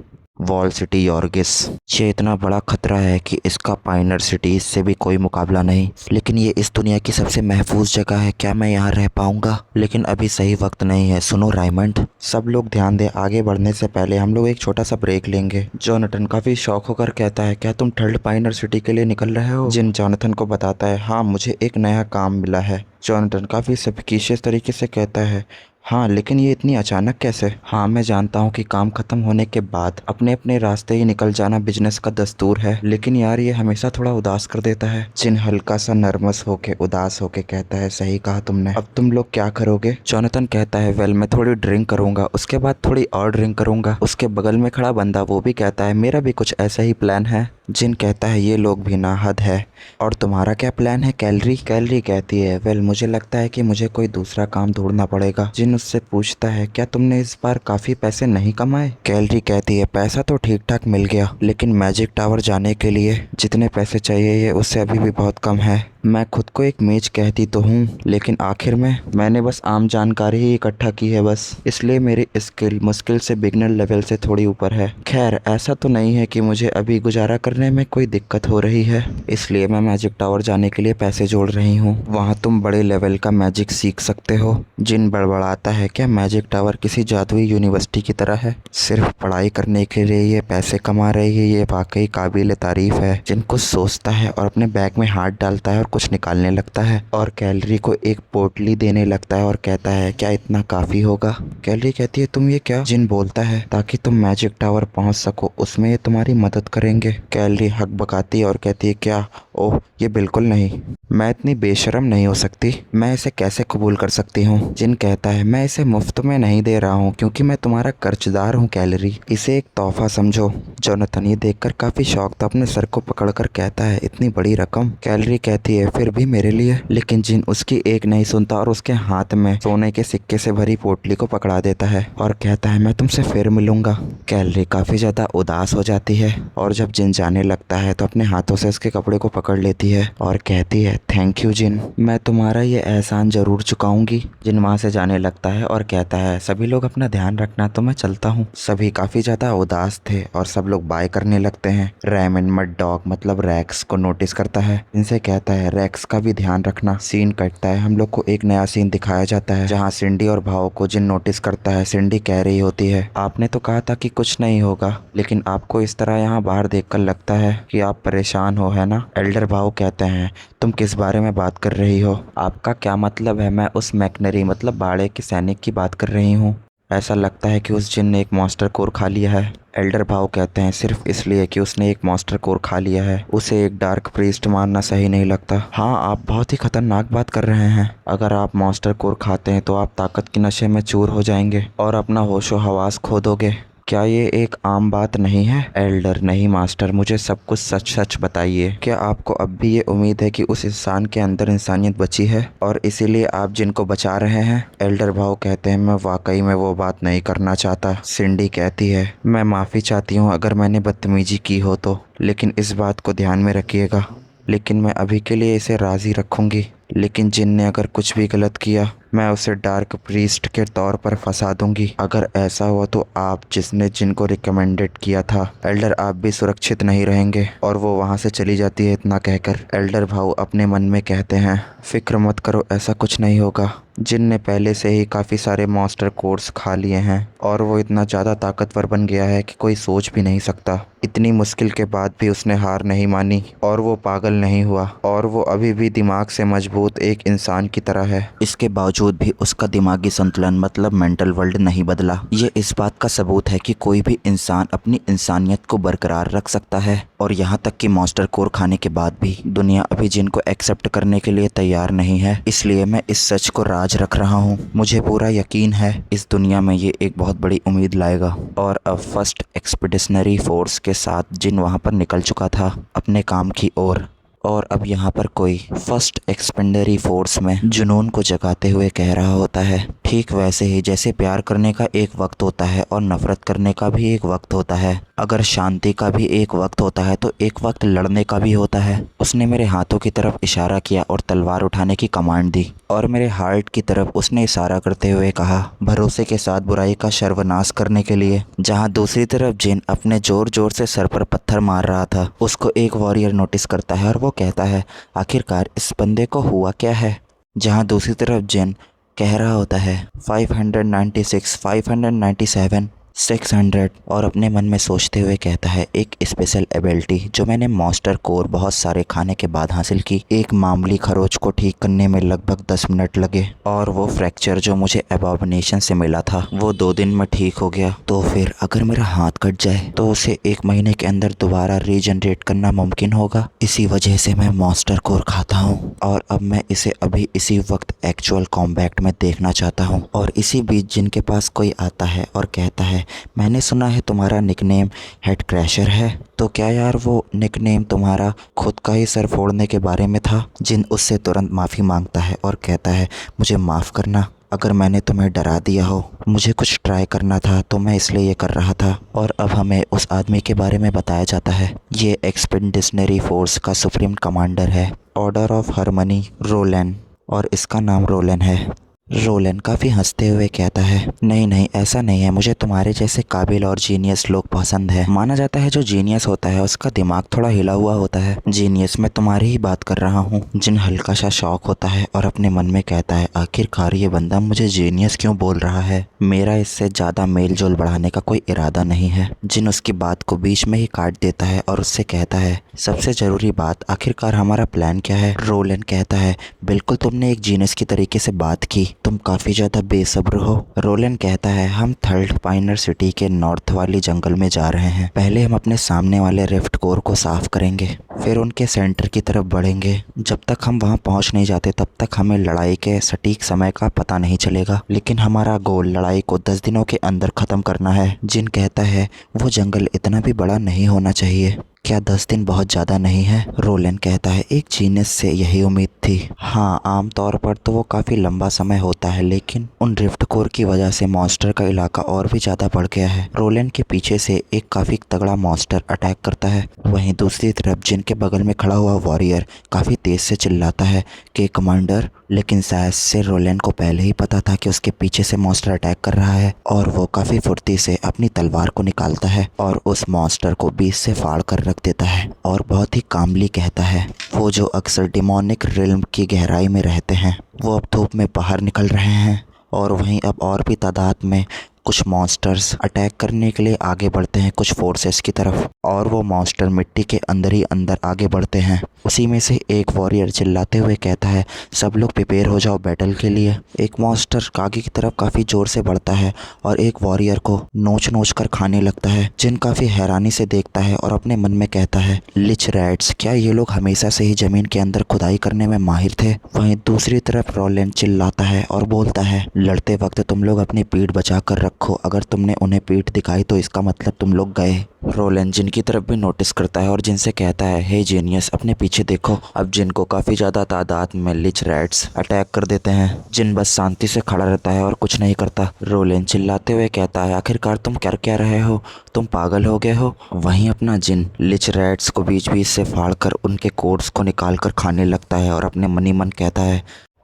वॉल सिटी यॉर्गिस। ये इतना बड़ा खतरा है कि इसका पाइनर सिटी से भी कोई मुकाबला नहीं, लेकिन ये इस दुनिया की सबसे महफूज जगह है। क्या मैं यहाँ रह पाऊंगा? लेकिन अभी सही वक्त नहीं है। सुनो रायमंड, सब लोग ध्यान दें, आगे बढ़ने से पहले हम लोग एक छोटा सा ब्रेक लेंगे। जोनाथन काफी शौक होकर कहता है क्या तुम थर्ड पाइनर सिटी के लिए निकल रहे हो? जिन जोनाथन को बताता है हाँ मुझे एक नया काम मिला है। जोनाथन काफी सस्पिशियस तरीके से कहता है हाँ लेकिन ये इतनी अचानक कैसे? हाँ मैं जानता हूँ कि काम खत्म होने के बाद अपने अपने रास्ते ही निकल जाना बिजनेस का दस्तूर है, लेकिन यार ये हमेशा थोड़ा उदास कर देता है। जिन हल्का सा नर्वस होके उदास होके कहता है सही कहा तुमने, अब तुम लोग क्या करोगे? जोनाथन कहता है वेल मैं थोड़ी ड्रिंक करूंगा, उसके बाद थोड़ी और ड्रिंक करूंगा। उसके बगल में खड़ा बंदा वो भी कहता है मेरा भी कुछ ऐसा ही प्लान है। जिन कहता है ये लोग भी ना हद है, और तुम्हारा क्या प्लान है कैलरी? कैलरी कहती है वेल मुझे लगता है कि मुझे कोई दूसरा काम ढूंढना पड़ेगा। जिन उससे पूछता है क्या तुमने इस बार काफी पैसे नहीं कमाए? कैलरी कहती है पैसा तो ठीक ठाक मिल गया, लेकिन मैजिक टावर जाने के लिए जितने पैसे चाहिए ये उससे अभी भी बहुत कम है। मैं खुद को एक मेज कहती तो हूँ, लेकिन आखिर में मैंने बस आम जानकारी ही इकट्ठा की है बस, इसलिए मेरी स्किल मुश्किल से बिगनर लेवल से थोड़ी ऊपर है। खैर ऐसा तो नहीं है कि मुझे अभी गुजारा करने में कोई दिक्कत हो रही है, इसलिए मैं मैजिक टावर जाने के लिए पैसे जोड़ रही हूँ। वहाँ तुम बड़े लेवल का मैजिक सीख सकते हो। जिन बड़बड़ाता है क्या मैजिक टावर किसी जादुई यूनिवर्सिटी की तरह है? सिर्फ पढ़ाई करने के लिए ये पैसे कमा रही है, ये वाकई काबिल तारीफ है। जिन कुछ सोचता है और अपने बैग में हाथ डालता है और कुछ निकालने लगता है और कैलरी को एक पोटली देने लगता है और कहता है क्या इतना काफी होगा? कैलरी कहती है तुम ये क्या? जिन बोलता है ताकि तुम मैजिक टावर पहुंच सको, उसमें ये तुम्हारी मदद करेंगे। कैलरी हक बकाती है और कहती है क्या? ओह ये बिल्कुल नहीं, मैं इतनी बेशरम नहीं हो सकती, मैं इसे कैसे कबूल कर सकती हूँ? जिन कहता है मैं इसे मुफ्त में नहीं दे रहा हूँ क्योंकि मैं तुम्हारा कर्जदार हूँ कैलरी, इसे एक तोहफा समझो। जोनाथन ये देखकर काफी शौक था, अपने सर को पकड़कर कहता है इतनी बड़ी रकम? कैलरी कहती है फिर भी मेरे लिए, लेकिन जिन उसकी एक नहीं सुनता और उसके हाथ में सोने के सिक्के से भरी पोटली को पकड़ा देता है और कहता है मैं तुमसे फिर मिलूंगा। कैलरी काफी ज्यादा उदास हो जाती है और जब जिन जाने लगता है तो अपने हाथों से उसके कपड़े को पकड़ लेती है और कहती है थैंक यू जिन, मैं तुम्हारा ये एहसान जरूर चुकाऊंगी। जिन वहाँ से जाने लगता है और कहता है सभी लोग अपना ध्यान रखना, तो मैं चलता हूँ। सभी काफी ज्यादा उदास थे और सब लोग बाय करने लगते हैं। रेमंड मड डॉग मतलब रैक्स को नोटिस करता है, इनसे कहता है रैक्स का भी ध्यान रखना। सीन कटता है, हम लोग को एक नया सीन दिखाया जाता है जहाँ सिंडी और भाव को जिन नोटिस करता है। सिंडी कह रही होती है आपने तो कहा था कि कुछ नहीं होगा, लेकिन आपको इस तरह यहाँ बाहर देखकर लगता है कि आप परेशान हो, है ना? एल्डर भाव कहते हैं तुम किस बारे में बात कर रही हो? आपका क्या मतलब है? मैं उस मैकनरी मतलब बाड़े के सैनिक की बात कर रही हूँ। ऐसा लगता है कि उस जिन ने एक मॉन्स्टर कोर खा लिया है। एल्डर भाव कहते हैं सिर्फ इसलिए कि उसने एक मॉन्स्टर कोर खा लिया है, उसे एक डार्क प्रीस्ट मानना सही नहीं लगता। हाँ आप बहुत ही खतरनाक बात कर रहे हैं, अगर आप मॉन्स्टर कोर खाते हैं तो आप ताकत के नशे में चूर हो जाएंगे और अपना होशो हवास खो दोगे। क्या ये एक आम बात नहीं है? एल्डर नहीं मास्टर, मुझे सब कुछ सच सच बताइए। क्या आपको अब भी ये उम्मीद है कि उस इंसान के अंदर इंसानियत बची है और इसीलिए आप जिनको बचा रहे हैं? एल्डर भाव कहते हैं मैं वाकई में वो बात नहीं करना चाहता। सिंडी कहती है मैं माफ़ी चाहती हूँ अगर मैंने बदतमीजी की हो तो, लेकिन इस बात को ध्यान में रखिएगा, लेकिन मैं अभी के लिए इसे राज़ी रखूँगी, लेकिन जिन ने अगर कुछ भी गलत किया मैं उसे डार्क प्रीस्ट के तौर पर फंसा दूंगी। अगर ऐसा हुआ तो आप जिसने जिनको रिकमेंडेड किया था एल्डर आप भी सुरक्षित नहीं रहेंगे। और वो वहाँ से चली जाती है। इतना कहकर एल्डर भाऊ अपने मन में कहते हैं फिक्र मत करो, ऐसा कुछ नहीं होगा। जिन ने पहले से ही काफ़ी सारे मॉन्स्टर कोर्स खा लिए हैं और वो इतना ज़्यादा ताकतवर बन गया है कि कोई सोच भी नहीं सकता। इतनी मुश्किल के बाद भी उसने हार नहीं मानी और वो पागल नहीं हुआ और वो अभी भी दिमाग से मजबूत सबूत एक इंसान की तरह है। इसके बावजूद भी उसका दिमागी संतुलन मतलब मेंटल वर्ल्ड नहीं बदला। ये इस बात का सबूत है कि कोई भी इंसान अपनी इंसानियत को बरकरार रख सकता है। और यहाँ तक कि मॉन्स्टर कोर खाने के बाद भी दुनिया अभी जिनको एक्सेप्ट करने के लिए तैयार नहीं है। इसलिए मैं इस सच को राज रख रहा हूँ। मुझे पूरा यकीन है इस दुनिया में ये एक बहुत बड़ी उम्मीद लाएगा। और अब फर्स्ट एक्सपीडिशनरी फोर्स के साथ जिन वहाँ पर निकल चुका था अपने काम की ओर, और अब यहाँ पर कोई फर्स्ट एक्सपेंडरी फोर्स में जुनून को जगाते हुए कह रहा होता है, ठीक वैसे ही जैसे प्यार करने का एक वक्त होता है और नफरत करने का भी एक वक्त होता है, अगर शांति का भी एक वक्त होता है तो एक वक्त लड़ने का भी होता है। उसने मेरे हाथों की तरफ इशारा किया और तलवार उठाने की कमांड दी, और मेरे हार्ट की तरफ उसने इशारा करते हुए कहा, भरोसे के साथ बुराई का सर्वनाश करने के लिए। जहाँ दूसरी तरफ जिन अपने जोर जोर से सर पर पत्थर मार रहा था उसको एक वॉरियर नोटिस करता है और वो कहता है, आखिरकार इस बंदे को हुआ क्या है। जहाँ दूसरी तरफ जिन कह रहा होता है 596, 597, 600, और अपने मन में सोचते हुए कहता है, एक स्पेशल एबिलिटी जो मैंने मॉन्स्टर कोर बहुत सारे खाने के बाद हासिल की। एक मामूली खरोच को ठीक करने में लगभग 10 मिनट लगे, और वो फ्रैक्चर जो मुझे एबॉमिनेशन से मिला था वो 2 दिन में ठीक हो गया। तो फिर अगर मेरा हाथ कट जाए तो उसे 1 महीने के अंदर दोबारा रीजनरेट करना मुमकिन होगा। इसी वजह से मैं मॉन्स्टर कोर खाता हूँ, और अब मैं इसे अभी इसी वक्त एक्चुअल कॉम्बैट में देखना चाहता हूँ। और इसी बीच जिनके पास कोई आता है और कहता है, मैंने सुना है तुम्हारा निकनेम हेड क्रैशर है, तो क्या यार वो निकनेम तुम्हारा खुद का ही सर फोड़ने के बारे में था। जिन उससे तुरंत माफ़ी मांगता है और कहता है, मुझे माफ़ करना अगर मैंने तुम्हें डरा दिया हो, मुझे कुछ ट्राई करना था तो मैं इसलिए ये कर रहा था। और अब हमें उस आदमी के बारे में बताया जाता है, ये एक्सपेडिशनरी फोर्स का सुप्रीम कमांडर है, ऑर्डर ऑफ हार्मनी रोलन, और इसका नाम रोलन है। रोलन काफ़ी हंसते हुए कहता है, नहीं नहीं ऐसा नहीं है, मुझे तुम्हारे जैसे काबिल और जीनियस लोग पसंद है। माना जाता है जो जीनियस होता है उसका दिमाग थोड़ा हिला हुआ होता है। जीनियस मैं तुम्हारी ही बात कर रहा हूँ। जिन हल्का सा शौक होता है और अपने मन में कहता है, आखिरकार ये बंदा मुझे जीनियस क्यों बोल रहा है, मेरा इससे ज़्यादा मेल जोल बढ़ाने का कोई इरादा नहीं है। जिन उसकी बात को बीच में ही काट देता है और उससे कहता है, सबसे ज़रूरी बात, आखिरकार हमारा प्लान क्या है। रोलन कहता है, बिल्कुल तुमने एक जीनियस की तरीके से बात की, तुम काफ़ी ज़्यादा बेसब्र हो। रोलन कहता है, हम थर्ड पाइनर सिटी के नॉर्थ वाली जंगल में जा रहे हैं। पहले हम अपने सामने वाले रिफ्ट कोर को साफ करेंगे, फिर उनके सेंटर की तरफ बढ़ेंगे। जब तक हम वहां पहुंच नहीं जाते तब तक हमें लड़ाई के सटीक समय का पता नहीं चलेगा, लेकिन हमारा गोल लड़ाई को 10 दिनों के अंदर ख़त्म करना है। जिन कहता है, वो जंगल इतना भी बड़ा नहीं होना चाहिए, क्या 10 दिन बहुत ज़्यादा नहीं है। रोलन कहता है, एक जीनियस से यही उम्मीद थी। हाँ, आमतौर पर तो वो काफ़ी लंबा समय होता है, लेकिन उन रिफ्ट कोर की वजह से मॉन्स्टर का इलाका और भी ज़्यादा बढ़ गया है। रोलन के पीछे से एक काफ़ी तगड़ा मॉन्स्टर अटैक करता है। वहीं दूसरी तरफ जिनके बगल में खड़ा हुआ वॉरियर काफ़ी तेज़ से चिल्लाता है कि कमांडर, लेकिन शायद से रोलन को पहले ही पता था कि उसके पीछे से मॉन्स्टर अटैक कर रहा है, और वो काफ़ी फुर्ती से अपनी तलवार को निकालता है और उस मॉन्स्टर को बीच से फाड़ कर रख देता है, और बहुत ही कामली कहता है, वो जो अक्सर डिमोनिक रिल्म की गहराई में रहते हैं वो अब धूप में बाहर निकल रहे हैं। और वहीं अब और भी तादाद में कुछ मॉन्स्टर्स अटैक करने के लिए आगे बढ़ते हैं कुछ फोर्सेस की तरफ, और वो मॉन्स्टर मिट्टी के अंदर ही अंदर आगे बढ़ते हैं। उसी में से एक वॉरियर चिल्लाते हुए कहता है, सब लोग प्रिपेयर हो जाओ बैटल के लिए। एक मॉन्स्टर आगे की तरफ काफ़ी ज़ोर से बढ़ता है और एक वॉरियर को नोच नोच कर खाने लगता है। जिन काफ़ी हैरानी से देखता है और अपने मन में कहता है, लिच रैट्स, क्या ये लोग हमेशा से ही ज़मीन के अंदर खुदाई करने में माहिर थे। वहीं दूसरी तरफ रोलन चिल्लाता है और बोलता है, लड़ते वक्त तुम लोग अपनी पीठ बचा कर रखो, अगर तुमने उन्हें पीठ दिखाई तो इसका मतलब तुम लोग गए। रोलन जिन की तरफ भी नोटिस करता है और जिनसे कहता है, हे जीनियस, अपने पीछे देखो। अब जिनको काफ़ी ज़्यादा तादाद में लिच रैट्स अटैक कर देते हैं। जिन बस शांति से खड़ा रहता है और कुछ नहीं करता। रोलन चिल्लाते हुए कहता है, आखिरकार तुम कर क्या रहे हो, तुम पागल हो गए हो। वहीं अपना जिन लिच रैट्स को बीच बीच से फाड़ कर उनके कोड्स को निकाल कर खाने लगता है और अपने मन ही मन कहता है,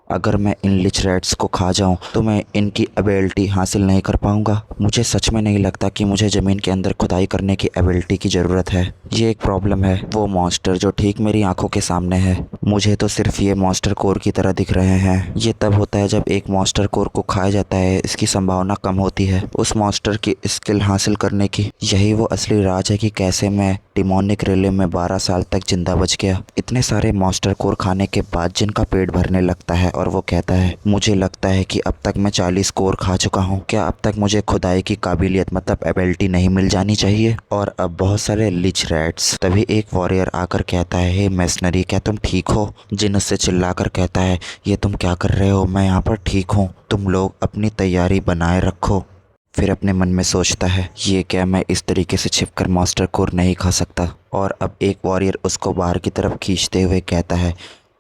अगर मैं इन लिच रैट्स को खा जाऊं तो मैं इनकी एबिलिटी हासिल नहीं कर पाऊंगा। मुझे सच में नहीं लगता कि मुझे ज़मीन के अंदर खुदाई करने की एबिलिटी की ज़रूरत है। ये एक प्रॉब्लम है। वो मॉन्स्टर जो ठीक मेरी आंखों के सामने है, मुझे तो सिर्फ ये मॉन्स्टर कोर की तरह दिख रहे हैं। ये तब होता है जब एक मॉन्स्टर कोर को खाया जाता है, इसकी संभावना कम होती है उस मॉन्स्टर की स्किल हासिल करने की। यही वो असली राज है कि कैसे मैं डिमोनिक रिले में 12 साल तक जिंदा बच गया, इतने सारे मॉन्स्टर कोर खाने के बाद जिनका पेट भरने लगता है। और वो कहता है, मुझे लगता है कि अब तक मैं 40 कोर खा चुका हूँ। क्या अब तक मुझे खुदाई की काबिलियत मतलब एबिलिटी नहीं मिल जानी चाहिए? और अब बहुत सारे लिच रैट्स। तभी एक वॉरियर आकर कहता है, हे मैसनरी, क्या तुम ठीक हो? जिन उससे चिल्लाकर कहता है, ये तुम क्या कर रहे हो? मैं यहाँ पर ठीक हूँ, तुम लोग अपनी तैयारी बनाए रखो। फिर अपने मन में सोचता है, ये क्या मैं इस तरीके से छिपकर मॉन्स्टर कोर नहीं खा सकता? और अब एक वॉरियर उसको बाहर की तरफ खींचते हुए कहता है,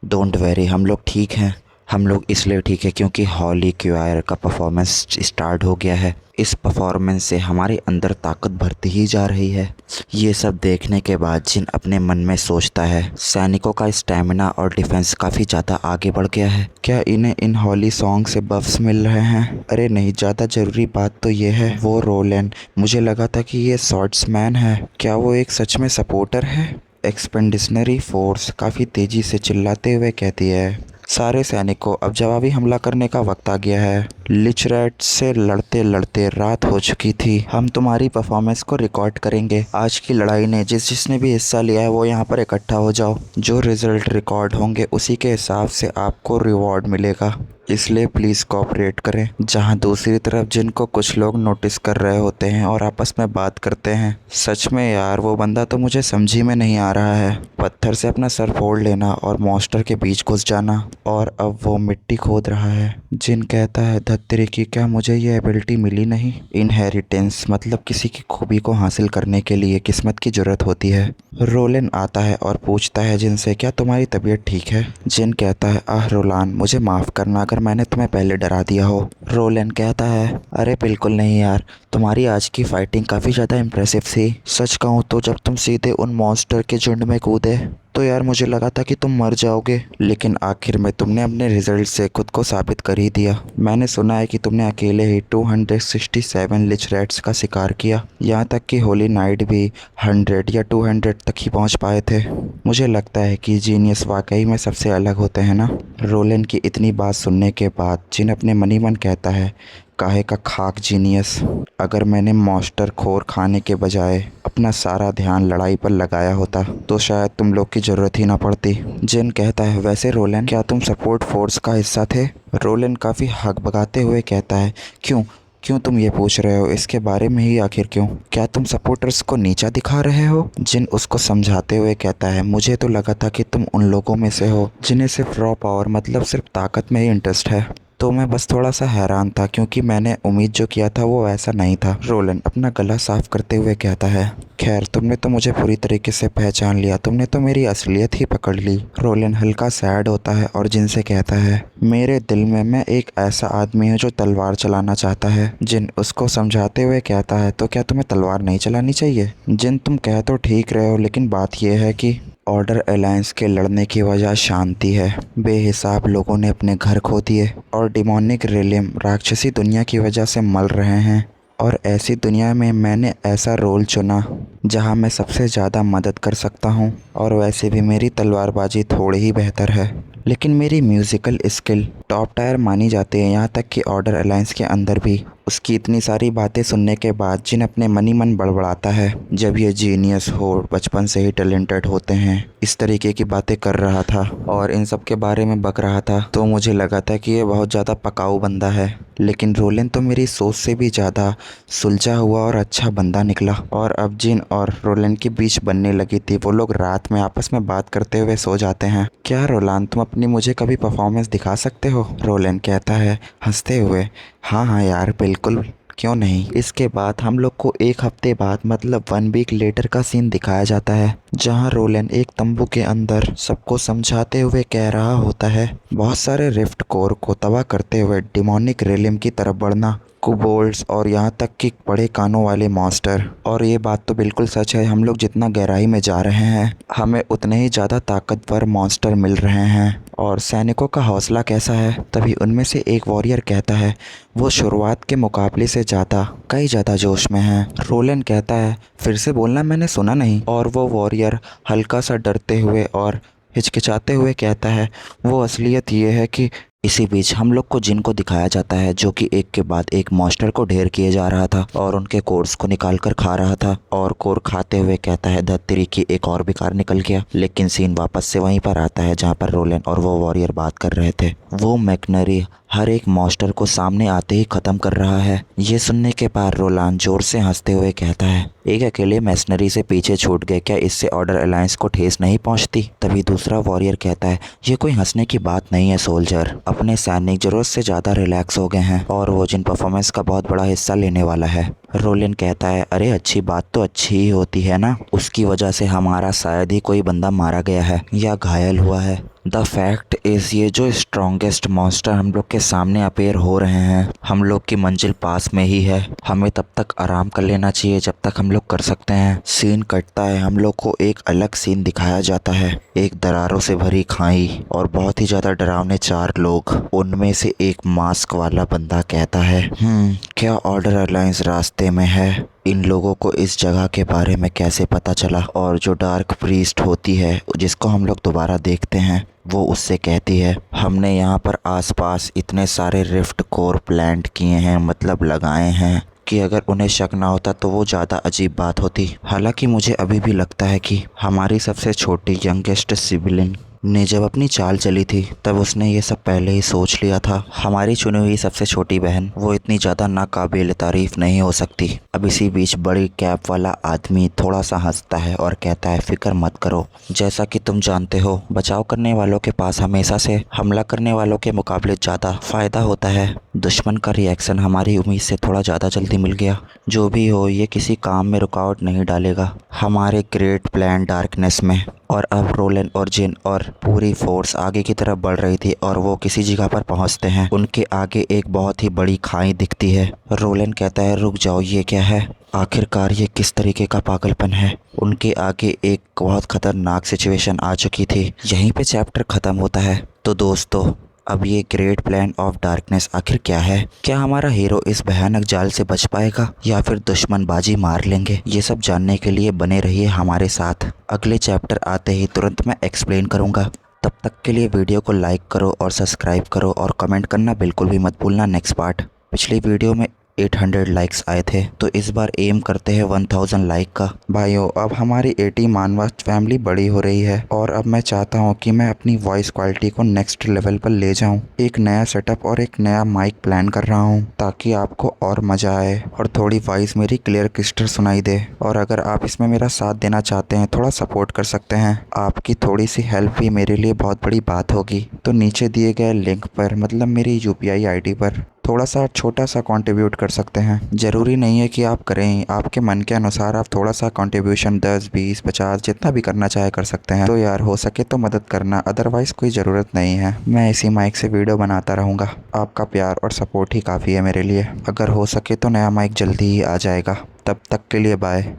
डोंट वरी, हम लोग ठीक हैं। हम लोग इसलिए ठीक है क्योंकि हॉली क्वायर का परफॉर्मेंस स्टार्ट हो गया है। इस परफॉर्मेंस से हमारे अंदर ताकत बढ़ती ही जा रही है। ये सब देखने के बाद जिन अपने मन में सोचता है, सैनिकों का स्टैमिना और डिफेंस काफ़ी ज़्यादा आगे बढ़ गया है। क्या इन्हें इन हॉली सॉन्ग से बफ्स मिल रहे हैं? अरे नहीं, ज़्यादा ज़रूरी बात तो ये है, वो रोलन, मुझे लगा था कि ये स्वॉर्ड्समैन है। क्या वो एक सच में सपोर्टर है? एक्सपेंडिशनरी फोर्स काफ़ी तेज़ी से चिल्लाते हुए कहती है, सारे सैनिकों, अब जवाबी हमला करने का वक्त आ गया है। लिच रैट से लड़ते लड़ते रात हो चुकी थी। हम तुम्हारी परफॉर्मेंस को रिकॉर्ड करेंगे। आज की लड़ाई ने जिसने भी हिस्सा लिया है वो यहाँ पर इकट्ठा हो जाओ। जो रिजल्ट रिकॉर्ड होंगे उसी के हिसाब से आपको रिवॉर्ड मिलेगा, इसलिए प्लीज़ कोऑपरेट करें। जहाँ दूसरी तरफ जिनको कुछ लोग नोटिस कर रहे होते हैं और आपस में बात करते हैं, सच में यार वो बंदा तो मुझे समझ ही में नहीं आ रहा है। पत्थर से अपना सर फोड़ लेना और मॉन्स्टर के बीच घुस जाना। और अब वो मिट्टी खोद रहा है। जिन कहता है, धत्तरी की, क्या मुझे ये एबिलिटी मिली नहीं? इनहेरिटेंस मतलब किसी की खूबी को हासिल करने के लिए किस्मत की जरूरत होती है। रोलन आता है और पूछता है जिन से, क्या तुम्हारी तबीयत ठीक है? जिन कहता है, आह रोलान, मुझे माफ़ करना अगर मैंने तुम्हें पहले डरा दिया हो। रोलन कहता है, अरे बिल्कुल नहीं यार, तुम्हारी आज की फाइटिंग काफ़ी ज़्यादा इम्प्रेसिव थी। सच कहूँ तो जब तुम सीधे उन मॉन्स्टर के झुंड में कूदे तो यार मुझे लगा था कि तुम मर जाओगे, लेकिन आखिर में तुमने अपने रिजल्ट से खुद को साबित कर ही दिया। मैंने सुना है कि तुमने अकेले ही 267 लिच रैट्स का शिकार किया, यहाँ तक कि होली नाइट भी 100 या 200 तक ही पहुँच पाए थे। मुझे लगता है कि जीनियस वाकई में सबसे अलग होते हैं ना? रोलन की इतनी बात सुनने के बाद जिन अपने मन ही मन कहता है, काहे का खाक जीनियस, अगर मैंने मॉन्स्टर खोर खाने के बजाय अपना सारा ध्यान लड़ाई पर लगाया होता तो शायद तुम लोग की ज़रूरत ही ना पड़ती। जिन कहता है, वैसे रोलन, क्या तुम सपोर्ट फोर्स का हिस्सा थे? रोलन काफ़ी हक भगाते हुए कहता है, क्यों क्यों तुम ये पूछ रहे हो? इसके बारे में ही आखिर क्यों? क्या तुम सपोर्टर्स को नीचा दिखा रहे हो? जिन उसको समझाते हुए कहता है, मुझे तो लगा था कि तुम उन लोगों में से हो जिन्हें सिर्फ रॉ पावर मतलब सिर्फ ताकत में ही इंटरेस्ट है। तो मैं बस थोड़ा सा हैरान था क्योंकि मैंने उम्मीद जो किया था वो ऐसा नहीं था। रोलन अपना गला साफ करते हुए कहता है, खैर तुमने तो मुझे पूरी तरीके से पहचान लिया, तुमने तो मेरी असलियत ही पकड़ ली। रोलन हल्का सैड होता है और जिन से कहता है, मेरे दिल में मैं एक ऐसा आदमी हूँ जो तलवार चलाना चाहता है। जिन उसको समझाते हुए कहता है, तो क्या तुम्हें तलवार नहीं चलानी चाहिए? जिन तुम कह तो ठीक रहे हो, लेकिन बात यह है कि ऑर्डर अलायंस के लड़ने की वजह शांति है। बेहिसाब लोगों ने अपने घर खो दिए और डिमोनिक रेलियम राक्षसी दुनिया की वजह से मल रहे हैं। और ऐसी दुनिया में मैंने ऐसा रोल चुना जहां मैं सबसे ज़्यादा मदद कर सकता हूं। और वैसे भी मेरी तलवारबाजी थोड़ी ही बेहतर है, लेकिन मेरी म्यूज़िकल स्किल टॉप टायर मानी जाती है, यहाँ तक कि ऑर्डर अलायंस के अंदर भी। उसकी इतनी सारी बातें सुनने के बाद जिन अपने मन ही मन बड़बड़ाता है, जब ये जीनियस हो, बचपन से ही टैलेंटेड होते हैं, इस तरीके की बातें कर रहा था और इन सब के बारे में बक रहा था, तो मुझे लगा था कि ये बहुत ज़्यादा पकाऊ बंदा है। लेकिन रोलन तो मेरी सोच से भी ज़्यादा सुलझा हुआ और अच्छा बंदा निकला। और अब जिन और रोलन के बीच बनने लगी थी, वो लोग रात में आपस में बात करते हुए सो जाते हैं। क्या रोलन, तुम अपनी मुझे कभी परफॉर्मेंस दिखा सकते हो? रोलन कहता है हंसते हुए, हाँ हाँ यार बिल्कुल, क्यों नहीं। इसके बाद हम लोग को एक हफ्ते बाद मतलब 1 वीक लेटर का सीन दिखाया जाता है, जहां रोलन एक तंबू के अंदर सबको समझाते हुए कह रहा होता है, बहुत सारे रिफ्ट कोर को तबाह करते हुए डिमोनिक रेलियम की तरफ बढ़ना कोबोल्ड्स और यहाँ तक कि बड़े कानों वाले मॉन्स्टर। और ये बात तो बिल्कुल सच है, हम लोग जितना गहराई में जा रहे हैं हमें उतने ही ज़्यादा ताकतवर मॉन्स्टर मिल रहे हैं। और सैनिकों का हौसला कैसा है। तभी उनमें से एक वॉरियर कहता है वो शुरुआत के मुकाबले से कई ज़्यादा जोश में है। रोलन कहता है फिर से बोलना, मैंने सुना नहीं। और वो वॉरियर हल्का सा डरते हुए और हिचकिचाते हुए कहता है वो असलियत ये है कि इसी बीच हम लोग को जिन को दिखाया जाता है जो कि एक के बाद एक मॉन्स्टर को ढेर किए जा रहा था और उनके कोर्स को निकाल कर खा रहा था। और कोर खाते हुए कहता है धत्तरी की एक और बेकार निकल गया। लेकिन सीन वापस से वहीं पर आता है जहाँ पर रोलन और वो वॉरियर बात कर रहे थे। वो मैकनरी हर एक मॉन्स्टर को सामने आते ही ख़त्म कर रहा है। ये सुनने के बाद रोलान जोर से हंसते हुए कहता है एक अकेले मैसनरी से पीछे छूट गए, क्या इससे ऑर्डर अलायंस को ठेस नहीं पहुंचती। तभी दूसरा वॉरियर कहता है ये कोई हंसने की बात नहीं है सोल्जर, अपने सैनिक जरूरत से ज़्यादा रिलैक्स हो गए हैं और वो जिन परफॉर्मेंस का बहुत बड़ा हिस्सा लेने वाला है। रोलिन कहता है अरे अच्छी बात तो अच्छी ही होती है ना, उसकी वजह से हमारा शायद ही कोई बंदा मारा गया है या घायल हुआ है। द फैक्ट इज़ ये जो स्ट्रॉन्गेस्ट मॉन्स्टर हम लोग के सामने अपेयर हो रहे हैं, हम लोग की मंजिल पास में ही है। हमें तब तक आराम कर लेना चाहिए जब तक हम लोग कर सकते हैं। सीन कटता है, हम लोग को एक अलग सीन दिखाया जाता है। एक दरारों से भरी खाई और बहुत ही ज़्यादा डरावने 4 लोग। उनमें से एक मास्क वाला बंदा कहता है क्या ऑर्डर अलायंस रास्ते में है। इन लोगों को इस जगह के बारे में कैसे पता चला। और जो डार्क प्रीस्ट होती है जिसको हम लोग दोबारा देखते हैं वो उससे कहती है हमने यहाँ पर आसपास इतने सारे रिफ्ट कोर प्लांट किए हैं, मतलब लगाए हैं, कि अगर उन्हें शक ना होता तो वो ज़्यादा अजीब बात होती। हालांकि मुझे अभी भी लगता है कि हमारी सबसे छोटी यंगेस्ट सिबलिंग ने जब अपनी चाल चली थी तब उसने ये सब पहले ही सोच लिया था। हमारी चुनी हुई सबसे छोटी बहन वो इतनी ज़्यादा नाकाबिल तारीफ नहीं हो सकती। अब इसी बीच बड़ी कैप वाला आदमी थोड़ा सा हंसता है और कहता है फिक्र मत करो, जैसा कि तुम जानते हो बचाव करने वालों के पास हमेशा से हमला करने वालों के मुकाबले ज़्यादा फ़ायदा होता है। दुश्मन का रिएक्शन हमारी उम्मीद से थोड़ा ज़्यादा जल्दी मिल गया। जो भी हो ये किसी काम में रुकावट नहीं डालेगा हमारे ग्रेट प्लान डार्कनेस में। और अब रोलन और जिन और पूरी फोर्स आगे की तरफ बढ़ रही थी और वो किसी जगह पर पहुंचते हैं। उनके आगे एक बहुत ही बड़ी खाई दिखती है। रोलन कहता है रुक जाओ, ये क्या है, आखिरकार ये किस तरीके का पागलपन है। उनके आगे एक बहुत खतरनाक सिचुएशन आ चुकी थी। यहीं पे चैप्टर ख़त्म होता है। तो दोस्तों अब ये ग्रेट प्लान ऑफ डार्कनेस आखिर क्या है। क्या हमारा हीरो इस भयानक जाल से बच पाएगा या फिर दुश्मन बाजी मार लेंगे। ये सब जानने के लिए बने रहिए हमारे साथ। अगले चैप्टर आते ही तुरंत मैं एक्सप्लेन करूँगा। तब तक के लिए वीडियो को लाइक करो और सब्सक्राइब करो और कमेंट करना बिल्कुल भी मत भूलना नेक्स्ट पार्ट। पिछली वीडियो में 800 लाइक्स आए थे तो इस बार एम करते हैं 1000 लाइक का। भाइयों अब हमारी 80 मानवा फैमिली बड़ी हो रही है और अब मैं चाहता हूँ कि मैं अपनी वॉइस क्वालिटी को नेक्स्ट लेवल पर ले जाऊँ। एक नया सेटअप और एक नया माइक प्लान कर रहा हूँ ताकि आपको और मज़ा आए और थोड़ी वॉइस मेरी क्लियर क्रिस्टल सुनाई दे। और अगर आप इसमें मेरा साथ देना चाहते हैं, थोड़ा सपोर्ट कर सकते हैं। आपकी थोड़ी सी हेल्प भी मेरे लिए बहुत बड़ी बात होगी। तो नीचे दिए गए लिंक पर, मतलब मेरी UPI ID पर थोड़ा सा छोटा सा कंट्रीब्यूट कर सकते हैं। ज़रूरी नहीं है कि आप करें, आपके मन के अनुसार आप थोड़ा सा कंट्रीब्यूशन 10, 20, 50 जितना भी करना चाहे कर सकते हैं। तो यार हो सके तो मदद करना, अदरवाइज़ कोई ज़रूरत नहीं है। मैं इसी माइक से वीडियो बनाता रहूँगा। आपका प्यार और सपोर्ट ही काफ़ी है मेरे लिए। अगर हो सके तो नया माइक जल्दी ही आ जाएगा। तब तक के लिए बाय।